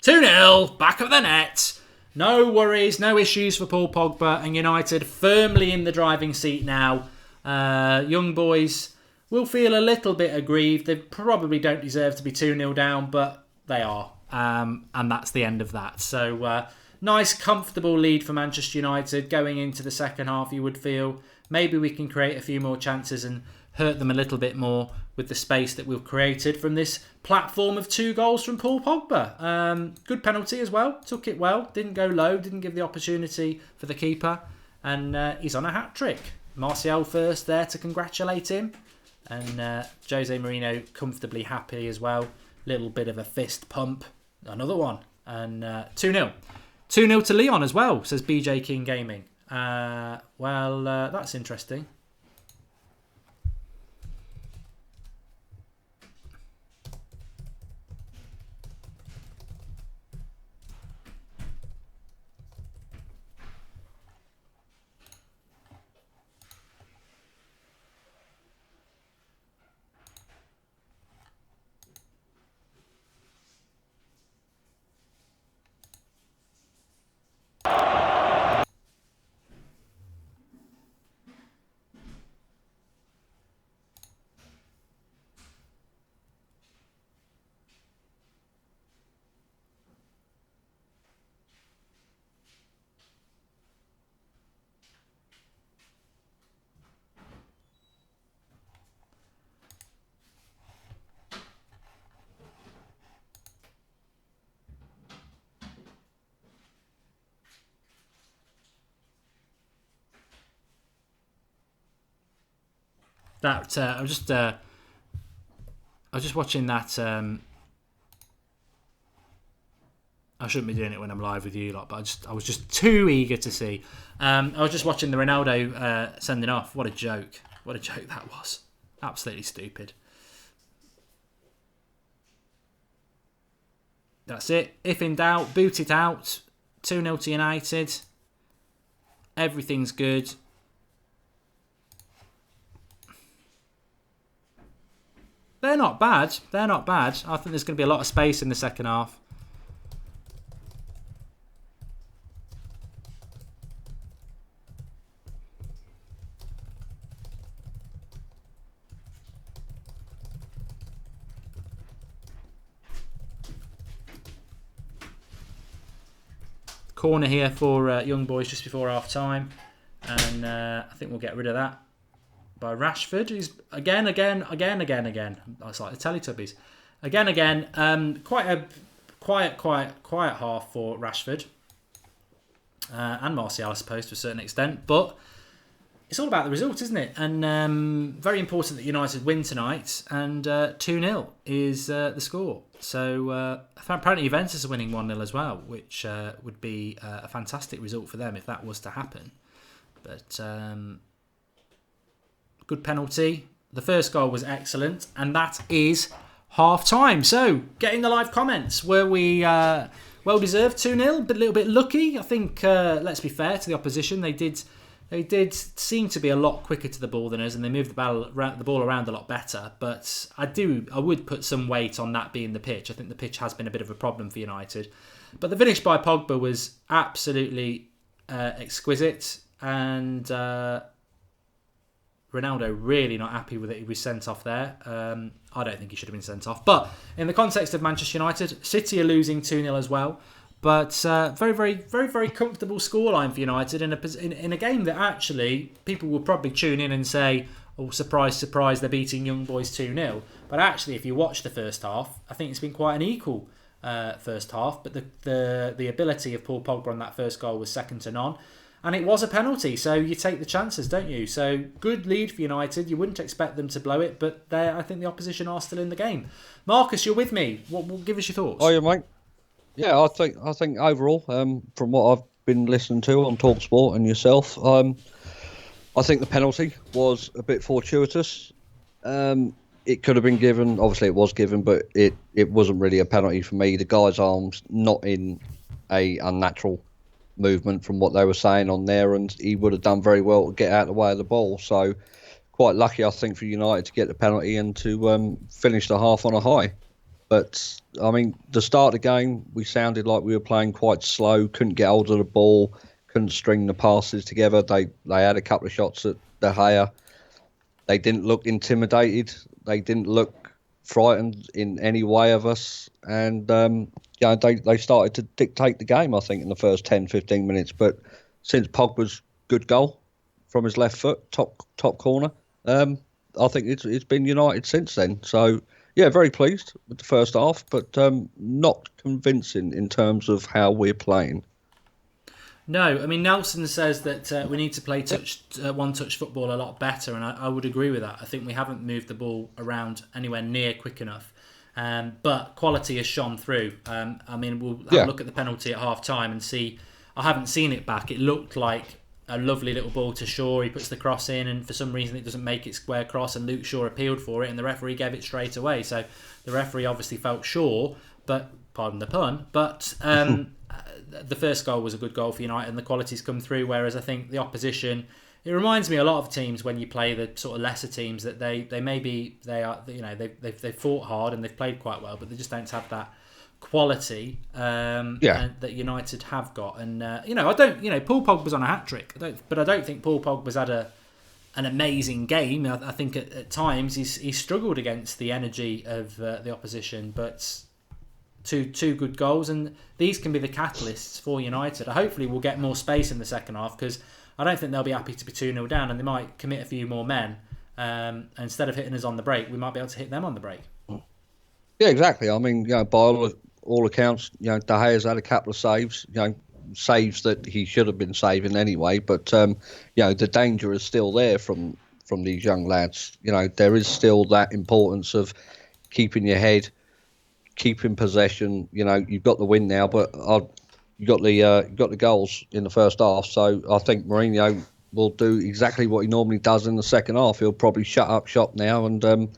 2-0. Back of the net. No worries, no issues for Paul Pogba, and United firmly in the driving seat now. Young boys will feel a little bit aggrieved. They probably don't deserve to be 2-0 down, but they are. And that's the end of that. So, nice, comfortable lead for Manchester United going into the second half, you would feel. Maybe we can create a few more chances and hurt them a little bit more with the space that we've created from this platform of 2 goals from Paul Pogba. Good penalty as well. Took it well. Didn't go low. Didn't give the opportunity for the keeper. And he's on a hat-trick. Martial first there to congratulate him. And Jose Mourinho comfortably happy as well. Little bit of a fist pump. Another one. And 2-0. 2-0 to Leon as well, says BJ King Gaming. That's interesting. That I was just watching that. I shouldn't be doing it when I'm live with you lot, but I was just too eager to see. I was just watching the Ronaldo sending off. What a joke! What a joke that was. Absolutely stupid. That's it. If in doubt, boot it out. 2-0 to United. Everything's good. They're not bad. They're not bad. I think there's going to be a lot of space in the second half. Corner here for Young Boys just before half time. And I think we'll get rid of that. By Rashford, who's again. It's like the Teletubbies. Again. Quite a quiet half for Rashford and Martial, I suppose, to a certain extent. But it's all about the result, isn't it? And very important that United win tonight. And 2-0 is the score. So apparently Juventus are winning 1-0 as well, which would be a fantastic result for them if that was to happen. But good penalty. The first goal was excellent, and that is half time. So, getting the live comments. Were we well deserved 2-0, but a little bit lucky? I think. Let's be fair to the opposition. They did seem to be a lot quicker to the ball than us, and they moved the ball around a lot better. But I would put some weight on that being the pitch. I think the pitch has been a bit of a problem for United. But the finish by Pogba was absolutely exquisite, and Ronaldo really not happy with it. He was sent off there. I don't think he should have been sent off. But in the context of Manchester United, City are losing 2-0 as well. But very, very, very, very comfortable scoreline for United in a game that actually people will probably tune in and say, oh, surprise, surprise, they're beating Young Boys 2-0. But actually, if you watch the first half, I think it's been quite an equal first half. But the ability of Paul Pogba on that first goal was second to none. And it was a penalty, so you take the chances, don't you? So, good lead for United. You wouldn't expect them to blow it, but I think the opposition are still in the game. Marcus, you're with me. Give us your thoughts. Oh, yeah, mate. Yeah, I think overall, from what I've been listening to on TalkSport and yourself, I think the penalty was a bit fortuitous. It could have been given. Obviously, it was given, but it wasn't really a penalty for me. The guy's arm's not in a unnatural movement from what they were saying on there, and he would have done very well to get out of the way of the ball. So quite lucky, I think, for United to get the penalty and to finish the half on a high. But I mean, the start of the game, we sounded like we were playing quite slow, couldn't get hold of the ball, couldn't string the passes together. They had a couple of shots at De Gea. They didn't look intimidated. They didn't look frightened in any way of us. And they started to dictate the game, I think, in the first 10, 15 minutes. But since Pogba's good goal from his left foot, top corner, I think it's been United since then. So, yeah, very pleased with the first half, but not convincing in terms of how we're playing. No, I mean Nelson says that we need to play one-touch football a lot better, and I would agree with that. I think we haven't moved the ball around anywhere near quick enough, but quality has shone through. I mean, we'll have a look at the penalty at half-time and see. I haven't seen it back. It looked like a lovely little ball to Shaw. He puts the cross in, and for some reason it doesn't make it square cross, and Luke Shaw appealed for it, and the referee gave it straight away. So the referee obviously felt Shaw, but pardon the pun, but the first goal was a good goal for United, and the quality's come through. Whereas I think the opposition, it reminds me a lot of teams when you play the sort of lesser teams that they've fought hard and they've played quite well, but they just don't have that quality that United have got. And Paul Pogba's on a hat trick, but I don't think Paul Pogba's had an amazing game. I think at times he's struggled against the energy of the opposition, but two good goals, and these can be the catalysts for United. Hopefully we'll get more space in the second half, because I don't think they'll be happy to be 2-0 down, and they might commit a few more men. Instead of hitting us on the break, we might be able to hit them on the break. Yeah, exactly. I mean, by all accounts, De Gea's had a couple of saves, saves that he should have been saving anyway. But the danger is still there from these young lads. There is still that importance of keeping your head, keeping possession. You've got the win now, but you got the goals in the first half. So I think Mourinho will do exactly what he normally does in the second half. He'll probably shut up shop now and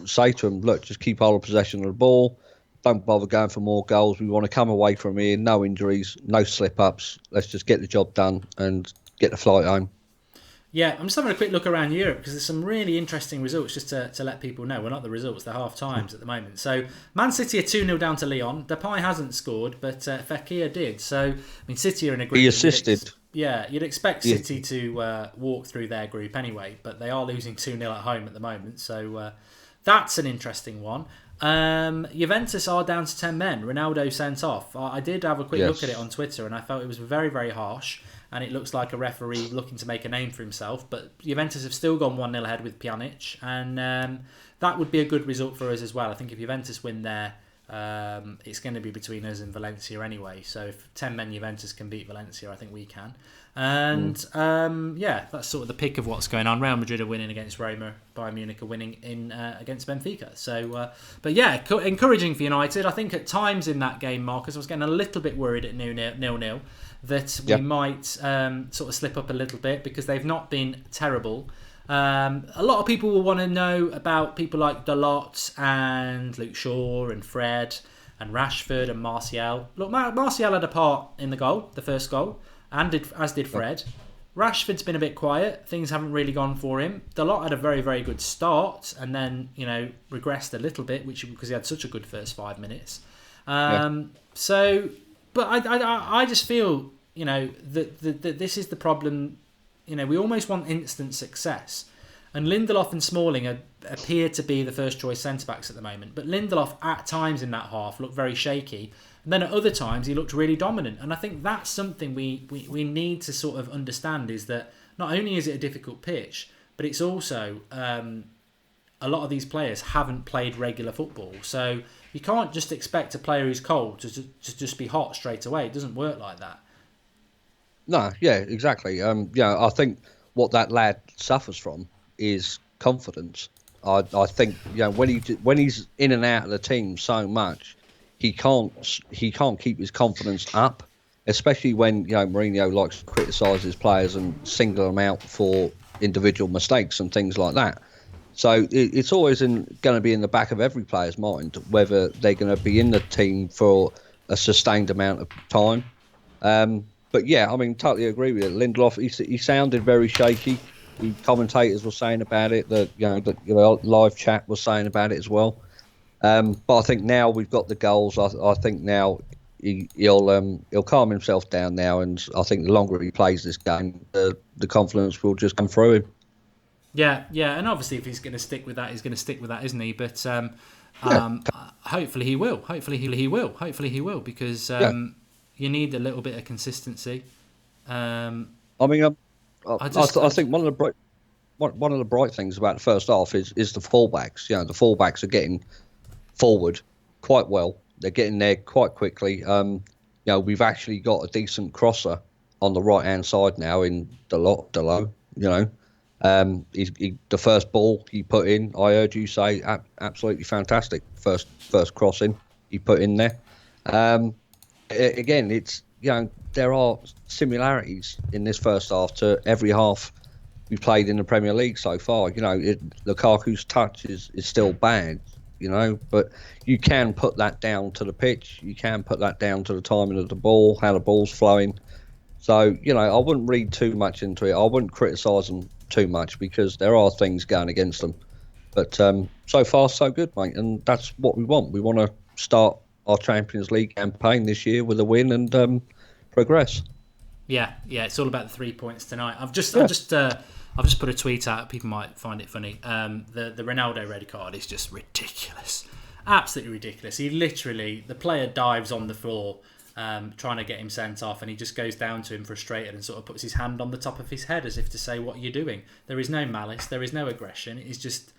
say to him, look, just keep hold of possession of the ball. Don't bother going for more goals. We want to come away from here, no injuries, no slip-ups. Let's just get the job done and get the flight home. Yeah, I'm just having a quick look around Europe because there's some really interesting results just to let people know. Well, not the results, they're half-times at the moment. So, Man City are 2-0 down to Lyon. Depay hasn't scored, but Fekir did. So, I mean, City are in a group. He assisted. You'd expect City to walk through their group anyway, but they are losing 2-0 at home at the moment. So, that's an interesting one. Juventus are down to 10 men. Ronaldo sent off. I did have a quick look at it on Twitter, and I felt it was very, very harsh. And it looks like a referee looking to make a name for himself. But Juventus have still gone 1-0 ahead with Pjanic, and that would be a good result for us as well. I think if Juventus win there, it's going to be between us and Valencia anyway. So if 10 men Juventus can beat Valencia, I think we can. And that's sort of the pick of what's going on. Real Madrid are winning against Roma. Bayern Munich are winning against Benfica. So, encouraging for United. I think at times in that game, Marcus, I was getting a little bit worried at 0-0 that we might sort of slip up a little bit because they've not been terrible. A lot of people will want to know about people like Dalot and Luke Shaw and Fred and Rashford and Martial. Look, Martial had a part in the goal, the first goal, as did Fred. Rashford's been a bit quiet. Things haven't really gone for him. Dalot had a very, very good start and then, regressed a little bit, because he had such a good first 5 minutes. But I just feel, that this is the problem. We almost want instant success. And Lindelof and Smalling appear to be the first choice centre-backs at the moment. But Lindelof, at times in that half, looked very shaky. And then at other times, he looked really dominant. And I think that's something we need to sort of understand, is that not only is it a difficult pitch, but it's also a lot of these players haven't played regular football. So you can't just expect a player who's cold to just be hot straight away. It doesn't work like that. No, yeah, exactly. I think what that lad suffers from is confidence. I think when he's in and out of the team so much, he can't keep his confidence up, especially when Mourinho likes to criticise his players and single them out for individual mistakes and things like that. So it's always going to be in the back of every player's mind whether they're going to be in the team for a sustained amount of time. But yeah, I mean, totally agree with you. Lindelof, he sounded very shaky. The commentators were saying about it. The live chat was saying about it as well. But I think now we've got the goals. I think now he'll calm himself down now, and I think the longer he plays this game, the confidence will just come through him. Yeah, and obviously if he's going to stick with that, he's going to stick with that, isn't he? But hopefully he will. Hopefully he will, because you need a little bit of consistency. I think one of the bright things about the first half is the fullbacks. The fullbacks are getting forward quite well. They're getting there quite quickly. We've actually got a decent crosser on the right hand side now in Delo. The first ball he put in, I heard you say, absolutely fantastic. First crossing he put in there. Again, it's there are similarities in this first half to every half we played in the Premier League so far. Lukaku's touch is still bad, but you can put that down to the pitch. You can put that down to the timing of the ball, how the ball's flowing. So, I wouldn't read too much into it. I wouldn't criticise them too much because there are things going against them. But so far, so good, mate. And that's what we want. We want to start our Champions League campaign this year with a win and progress. Yeah, it's all about the 3 points tonight. I've just put a tweet out. People might find it funny. The Ronaldo red card is just ridiculous, absolutely ridiculous. The player dives on the floor, trying to get him sent off, and he just goes down to him frustrated and sort of puts his hand on the top of his head as if to say, "What are you doing?" There is no malice, there is no aggression. It's just,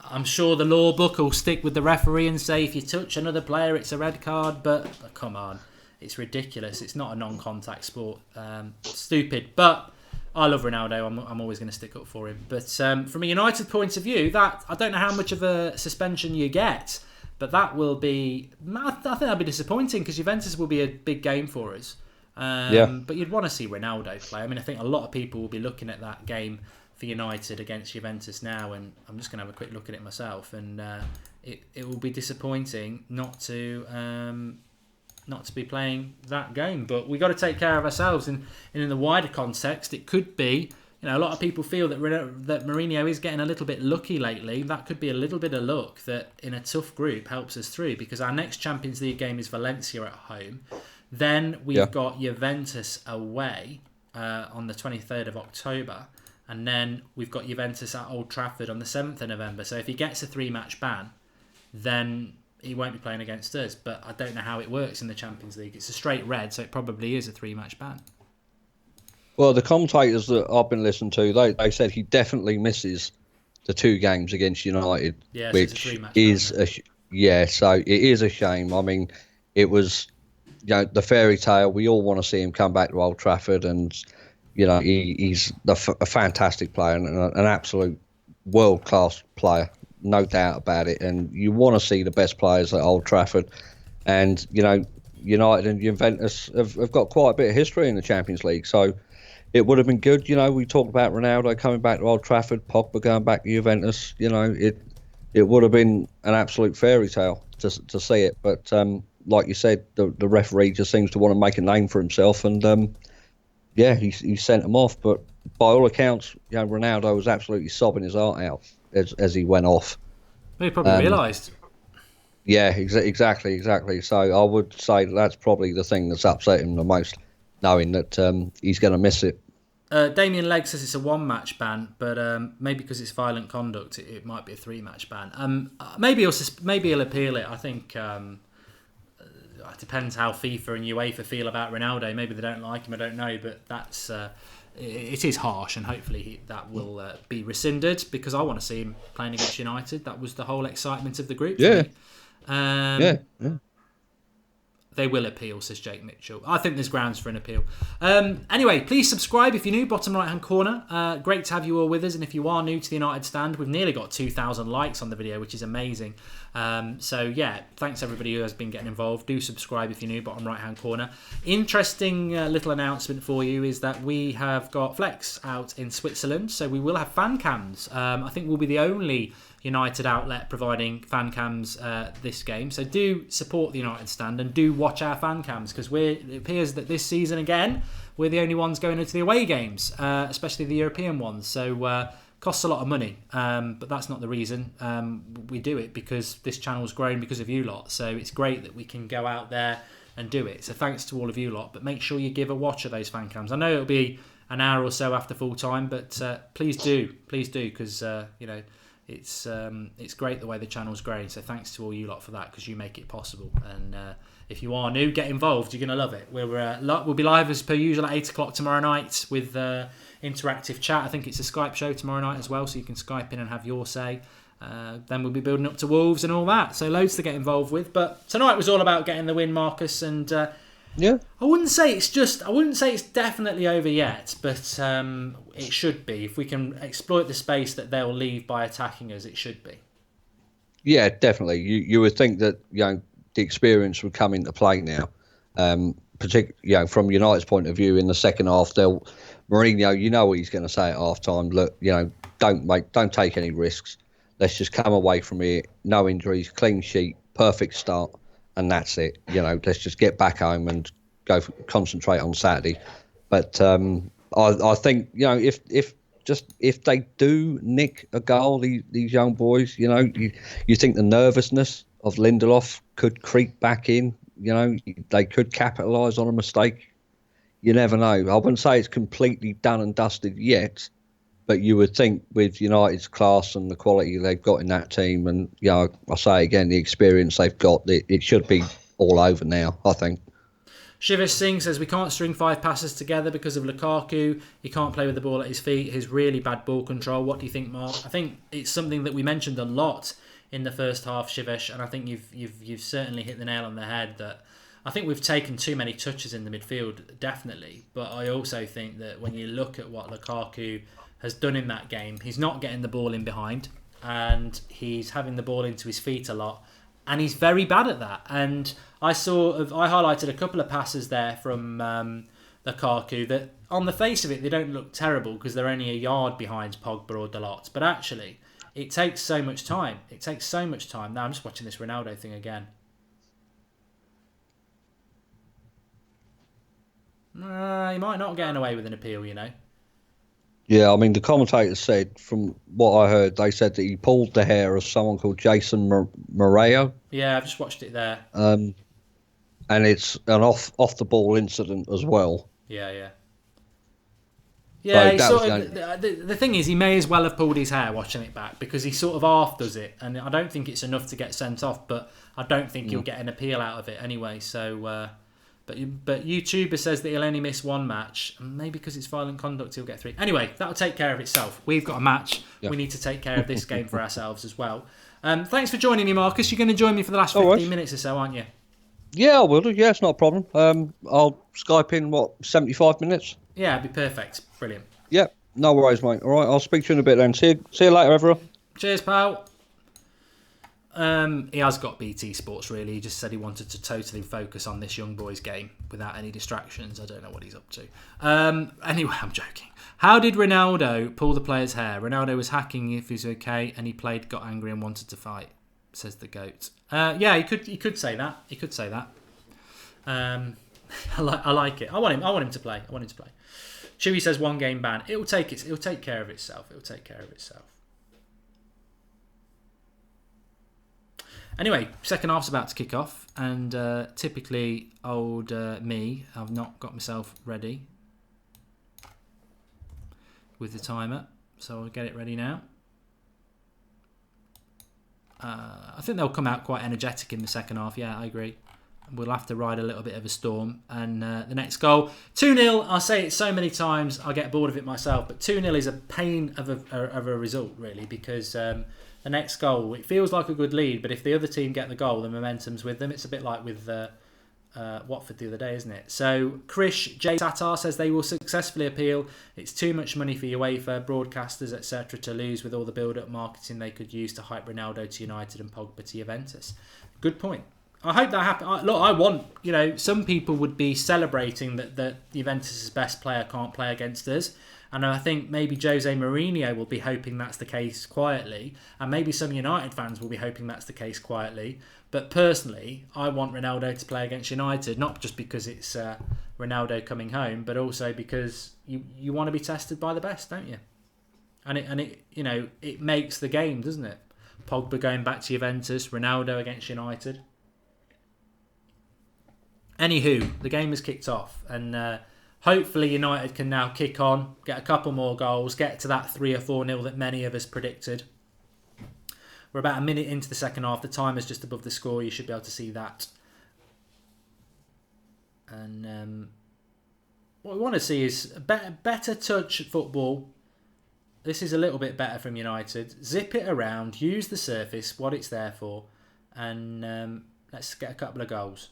I'm sure the law book will stick with the referee and say if you touch another player, it's a red card. But come on, it's ridiculous. It's not a non-contact sport. Stupid, but. I love Ronaldo. I'm always going to stick up for him. But from a United point of view, that I don't know how much of a suspension you get, but that will be. I think that'll be disappointing because Juventus will be a big game for us. But you'd want to see Ronaldo play. I mean, I think a lot of people will be looking at that game for United against Juventus now, and I'm just going to have a quick look at it myself. And it will be disappointing not to be playing that game, but we got to take care of ourselves. And in the wider context, it could be, a lot of people feel that Mourinho is getting a little bit lucky lately. That could be a little bit of luck that in a tough group helps us through, because our next Champions League game is Valencia at home. Then we've got Juventus away on the 23rd of October, and then we've got Juventus at Old Trafford on the 7th of November. So if he gets a 3-match ban, then he won't be playing against us. But I don't know how it works in the Champions League. It's a straight red, so it probably is a 3-match ban. Well, the commentators that I've been listening to, they said he definitely misses the 2 games against United, which is so it is a shame. I mean, it was the fairy tale. We all want to see him come back to Old Trafford, and he's a fantastic player and an absolute world-class player. No doubt about it. And you want to see the best players at Old Trafford. And, United and Juventus have got quite a bit of history in the Champions League. So it would have been good. We talked about Ronaldo coming back to Old Trafford, Pogba going back to Juventus. It would have been an absolute fairy tale to see it. But like you said, the referee just seems to want to make a name for himself. And, he sent him off. But by all accounts, Ronaldo was absolutely sobbing his heart out as he went off. He probably realised. Yeah, exactly. So I would say that's probably the thing that's upset him the most, knowing that he's going to miss it. Damien Legg says it's a 1-match ban, but maybe because it's violent conduct, it might be a 3-match ban. Maybe he'll appeal it. I think it depends how FIFA and UEFA feel about Ronaldo. Maybe they don't like him. I don't know, but that's. It is harsh, and hopefully that will be rescinded, because I want to see him playing against United. That was the whole excitement of the group. Yeah. For me. They will appeal, says Jake Mitchell. I think there's grounds for an appeal. Anyway, please subscribe if you're new, bottom right-hand corner. Great to have you all with us. And if you are new to the United Stand, we've nearly got 2,000 likes on the video, which is amazing. Thanks everybody who has been getting involved. Do subscribe if you're new, bottom right-hand corner. Interesting little announcement for you is that we have got Flex out in Switzerland. So we will have fan cams. I think we'll be the only United outlet providing fan cams this game. So do support the United Stand and do watch our fan cams, because it appears that this season again we're the only ones going into the away games, especially the European ones. So costs a lot of money, but that's not the reason. We do it because this channel's grown because of you lot. So it's great that we can go out there and do it. So thanks to all of you lot, but make sure you give a watch of those fan cams. I know it'll be an hour or so after full time, but please do, because it's great the way the channel's growing. So thanks to all you lot for that, because you make it possible. And if you are new, get involved. You're going to love it. We'll be live as per usual at 8 o'clock tomorrow night with interactive chat. I think it's a Skype show tomorrow night as well, so you can Skype in and have your say. Then we'll be building up to Wolves and all that. So loads to get involved with. But tonight was all about getting the win, Marcus. And Yeah. I wouldn't say it's definitely over yet, but it should be. If we can exploit the space that they'll leave by attacking us, it should be. Yeah, definitely. You would think that the experience would come into play now. Particularly, from United's point of view, in the second half, Mourinho, you know what he's going to say at half time. Look, don't take any risks. Let's just come away from here. No injuries, clean sheet, perfect start, and that's it. Let's just get back home and concentrate on Saturday. But I think if they do nick a goal, these young boys, you think the nervousness of Lindelof could creep back in. They could capitalise on a mistake. You never know. I wouldn't say it's completely done and dusted yet, but you would think with United's class and the quality they've got in that team, and I'll say again, the experience they've got, it should be all over now, I think. Shivish Singh says we can't string 5 passes together because of Lukaku. He can't play with the ball at his feet. His really bad ball control. What do you think, Mark? I think it's something that we mentioned a lot in the first half, Shivish, and I think you've certainly hit the nail on the head that I think we've taken too many touches in the midfield, definitely. But I also think that when you look at what Lukaku has done in that game, he's not getting the ball in behind, and he's having the ball into his feet a lot. And he's very bad at that. And I highlighted a couple of passes there from Lukaku that, on the face of it, they don't look terrible because they're only a yard behind Pogba or Dalot. But actually, it takes so much time. Now I'm just watching this Ronaldo thing again. He might not get away with an appeal, Yeah, I mean, the commentators said, from what I heard, they said that he pulled the hair of someone called Jason Moreo. Yeah, I've just watched it there. And it's an off the ball incident as well. Yeah. Yeah, So the thing is, he may as well have pulled his hair watching it back because he sort of half does it, and I don't think it's enough to get sent off, but I don't think he'll get an appeal out of it anyway. So, but YouTuber says that he'll only miss 1 match, and maybe because it's violent conduct, he'll get 3. Anyway, that'll take care of itself. We've got a match. Yeah. We need to take care of this game for ourselves as well. Thanks for joining me, Marcus. You're going to join me for the last 15 minutes or so, aren't you? Yeah, I will do. Yeah, it's not a problem. I'll Skype in, 75 minutes? Yeah, it'd be perfect. Brilliant. Yeah, no worries, mate. All right, I'll speak to you in a bit then. See you later, everyone. Cheers, pal. He has got BT Sports, really. He just said he wanted to totally focus on this young boys game without any distractions. I don't know what he's up to. Anyway, I'm joking. How did Ronaldo pull the player's hair? Ronaldo was hacking if he's okay, and he got angry and wanted to fight, says the GOAT. Yeah, he could say that. He could say that. I like it. I want him to play. Chewy says 1 game ban. It'll take care of itself. Anyway, second half's about to kick off, and typically old me, I've not got myself ready with the timer, so I'll get it ready now. I think they'll come out quite energetic in the second half. Yeah, I agree. We'll have to ride a little bit of a storm. And the next goal, 2-0. I'll say it so many times, I'll get bored of it myself. But 2-0 is a pain of a result, really, because the next goal, it feels like a good lead. But if the other team get the goal, the momentum's with them. It's a bit like with Watford the other day, isn't it? So Krish J. Satar says they will successfully appeal. It's too much money for UEFA, broadcasters, etc. to lose with all the build-up marketing they could use to hype Ronaldo to United and Pogba to Juventus. Good point. I hope that happens. Look, I want, some people would be celebrating that Juventus' best player can't play against us. And I think maybe Jose Mourinho will be hoping that's the case quietly. And maybe some United fans will be hoping that's the case quietly. But personally, I want Ronaldo to play against United, not just because it's Ronaldo coming home, but also because you want to be tested by the best, don't you? And it makes the game, doesn't it? Pogba going back to Juventus, Ronaldo against United. Anywho, the game has kicked off, and hopefully United can now kick on, get a couple more goals, get to that 3 or 4-0 that many of us predicted. We're about a minute into the second half. The timer's just above the score. You should be able to see that. And what we want to see is better touch football. This is a little bit better from United. Zip it around, use the surface, what it's there for, and let's get a couple of goals.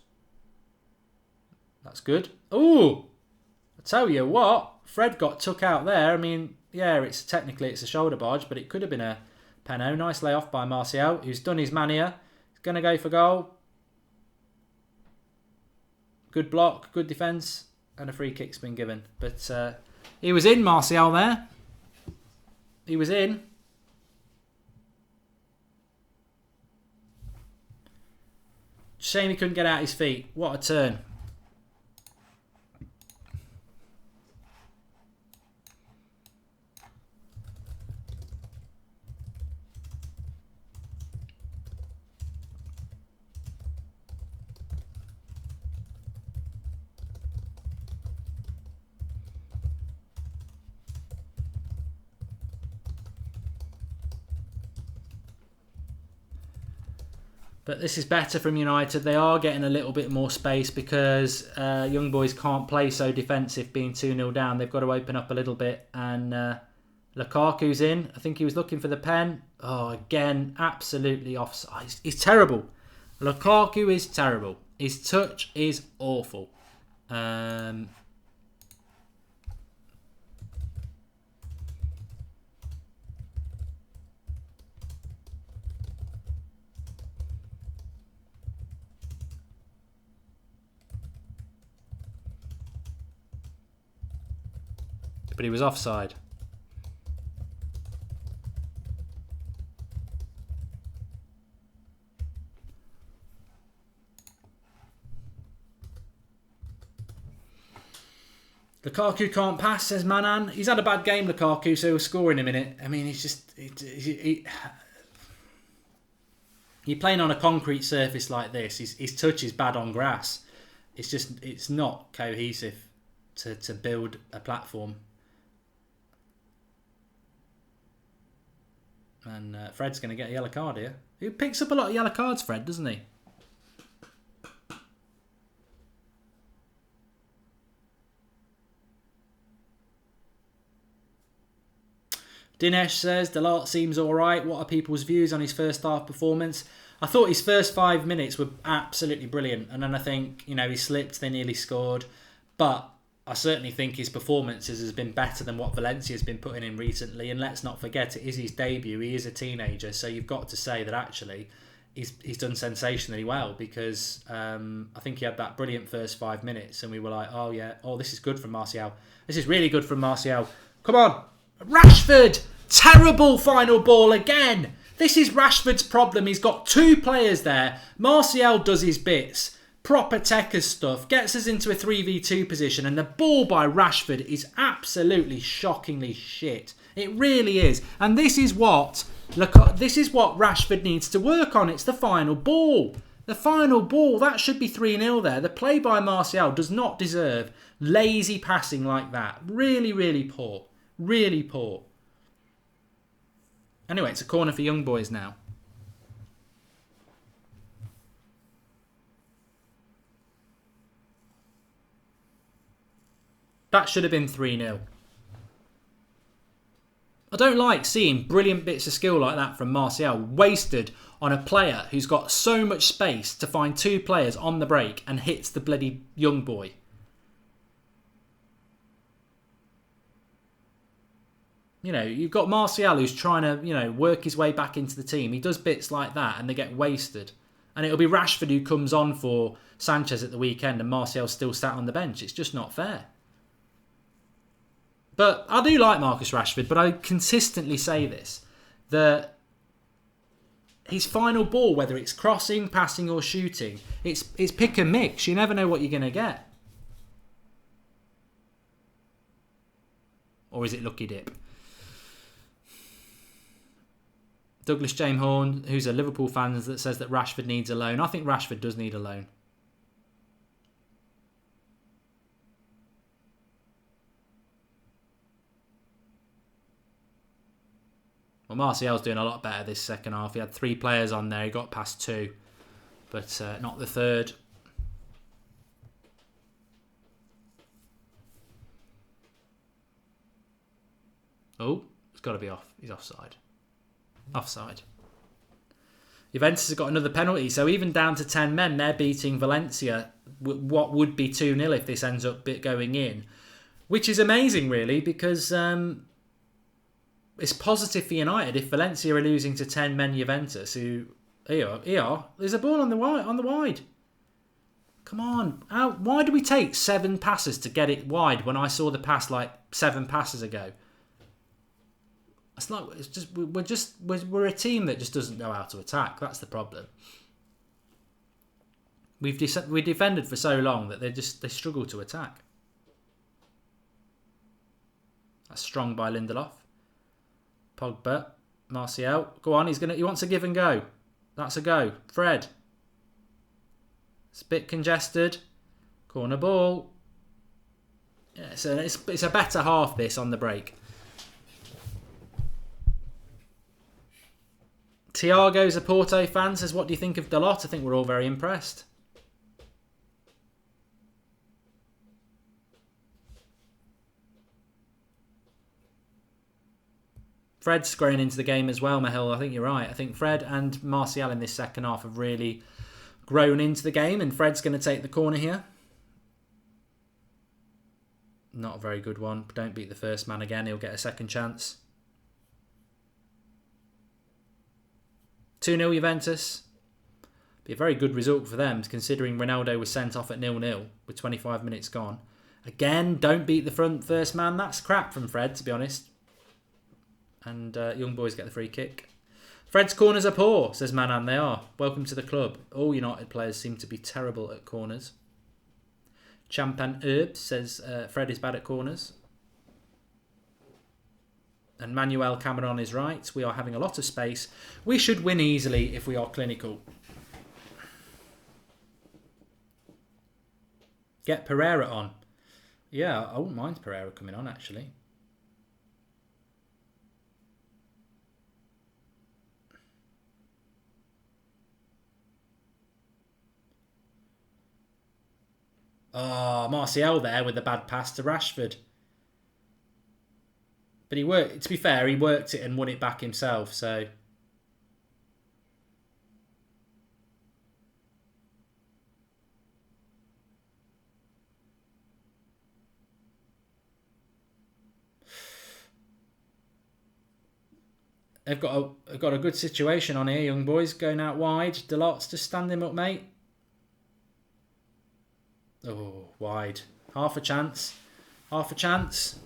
That's good. Ooh, I tell you what, Fred got took out there. I mean, yeah, technically it's a shoulder barge, but it could have been a penno. Nice layoff by Martial, who's done his mania. He's going to go for goal. Good block, good defence, and a free kick's been given. But he was in, Martial, there. He was in. Shame he couldn't get out his feet. What a turn. But this is better from United. They are getting a little bit more space because young boys can't play so defensive being 2-0 down. They've got to open up a little bit. And Lukaku's in. I think he was looking for the pen. Oh, again, absolutely offside. He's terrible. Lukaku is terrible. His touch is awful. But he was offside. Lukaku can't pass, says Manan. He's had a bad game, Lukaku, so he'll score in a minute. I mean, he's just... You're playing on a concrete surface like this. His touch is bad on grass. It's not cohesive to build a platform. And Fred's going to get a yellow card here. He picks up a lot of yellow cards, Fred, doesn't he? Dinesh says, Delart seems alright. What are people's views on his first half performance? I thought his first 5 minutes were absolutely brilliant. And then I think, he slipped, they nearly scored. But I certainly think his performances has been better than what Valencia's been putting in recently. And let's not forget, it is his debut. He is a teenager. So you've got to say that actually he's done sensationally well because I think he had that brilliant first 5 minutes. And we were like, this is good from Martial. This is really good from Martial. Come on. Rashford! Terrible final ball again. This is Rashford's problem. He's got 2 players there. Martial does his bits. Proper Tekka stuff, gets us into a 3v2 position, and the ball by Rashford is absolutely shockingly shit. It really is. And this is what Rashford needs to work on. It's the final ball. The final ball, that should be 3-0 there. The play by Martial does not deserve lazy passing like that. Really, really poor. Really poor. Anyway, it's a corner for young boys now. That should have been 3-0. I don't like seeing brilliant bits of skill like that from Martial wasted on a player who's got so much space to find 2 players on the break and hits the bloody young boy. You've got Martial who's trying to, work his way back into the team. He does bits like that and they get wasted. And it'll be Rashford who comes on for Sanchez at the weekend and Martial's still sat on the bench. It's just not fair. But I do like Marcus Rashford, but I consistently say this, that his final ball, whether it's crossing, passing or shooting, it's pick and mix. You never know what you're going to get. Or is it lucky dip? Douglas James Horn, who's a Liverpool fan, that says that Rashford needs a loan. I think Rashford does need a loan. Well, Martial's doing a lot better this second half. He had 3 players on there. He got past 2, but not the third. Oh, it's got to be off. He's offside. Offside. Juventus have got another penalty, so even down to 10 men, they're beating Valencia what would be 2-0 if this ends up going in, which is amazing, really, because it's positive for United if Valencia are losing to 10 men Juventus, who here, there's a ball on the wide. Come on. Why do we take 7 passes to get it wide when I saw the pass like 7 passes ago? We're a team that just doesn't know how to attack. That's the problem. We defended for so long that they struggle to attack. That's strong by Lindelof. Pogba, Martial. Go on, he wants a give and go. That's a go. Fred. It's a bit congested. Corner ball. Yeah, so it's a better half this on the break. Tiago's a Porto fan, says, what do you think of Dalot? I think we're all very impressed. Fred's grown into the game as well, Mahil. I think you're right. I think Fred and Martial in this second half have really grown into the game, and Fred's going to take the corner here. Not a very good one. Don't beat the first man again. He'll get a second chance. 2-0 Juventus. Be a very good result for them, considering Ronaldo was sent off at 0-0 with 25 minutes gone. Again, don't beat the first man. That's crap from Fred, to be honest. And young boys get the free kick. Fred's corners are poor, says Manan. They are. Welcome to the club. All United players seem to be terrible at corners. Champan Herb says Fred is bad at corners. And Manuel Cameron is right. We are having a lot of space. We should win easily if we are clinical. Get Pereira on. Yeah, I wouldn't mind Pereira coming on, actually. Oh, Martial there with a bad pass to Rashford. But to be fair, he worked it and won it back himself, so... They've got a good situation on here, young boys. Going out wide. Delot's just stand him up, mate. Oh, wide. Half a chance. Half a chance.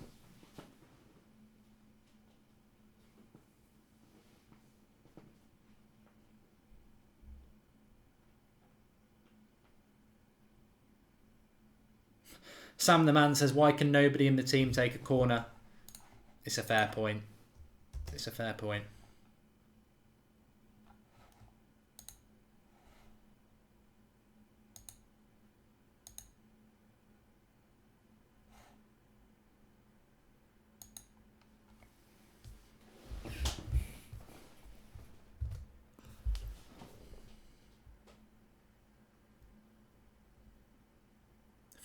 Sam the man says, why can nobody in the team take a corner? It's a fair point. It's a fair point.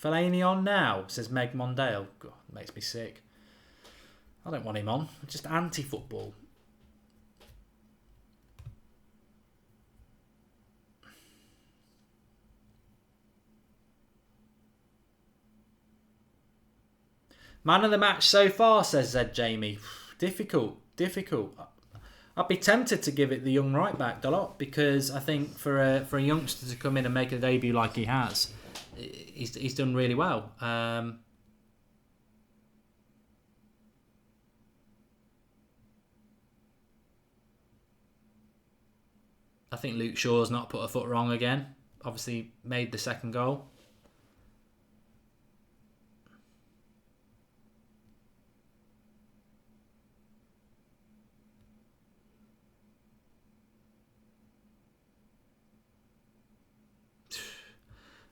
Fellaini on now, says Meg Mondale. God, makes me sick. I don't want him on. I'm just anti-football. Man of the match so far, says Zed Jamie. Difficult. I'd be tempted to give it the young right back a lot, because I think for a youngster to come in and make a debut like he has, he's done really well. I think Luke Shaw's not put a foot wrong again. Obviously made the second goal.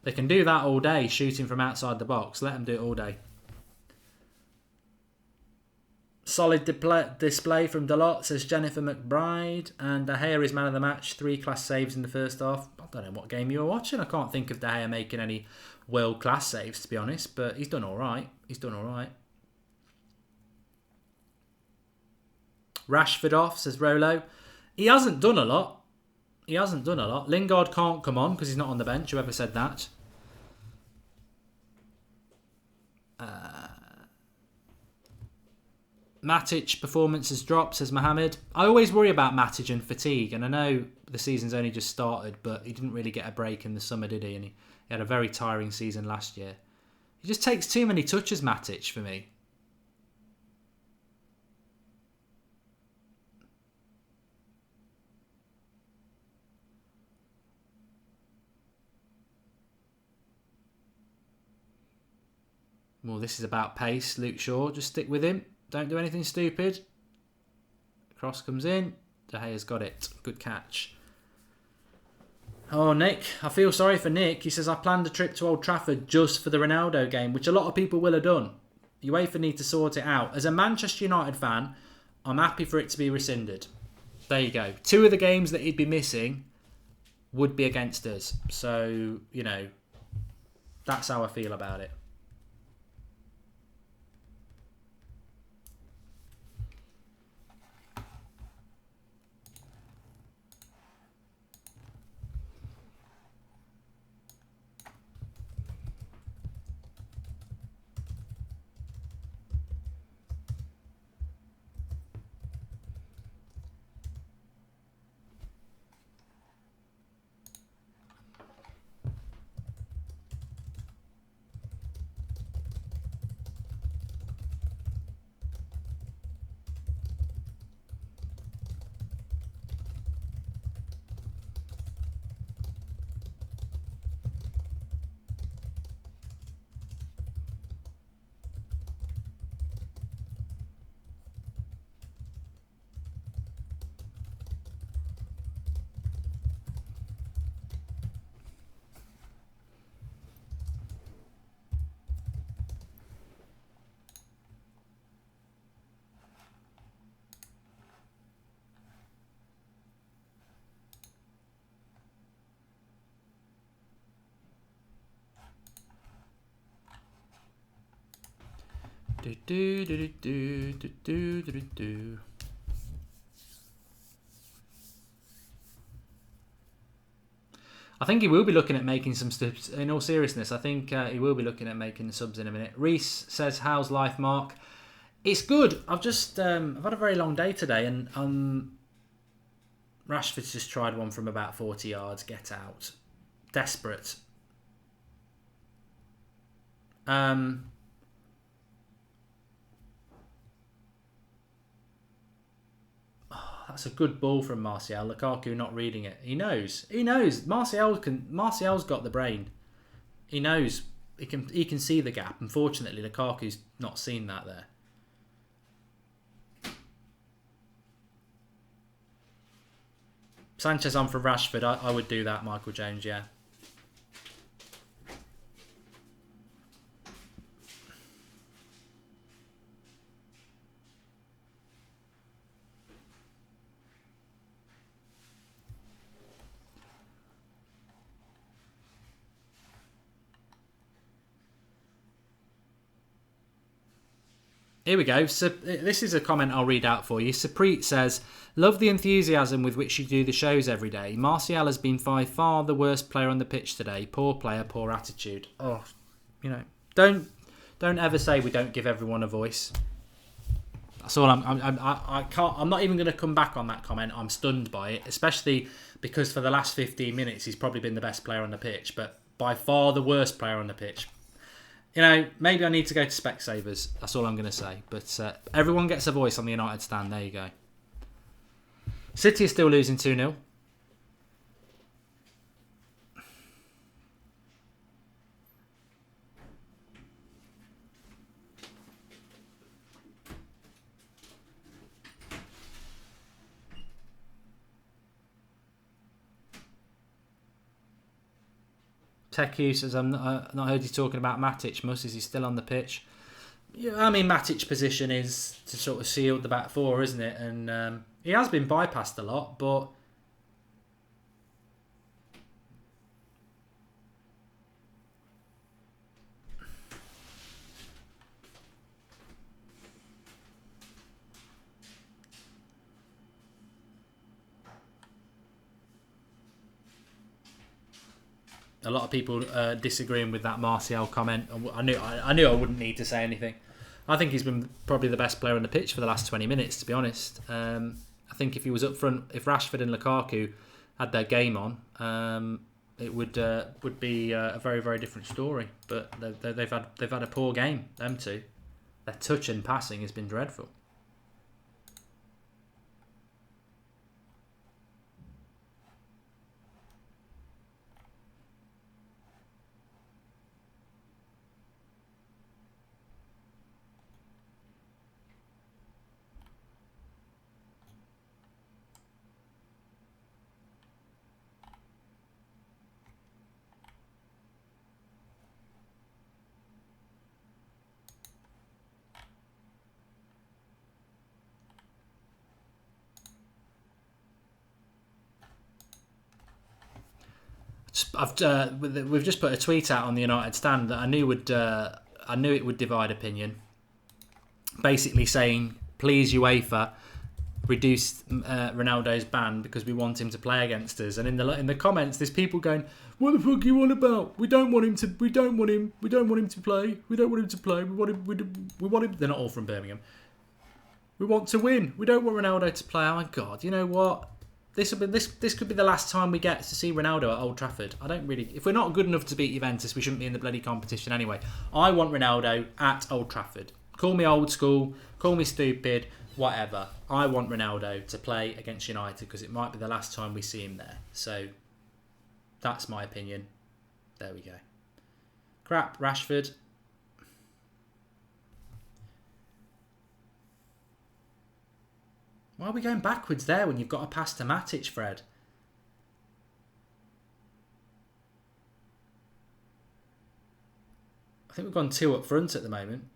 They can do that all day, shooting from outside the box. Let them do it all day. Solid display from Dalot, says Jennifer McBride. And De Gea is man of the match. 3 class saves in the first half. I don't know what game you were watching. I can't think of De Gea making any world-class saves, to be honest. But he's done all right. Rashford off, says Rolo. He hasn't done a lot. Lingard can't come on because he's not on the bench. Whoever said that? Matic performance has dropped, says Mohammed. I always worry about Matic and fatigue, and I know the season's only just started, but he didn't really get a break in the summer, did he? And he had a very tiring season last year. He just takes too many touches, Matic, for me. Well, this is about pace. Luke Shaw, just stick with him. Don't do anything stupid. Cross comes in. De Gea's got it. Good catch. Oh, Nick. I feel sorry for Nick. He says, I planned a trip to Old Trafford just for the Ronaldo game, which a lot of people will have done. UEFA need to sort it out. As a Manchester United fan, I'm happy for it to be rescinded. There you go. 2 of the games that he'd be missing would be against us. So, you know, that's how I feel about it. I think he will be looking at making some subs. In all seriousness, I think he will be looking at making subs in a minute. Reese says, "How's life, Mark?" It's good. I've just I've had a very long day today, and Rashford's just tried one from about 40 yards. Get out. Desperate. That's a good ball from Martial. Lukaku not reading it. He knows. He knows. Martial's got the brain. He knows. He can see the gap. Unfortunately, Lukaku's not seen that there. Sanchez on for Rashford. I would do that, Michael James, yeah. Here we go. So this is a comment I'll read out for you. Supreet says, "Love the enthusiasm with which you do the shows every day. Martial has been by far the worst player on the pitch today. Poor player, poor attitude." Oh, you know, don't ever say we don't give everyone a voice. That's all. I can't. I'm not even going to come back on that comment. I'm stunned by it, especially because for the last 15 minutes he's probably been the best player on the pitch, but by far the worst player on the pitch. You know, maybe I need to go to Specsavers. That's all I'm going to say. But everyone gets a voice on the United stand. There you go. City is still losing 2-0. Teku says, I've not heard you talking about Matic. Is he still on the pitch? Yeah, I mean, Matic's position is to sort of seal the back four, isn't it? And he has been bypassed a lot, but a lot of people disagreeing with that Martial comment. I knew I wouldn't need to say anything. I think he's been probably the best player on the pitch for the last 20 minutes, to be honest. I think if he was up front, if Rashford and Lukaku had their game on, it would be a very, very different story. But they've had a poor game, them two. Their touch and passing has been dreadful. We've just put a tweet out on the United stand that I knew it would divide opinion. Basically saying, please UEFA, reduce Ronaldo's ban because we want him to play against us. And in the comments, there's people going, "What the fuck are you on about? We don't want him to play. We don't want him to play. We want him. They're not all from Birmingham. We want to win. We don't want Ronaldo to play." Oh my God! You know what? This could be the last time we get to see Ronaldo at Old Trafford. I don't really. If we're not good enough to beat Juventus, we shouldn't be in the bloody competition anyway. I want Ronaldo at Old Trafford. Call me old school, call me stupid, whatever. I want Ronaldo to play against United because it might be the last time we see him there. So that's my opinion. There we go. Crap, Rashford. Why are we going backwards there when you've got a pass to Matic, Fred? I think we've gone 2 up front at the moment.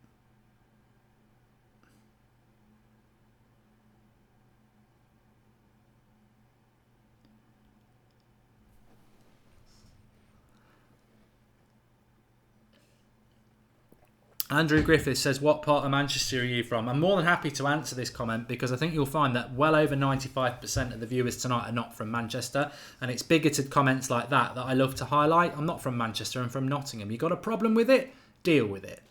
Andrew Griffiths says, what part of Manchester are you from? I'm more than happy to answer this comment because I think you'll find that well over 95% of the viewers tonight are not from Manchester, and it's bigoted comments like that I love to highlight. I'm not from Manchester, I'm from Nottingham. You got a problem with it? Deal with it.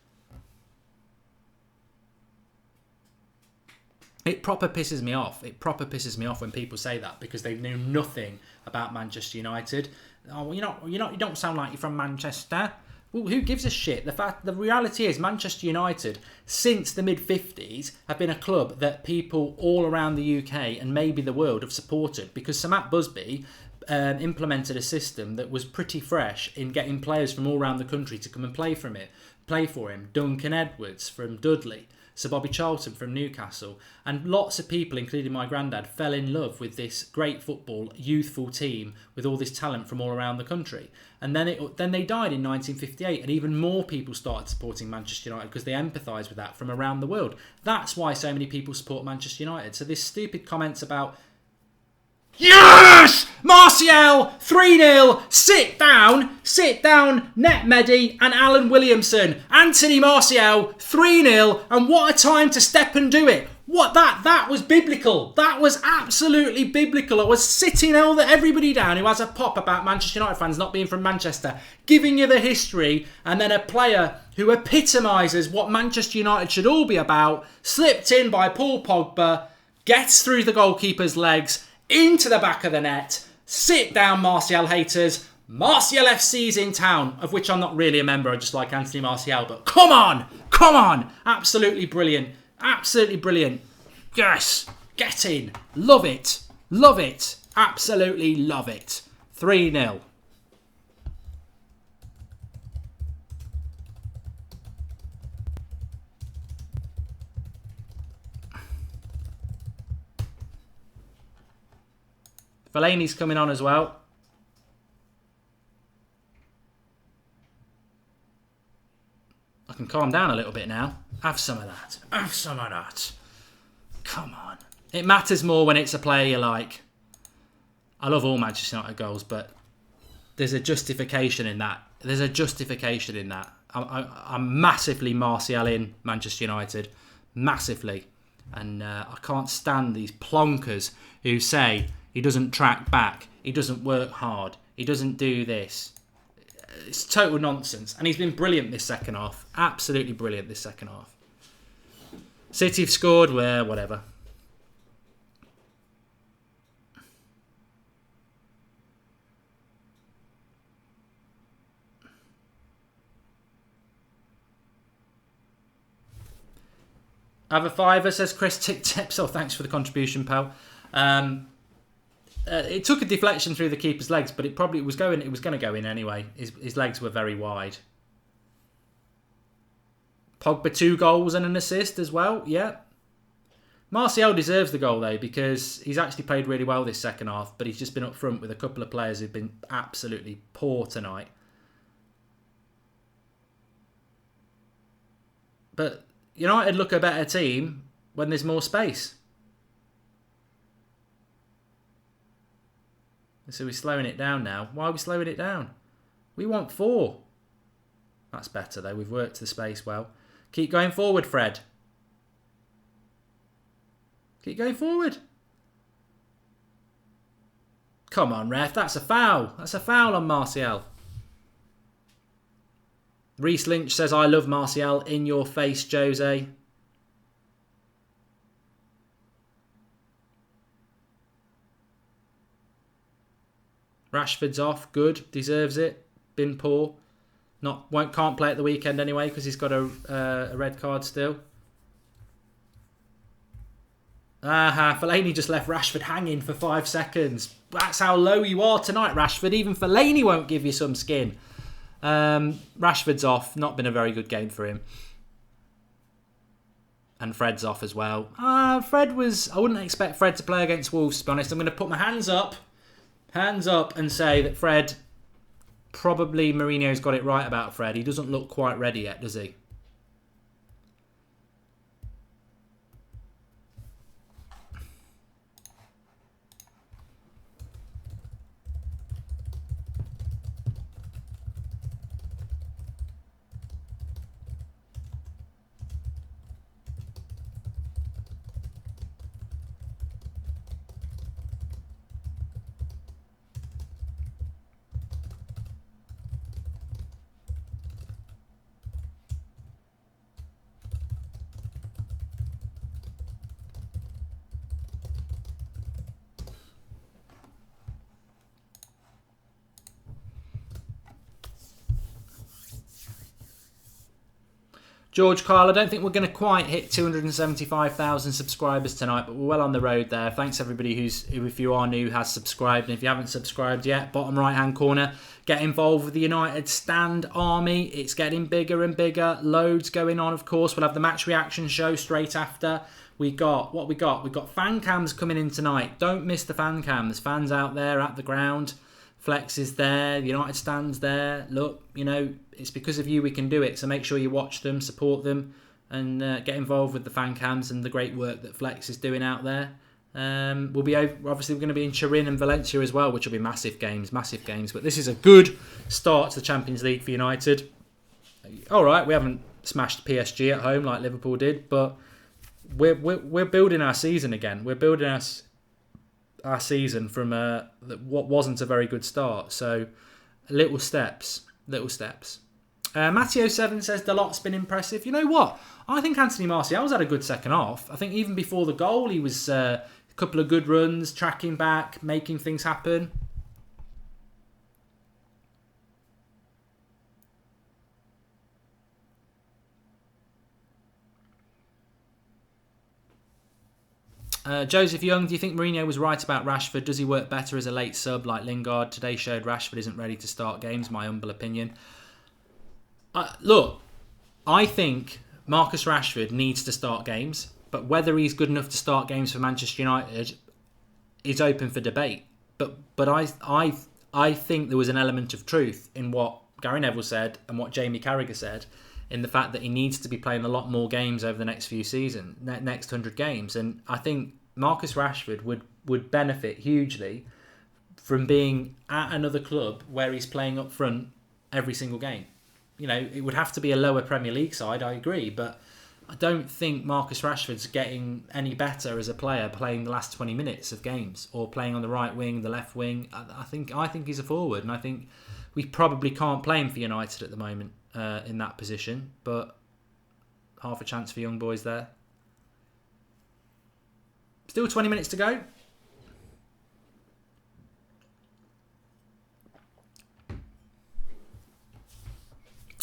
It proper pisses me off. It proper pisses me off when people say that because they know nothing about Manchester United. Oh, well, you don't sound like you're from Manchester. Well, who gives a shit? The reality is Manchester United, since the mid-50s, have been a club that people all around the UK and maybe the world have supported because Sir Matt Busby implemented a system that was pretty fresh in getting players from all around the country to come and play for him. Duncan Edwards from Dudley, Sir Bobby Charlton from Newcastle, and lots of people, including my granddad, fell in love with this great football, youthful team with all this talent from all around the country. And then they died in 1958, and even more people started supporting Manchester United because they empathised with that from around the world. That's why so many people support Manchester United. So this stupid comments about, yes! Martial, 3-0, sit down, Net Medi and Alan Williamson. Anthony Martial, 3-0, and what a time to step and do it. That was biblical. That was absolutely biblical. I was sitting everybody down who has a pop about Manchester United fans not being from Manchester, giving you the history, and then a player who epitomises what Manchester United should all be about, slipped in by Paul Pogba, gets through the goalkeeper's legs, into the back of the net. Sit down, Martial haters. Martial FC's in town, of which I'm not really a member. I just like Anthony Martial. But come on. Absolutely brilliant. Yes. Get in. Love it. Absolutely love it. 3-0. Fellaini's coming on as well. I can calm down a little bit now. Have some of that. Come on. It matters more when it's a player you like. I love all Manchester United goals, but there's a justification in that. I'm massively Martial in Manchester United. Massively. And I can't stand these plonkers who say he doesn't track back, he doesn't work hard, he doesn't do this. It's total nonsense. And he's been brilliant this second half. Absolutely brilliant this second half. City have scored, well, whatever. Have a fiver, says Chris Tips. Oh, thanks for the contribution, pal. It took a deflection through the keeper's legs, but it probably was going. It was going to go in anyway. His legs were very wide. Pogba 2 goals and an assist as well. Yeah. Martial deserves the goal though, because he's actually played really well this second half, but he's just been up front with a couple of players who've been absolutely poor tonight. But United look a better team when there's more space. So we're slowing it down now. Why are we slowing it down? We want 4. That's better though. We've worked the space well. Keep going forward, Fred. Keep going forward. Come on, ref. That's a foul. That's a foul on Martial. Reece Lynch says, I love Martial. In your face, Jose. Rashford's off. Good. Deserves it. Been poor. Can't play at the weekend anyway because he's got a red card still. Fellaini just left Rashford hanging for 5 seconds. That's how low you are tonight, Rashford. Even Fellaini won't give you some skin. Rashford's off. Not been a very good game for him. And Fred's off as well. I wouldn't expect Fred to play against Wolves, to be honest. I'm going to put my hands up and say that Fred, probably Mourinho's got it right about Fred. He doesn't look quite ready yet, does he? George Kyle, I don't think we're going to quite hit 275,000 subscribers tonight, but we're well on the road there. Thanks everybody who, if you are new, has subscribed. And if you haven't subscribed yet, bottom right-hand corner, get involved with the United Stand Army. It's getting bigger and bigger. Loads going on, of course. We'll have the match reaction show straight after. We got fan cams coming in tonight. Don't miss the fan cams. Fans out there at the ground. Flex is there. United Stand's there. Look, it's because of you we can do it. So make sure you watch them, support them, and get involved with the fan cams and the great work that Flex is doing out there. We'll be obviously we're going to be in Turin and Valencia as well, which will be massive games. But this is a good start to the Champions League for United. All right, we haven't smashed PSG at home like Liverpool did, but we're building our season again. We're building our season from what wasn't a very good start. So little steps. Matteo 7 says the lot's been impressive. You know what? I think Anthony Martial's had a good second half. I think even before the goal, he was a couple of good runs, tracking back, making things happen. Joseph Young, do you think Mourinho was right about Rashford? Does he work better as a late sub like Lingard? Today showed Rashford isn't ready to start games, my humble opinion. Look, I think Marcus Rashford needs to start games, but whether he's good enough to start games for Manchester United is open for debate. But I think there was an element of truth in what Gary Neville said and what Jamie Carragher said, in the fact that he needs to be playing a lot more games over the next few seasons, next 100 games. And I think Marcus Rashford would benefit hugely from being at another club where he's playing up front every single game. It would have to be a lower Premier League side, I agree, but I don't think Marcus Rashford's getting any better as a player playing the last 20 minutes of games or playing on the right wing, the left wing. I think he's a forward, and I think we probably can't play him for United at the moment in that position, but half a chance for young boys there. Still 20 minutes to go.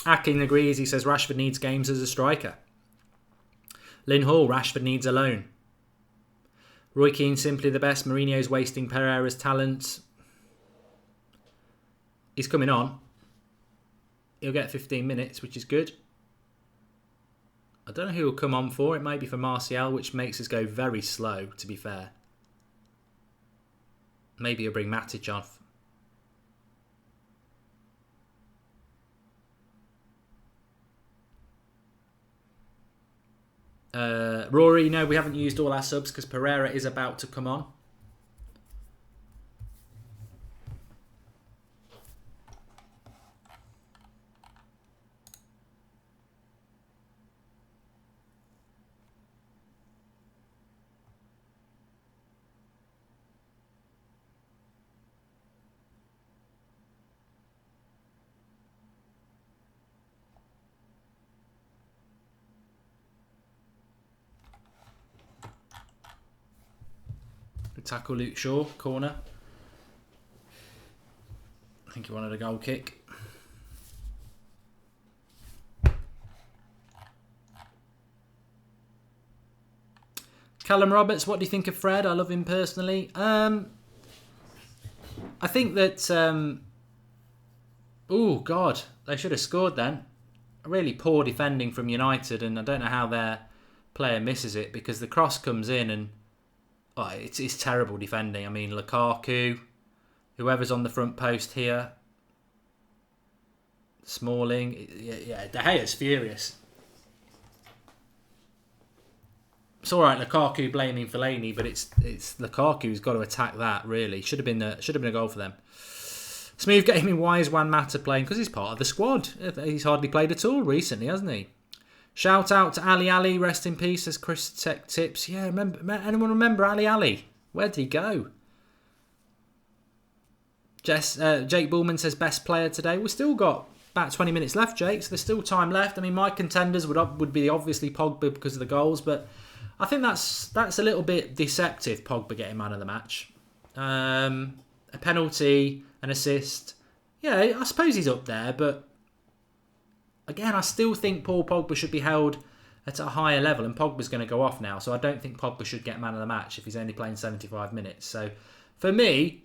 Akin agrees. He says Rashford needs games as a striker. Lynn Hall, Rashford needs a loan. Roy Keane, simply the best. Mourinho's wasting Pereira's talent. He's coming on. He'll get 15 minutes, which is good. I don't know who will come on for. It may be for Martial, which makes us go very slow, to be fair. Maybe he'll bring Matic off. Rory, no, we haven't used all our subs because Pereira is about to come on. Tackle Luke Shaw, corner. I think he wanted a goal kick. Callum Roberts, what do you think of Fred? I love him personally. I think that... oh, God. They should have scored then. Really poor defending from United, and I don't know how their player misses it because the cross comes in and... oh, it's terrible defending. I mean, Lukaku, whoever's on the front post here, Smalling, yeah, De Gea's furious. It's all right, Lukaku blaming Fellaini, but it's Lukaku who's got to attack that. Really, should have been a goal for them. Smooth gaming. Why is Juan Mata playing? Because he's part of the squad. He's hardly played at all recently, hasn't he? Shout out to Ali Ali, rest in peace, as Chris Tech tips. Yeah, anyone remember Ali Ali? Where did he go? Jake Bullman says best player today. We've still got about 20 minutes left, Jake, so there's still time left. I mean, my contenders would be obviously Pogba because of the goals, but I think that's a little bit deceptive, Pogba getting man of the match. A penalty, an assist. Yeah, I suppose he's up there, but again, I still think Paul Pogba should be held at a higher level, and Pogba's going to go off now, so I don't think Pogba should get man of the match if he's only playing 75 minutes. So, for me,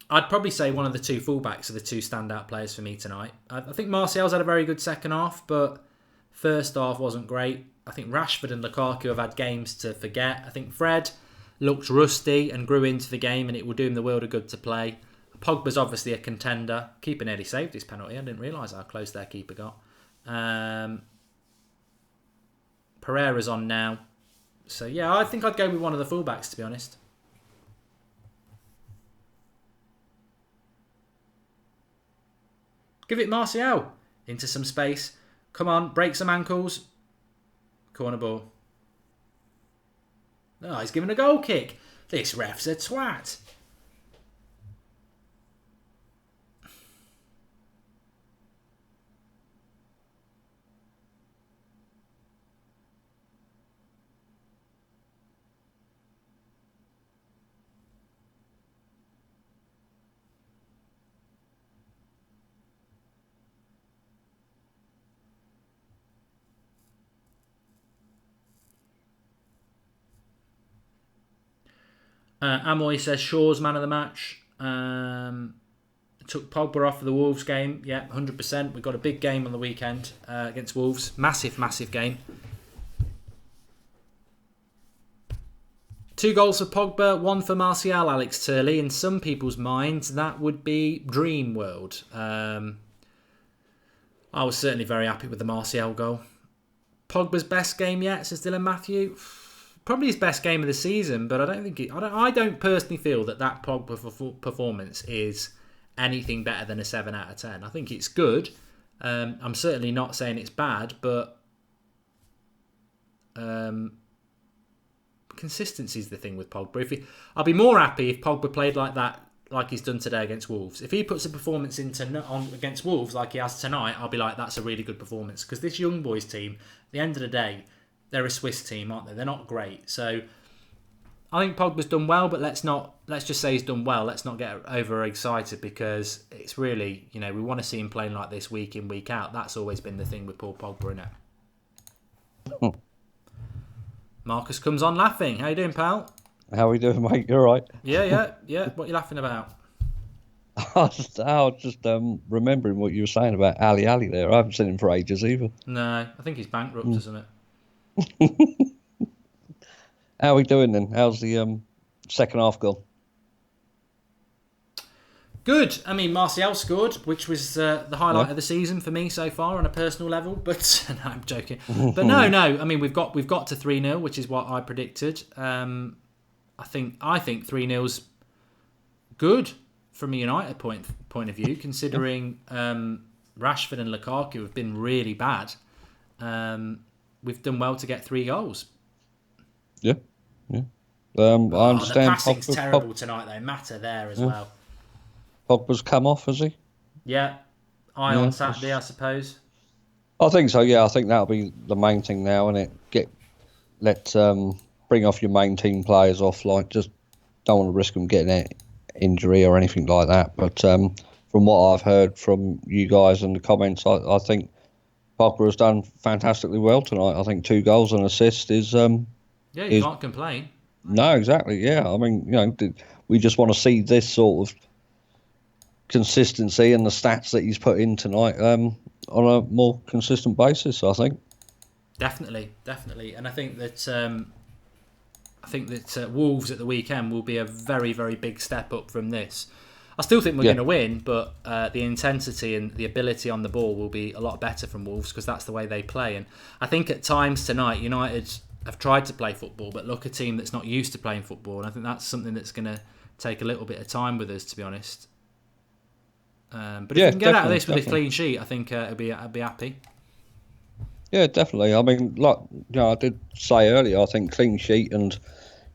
I'd probably say one of the two fullbacks are the two standout players for me tonight. I think Martial's had a very good second half, but first half wasn't great. I think Rashford and Lukaku have had games to forget. I think Fred looked rusty and grew into the game, and it will do him the world of good to play. Pogba's obviously a contender. Keeper nearly saved his penalty. I didn't realise how close their keeper got. Pereira's on now. So, yeah, I think I'd go with one of the fullbacks, to be honest. Give it Martial. Into some space. Come on, break some ankles. Corner ball. Oh, he's given a goal kick. This ref's a twat. Amoy says Shaw's man of the match. Took Pogba off for the Wolves game. Yeah, 100%. We've got a big game on the weekend against Wolves. Massive, massive game. 2 goals for Pogba, 1 for Martial, Alex Turley. In some people's minds, that would be dream world. I was certainly very happy with the Martial goal. Pogba's best game yet, says Dylan Matthew. Probably his best game of the season, but I don't personally feel that Pogba performance is anything better than a 7 out of 10. I think it's good. I'm certainly not saying it's bad, but consistency is the thing with Pogba. I'd be more happy if Pogba played like that, like he's done today against Wolves. If he puts a performance against Wolves like he has tonight, I'll be like, that's a really good performance. Because this young boys team, at the end of the day, they're a Swiss team, aren't they? They're not great. So I think Pogba's done well, but let's just say he's done well. Let's not get overexcited, because it's really, we want to see him playing like this week in, week out. That's always been the thing with Paul Pogba, isn't it? Marcus comes on laughing. How you doing, pal? How are we doing, mate? You all right? Yeah. What are you laughing about? I was just remembering what you were saying about Ali there. I haven't seen him for ages either. No, I think he's bankrupt, isn't it? How are we doing then? How's the second half gone? Good. I mean, Martial scored, which was the highlight of the season for me so far on a personal level. But no, I'm joking. But no. I mean, we've got to 3-0, which is what I predicted. I think 3-0's good from a United point of view, considering Rashford and Lukaku have been really bad. We've done well to get 3 goals. Yeah. I understand. The passing's terrible tonight, though. Mata there as well. Pogba's come off, has he? Yeah. On Saturday, I suppose. I think so. Yeah, I think that'll be the main thing now, and let's bring off your main team players off. Like, just don't want to risk them getting an injury or anything like that. But from what I've heard from you guys and the comments, I think Pogba has done fantastically well tonight. I think 2 goals and assist is. Yeah, you can't complain. No, exactly. Yeah, I mean, we just want to see this sort of consistency and the stats that he's put in tonight on a more consistent basis, I think. Definitely, and I think that Wolves at the weekend will be a very, very big step up from this. I still think we're going to win, but the intensity and the ability on the ball will be a lot better from Wolves, because that's the way they play. And I think at times tonight, United have tried to play football, but look, a team that's not used to playing football, and I think that's something that's going to take a little bit of time with us, to be honest. But if we can get out of this with a clean sheet, I think I'd be happy. Yeah, definitely. I mean, like I did say earlier, I think clean sheet and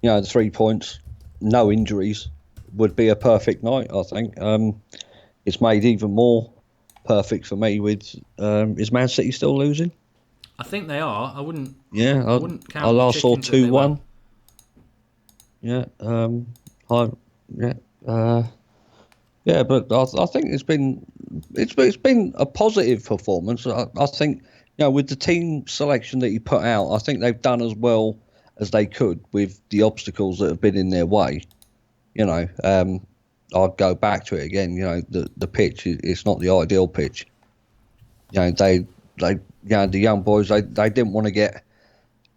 the 3 points, no injuries, would be a perfect night. I think it's made even more perfect for me with is Man City still losing? I think they are. I wouldn't. Yeah, I wouldn't count. I last saw 2-1. Yeah. Yeah, but I think it's been a positive performance. I think with the team selection that he put out, I think they've done as well as they could with the obstacles that have been in their way. I'd go back to it again. The pitch, it's not the ideal pitch. The young boys, they didn't want to get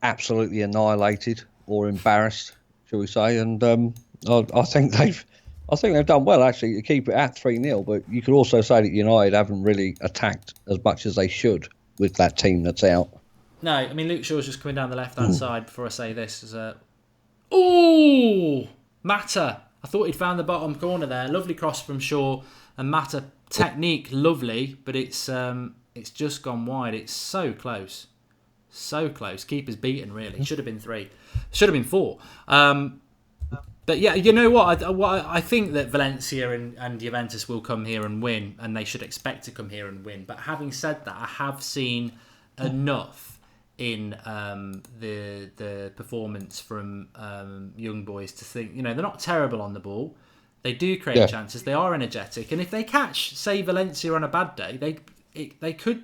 absolutely annihilated or embarrassed, shall we say? And I think they've done well actually to keep it at 3-0. But you could also say that United haven't really attacked as much as they should with that team that's out. No, I mean Luke Shaw's just coming down the left-hand side. Before I say this, Mata. I thought he'd found the bottom corner there. Lovely cross from Shaw, and Mata technique lovely, but it's just gone wide. It's so close. Keeper's beaten really. Should have been 3. Should have been 4. But yeah, you know what? I think that Valencia and Juventus will come here and win, and they should expect to come here and win. But having said that, I have seen enough in the performance from young boys to think, they're not terrible on the ball. They do create chances. They are energetic, and if they catch, say, Valencia on a bad day, they could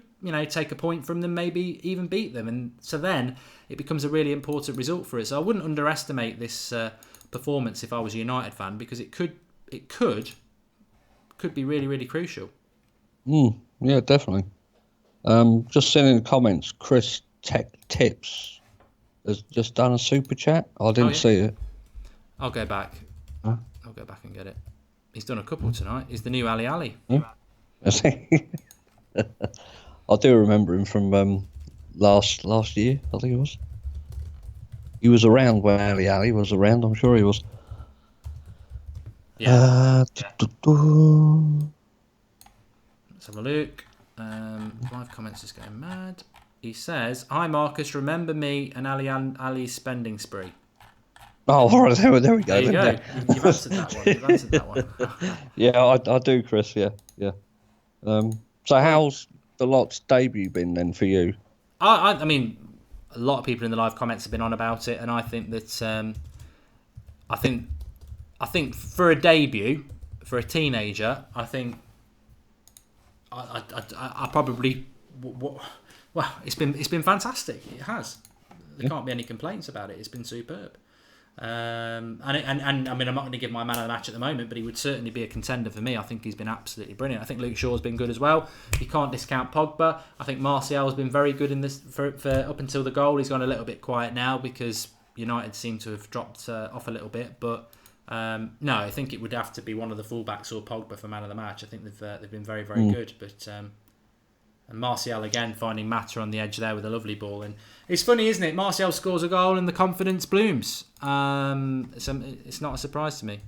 take a point from them, maybe even beat them, and so then it becomes a really important result for us. So I wouldn't underestimate this performance if I was a United fan, because it could be really, really crucial. Yeah, definitely. Just seeing in the comments, Chris Tech Tips has just done a super chat. I didn't see it. I'll go back. Huh? I'll go back and get it. He's done a couple tonight. He's the new Ali. Yeah. I do remember him from last year, I think it was. He was around when Ali was around, I'm sure he was. Yeah. Let's have a look. Live comments is going mad. He says, "Hi Marcus, remember me and Ali's spending spree." Oh, all right, there we go. There you go. You've answered that one. Yeah, I do, Chris. Yeah. So how's the lot's debut been then for you? I mean, A lot of people in the live comments have been on about it, and I think that I think for a debut for a teenager, I think I probably well, it's been fantastic. It has. There can't be any complaints about it. It's been superb. And I mean, I'm not going to give my man of the match at the moment, but he would certainly be a contender for me. I think he's been absolutely brilliant. I think Luke Shaw's been good as well. You can't discount Pogba. I think Martial's been very good in this for up until the goal. He's gone a little bit quiet now because United seem to have dropped off a little bit. But no, I think it would have to be one of the fullbacks or Pogba for man of the match. I think they've been very, very good. But and Martial again finding Mata on the edge there with a lovely ball. And it's funny, isn't it? Martial scores a goal and the confidence blooms. It's not a surprise to me.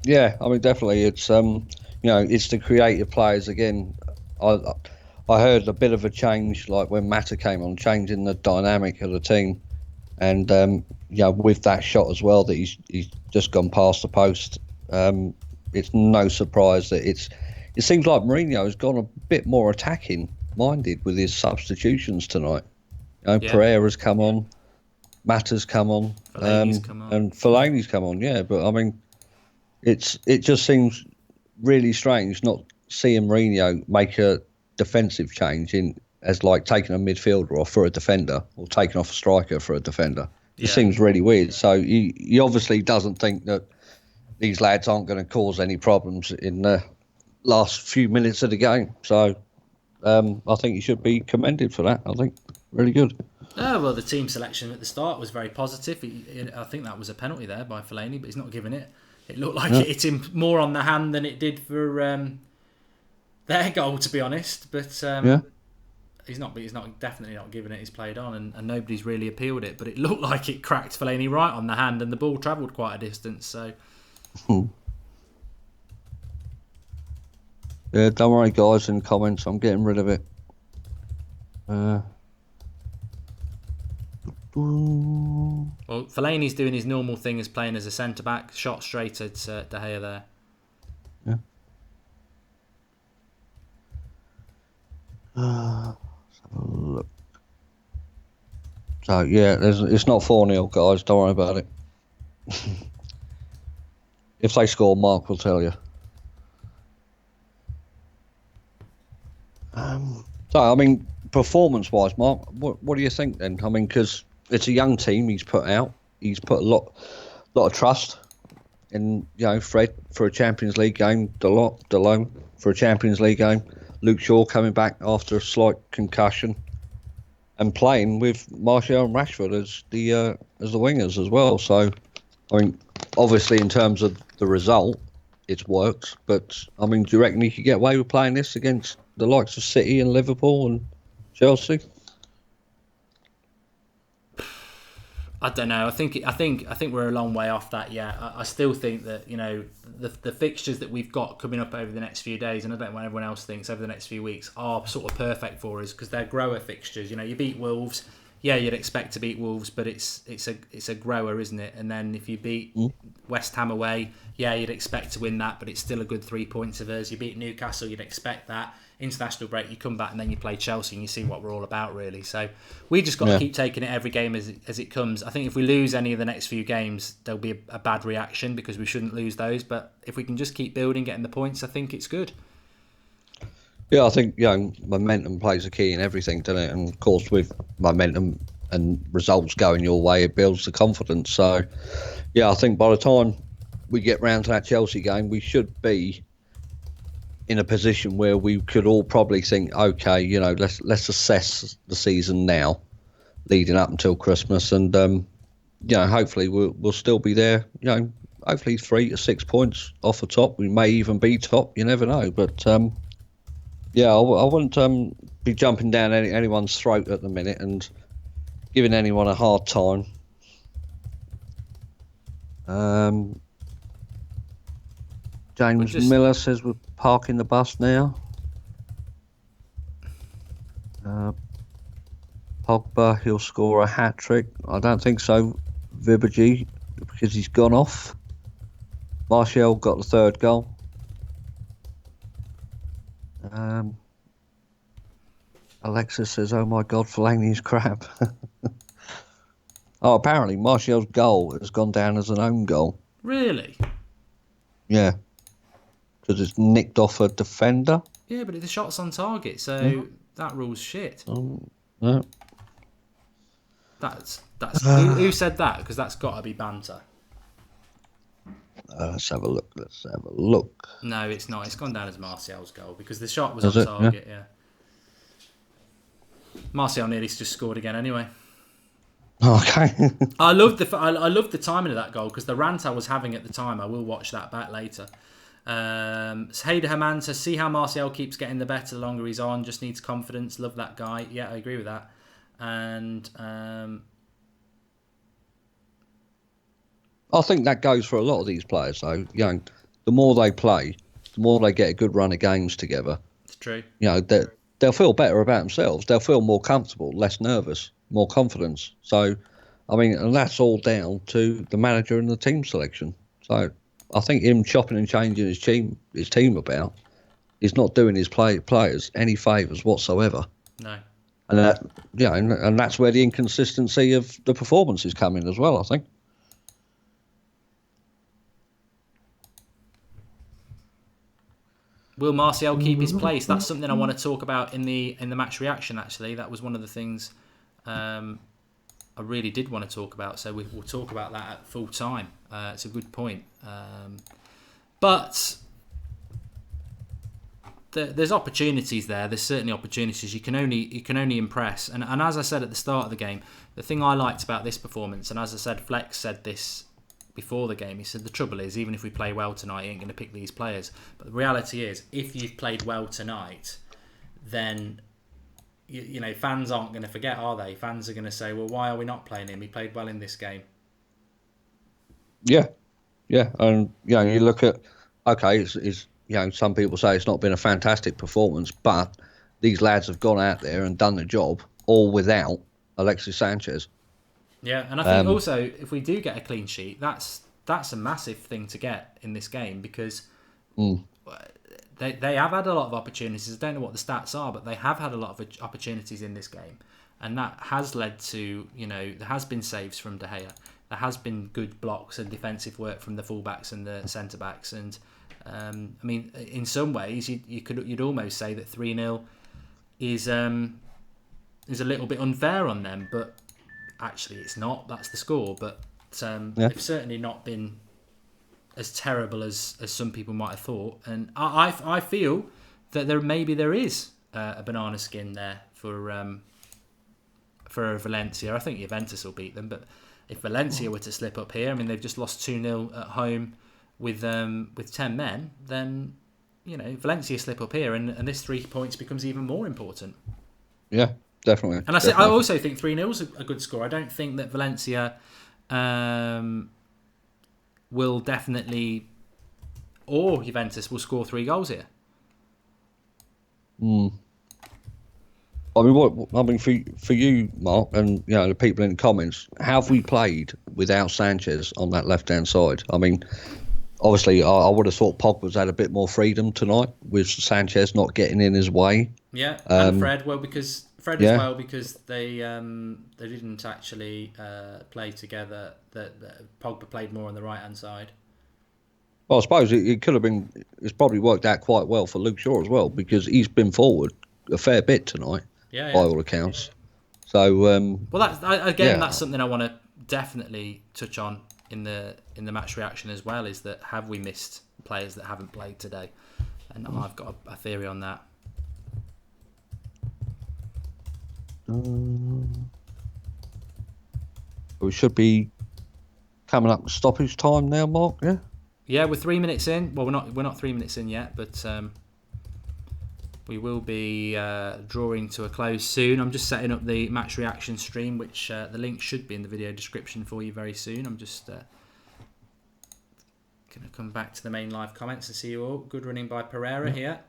Yeah, I mean, definitely. It's it's the creative players again. I heard a bit of a change, like when Mata came on, changing the dynamic of the team, and with that shot as well that he's just gone past the post. It's no surprise that it seems like Mourinho has gone a bit more attacking minded with his substitutions tonight. Pereira's come on, Mata's come on, and Fellaini's come on. Yeah, but I mean, it just seems really strange not seeing Mourinho make a defensive change as like taking a midfielder off for a defender or taking off a striker for a defender. It seems really weird. So he obviously doesn't think that these lads aren't going to cause any problems in the last few minutes of the game. So I think he should be commended for that. I think really good. Well, the team selection at the start was very positive. I think that was a penalty there by Fellaini, but he's not given it. It looked like it hit him more on the hand than it did for their goal, to be honest. But he's definitely not giving it. He's played on, and nobody's really appealed it. But it looked like it cracked Fellaini right on the hand, and the ball travelled quite a distance. So. Yeah, don't worry, guys, in comments. I'm getting rid of it. Well, Fellaini's doing his normal thing as playing as a centre-back. Shot straight at De Gea there. Yeah. Let's have a look. So, yeah, it's not 4-0, guys. Don't worry about it. If they score, Mark will tell you. So, I mean, performance-wise, Mark, what do you think then? I mean, because it's a young team he's put out. He's put a lot of trust in, Fred for a Champions League game, Delon for a Champions League game, Luke Shaw coming back after a slight concussion, and playing with Martial and Rashford as the wingers as well. So, I mean, obviously in terms of the result, it's worked. But I mean, do you reckon he could get away with playing this against the likes of City and Liverpool and Chelsea? I don't know. I think we're a long way off that yet. I still think that the fixtures that we've got coming up over the next few days, and I don't know what everyone else thinks over the next few weeks, are sort of perfect for us because they're grower fixtures. You beat Wolves. Yeah, you'd expect to beat Wolves, but it's a grower, isn't it? And then if you beat West Ham away, yeah, you'd expect to win that, but it's still a good 3 points of us. You beat Newcastle, you'd expect that. International break, you come back and then you play Chelsea and you see what we're all about, really. So we just got to keep taking it every game as it comes. I think if we lose any of the next few games, there'll be a bad reaction because we shouldn't lose those. But if we can just keep building, getting the points, I think it's good. Yeah, I think momentum plays a key in everything, doesn't it? And of course, with momentum and results going your way, it builds the confidence. So, yeah, I think by the time we get round to that Chelsea game, we should be in a position where we could all probably think, okay, let's assess the season now, leading up until Christmas, and hopefully we'll still be there. Hopefully 3 to 6 points off the top. We may even be top. You never know, but. Yeah, I wouldn't be jumping down anyone's throat at the minute and giving anyone a hard time. James Miller says we're parking the bus now. Pogba, he'll score a hat-trick. I don't think so, Vibergy, because he's gone off. Martial got the third goal. Alexis says, "Oh my God, Fellaini's crap." Oh, apparently Martial's goal has gone down as an own goal. Really? Yeah, because it's nicked off a defender. Yeah, but the shot's on target, so that rule's shit. Yeah. That's who said that? Because that's got to be banter. Let's have a look. No, it's not. It's gone down as Martial's goal because the shot was Is on it? target. Yeah. Martial nearly just scored again anyway. Okay. I loved the timing of that goal because the rant I was having at the time. I will watch that back later. Hader Haman says, see how Martial keeps getting the better the longer he's on. Just needs confidence. Love that guy. Yeah, I agree with that. And I think that goes for a lot of these players, though. You know, the more they play, the more they get a good run of games together. it's true. You know, they'll feel better about themselves. They'll feel more comfortable, less nervous, more confidence. So, I mean, and that's all down to the manager and the team selection. So, I think him chopping and changing his team about is not doing his players any favours whatsoever. No. And that, yeah, and that's where the inconsistency of the performance is coming as well, I think. Will Martial keep his place? That's something I want to talk about in the match reaction. Actually, that was one of the things I really did want to talk about. So we'll talk about that at full time. It's a good point. But there's opportunities there. There's certainly opportunities. You can only impress. And as I said at the start of the game, the thing I liked about this performance, and as I said, Flex said this before the game, he said the trouble is even if we play well tonight, he ain't going to pick these players. But the reality is, if you've played well tonight, then you know fans aren't going to forget, are they? Fans are going to say, well, why are we not playing him? He played well in this game. Yeah, and you know, you look at it's you know, some people say it's not been a fantastic performance, but these lads have gone out there and done the job all without Alexis Sanchez. Yeah, and I think also if we do get a clean sheet, that's a massive thing to get in this game because they have had a lot of opportunities. I don't know what the stats are, but they have had a lot of opportunities in this game, and that has led to, you know, there has been saves from De Gea, there has been good blocks and defensive work from the fullbacks and the centre backs, and I mean, in some ways, you'd almost say that 3-0 is a little bit unfair on them, but. Actually, it's not. That's the score, but they've certainly not been as terrible as some people might have thought. And I feel that there is a banana skin there for Valencia. I think Juventus will beat them, but if Valencia were to slip up here, I mean they've just lost 2-0 at home with 10 men, then you know Valencia slip up here, and this 3 points becomes even more important. Yeah. Definitely. And I also think 3-0 is a good score. I don't think that Valencia will definitely, or Juventus will score 3 goals here. I mean, for you, Mark, and you know the people in the comments, how have we played without Sanchez on that left-hand side? I mean, obviously, I would have thought Pogba's had a bit more freedom tonight with Sanchez not getting in his way. Yeah, and Fred, because as well, because they didn't actually play together. That Pogba played more on the right hand side. Well, I suppose it could have been. It's probably worked out quite well for Luke Shaw as well because he's been forward a fair bit tonight, by all accounts. So, well, that's something I want to definitely touch on in the match reaction as well. Is that have we missed players that haven't played today? And I've got a theory on that. We should be coming up to stoppage time now, Mark. Yeah, we're 3 minutes in. Well, we're not 3 minutes in yet, but we will be drawing to a close soon. I'm just setting up the match reaction stream, which the link should be in the video description for you very soon. I'm just going to come back to the main live comments and see you all. Good running by Pereira here.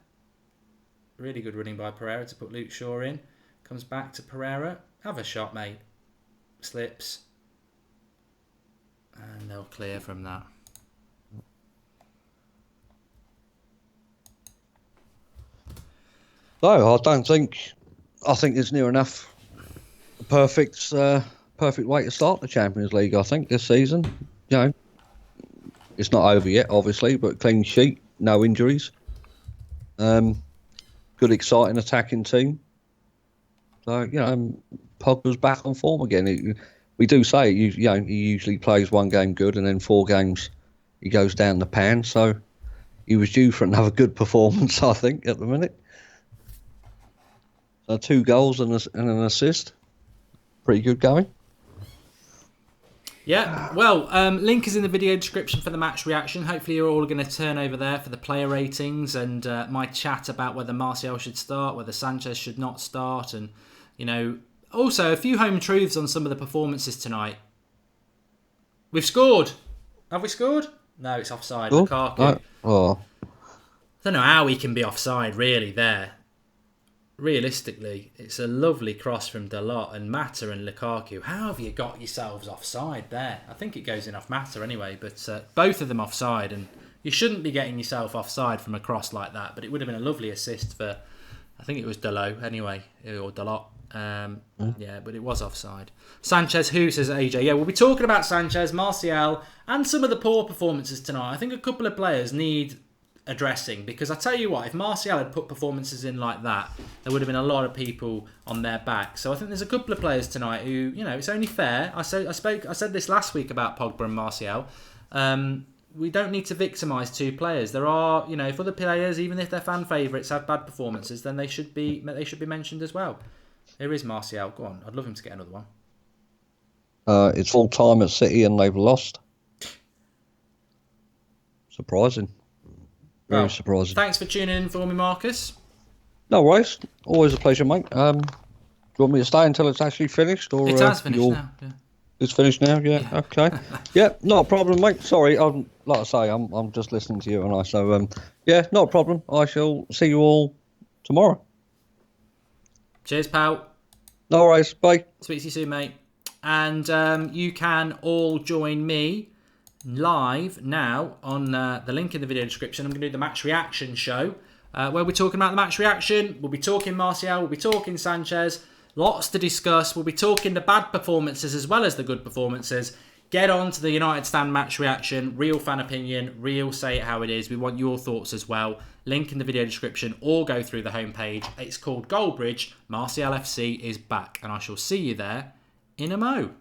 Really good running by Pereira to put Luke Shaw in. Comes back to Pereira. Have a shot, mate. Slips. And they'll clear from that. No, I think it's near enough perfect perfect way to start the Champions League, I think, this season. You know, it's not over yet, obviously, but clean sheet, no injuries. Good, exciting attacking team. So, you know, Pogba's back on form again. We do say, he usually plays one game good and then 4 games he goes down the pan. So he was due for another good performance, I think, at the minute. So 2 goals and an assist. Pretty good going. Yeah, well, link is in the video description for the match reaction. Hopefully you're all going to turn over there for the player ratings and my chat about whether Martial should start, whether Sanchez should not start, and, you know, also a few home truths on some of the performances tonight. We've scored. Have we scored? No, it's offside. Oh, Lukaku. oh. I don't know how he can be offside, really, there. Realistically, it's a lovely cross from Dalot and Mata and Lukaku. How have you got yourselves offside there? I think it goes in off Mata anyway, but both of them offside, and you shouldn't be getting yourself offside from a cross like that, but it would have been a lovely assist for, I think it was Dalot anyway, or Dalot. Yeah, but it was offside. Sanchez, who says AJ? Yeah, we'll be talking about Sanchez, Martial, and some of the poor performances tonight. I think a couple of players need addressing, because I tell you what, if Martial had put performances in like that, there would have been a lot of people on their back. So I think there's a couple of players tonight who, you know, it's only fair. I said this last week about Pogba and Martial. We don't need to victimise 2 players. There are, you know, if other players, even if they're fan favourites, have bad performances, then they should be mentioned as well. Here is Martial. Go on, I'd love him to get another one. It's full time at City and they've lost. Surprising. Very surprising. Thanks for tuning in for me, Marcus. No worries. Always a pleasure, mate. Do you want me to stay until it's actually finished? Or, it has finished now. Yeah. It's finished now, yeah. Okay. Yeah, not a problem, mate. Sorry, like I say, I'm just listening to you and so yeah, not a problem. I shall see you all tomorrow. Cheers, pal. No worries. Bye. Speak to you soon, mate. And you can all join me live now on the link in the video description. I'm going to do the match reaction show where we're talking about the match reaction. We'll be talking Martial, we'll be talking Sanchez, lots to discuss. We'll be talking the bad performances as well as the good performances. Get on to the United Stand match reaction, real fan opinion, real say it how it is. We want your thoughts as well. Link in the video description or go through the homepage. It's called Goldbridge. Martial FC is back and I shall see you there in a mo.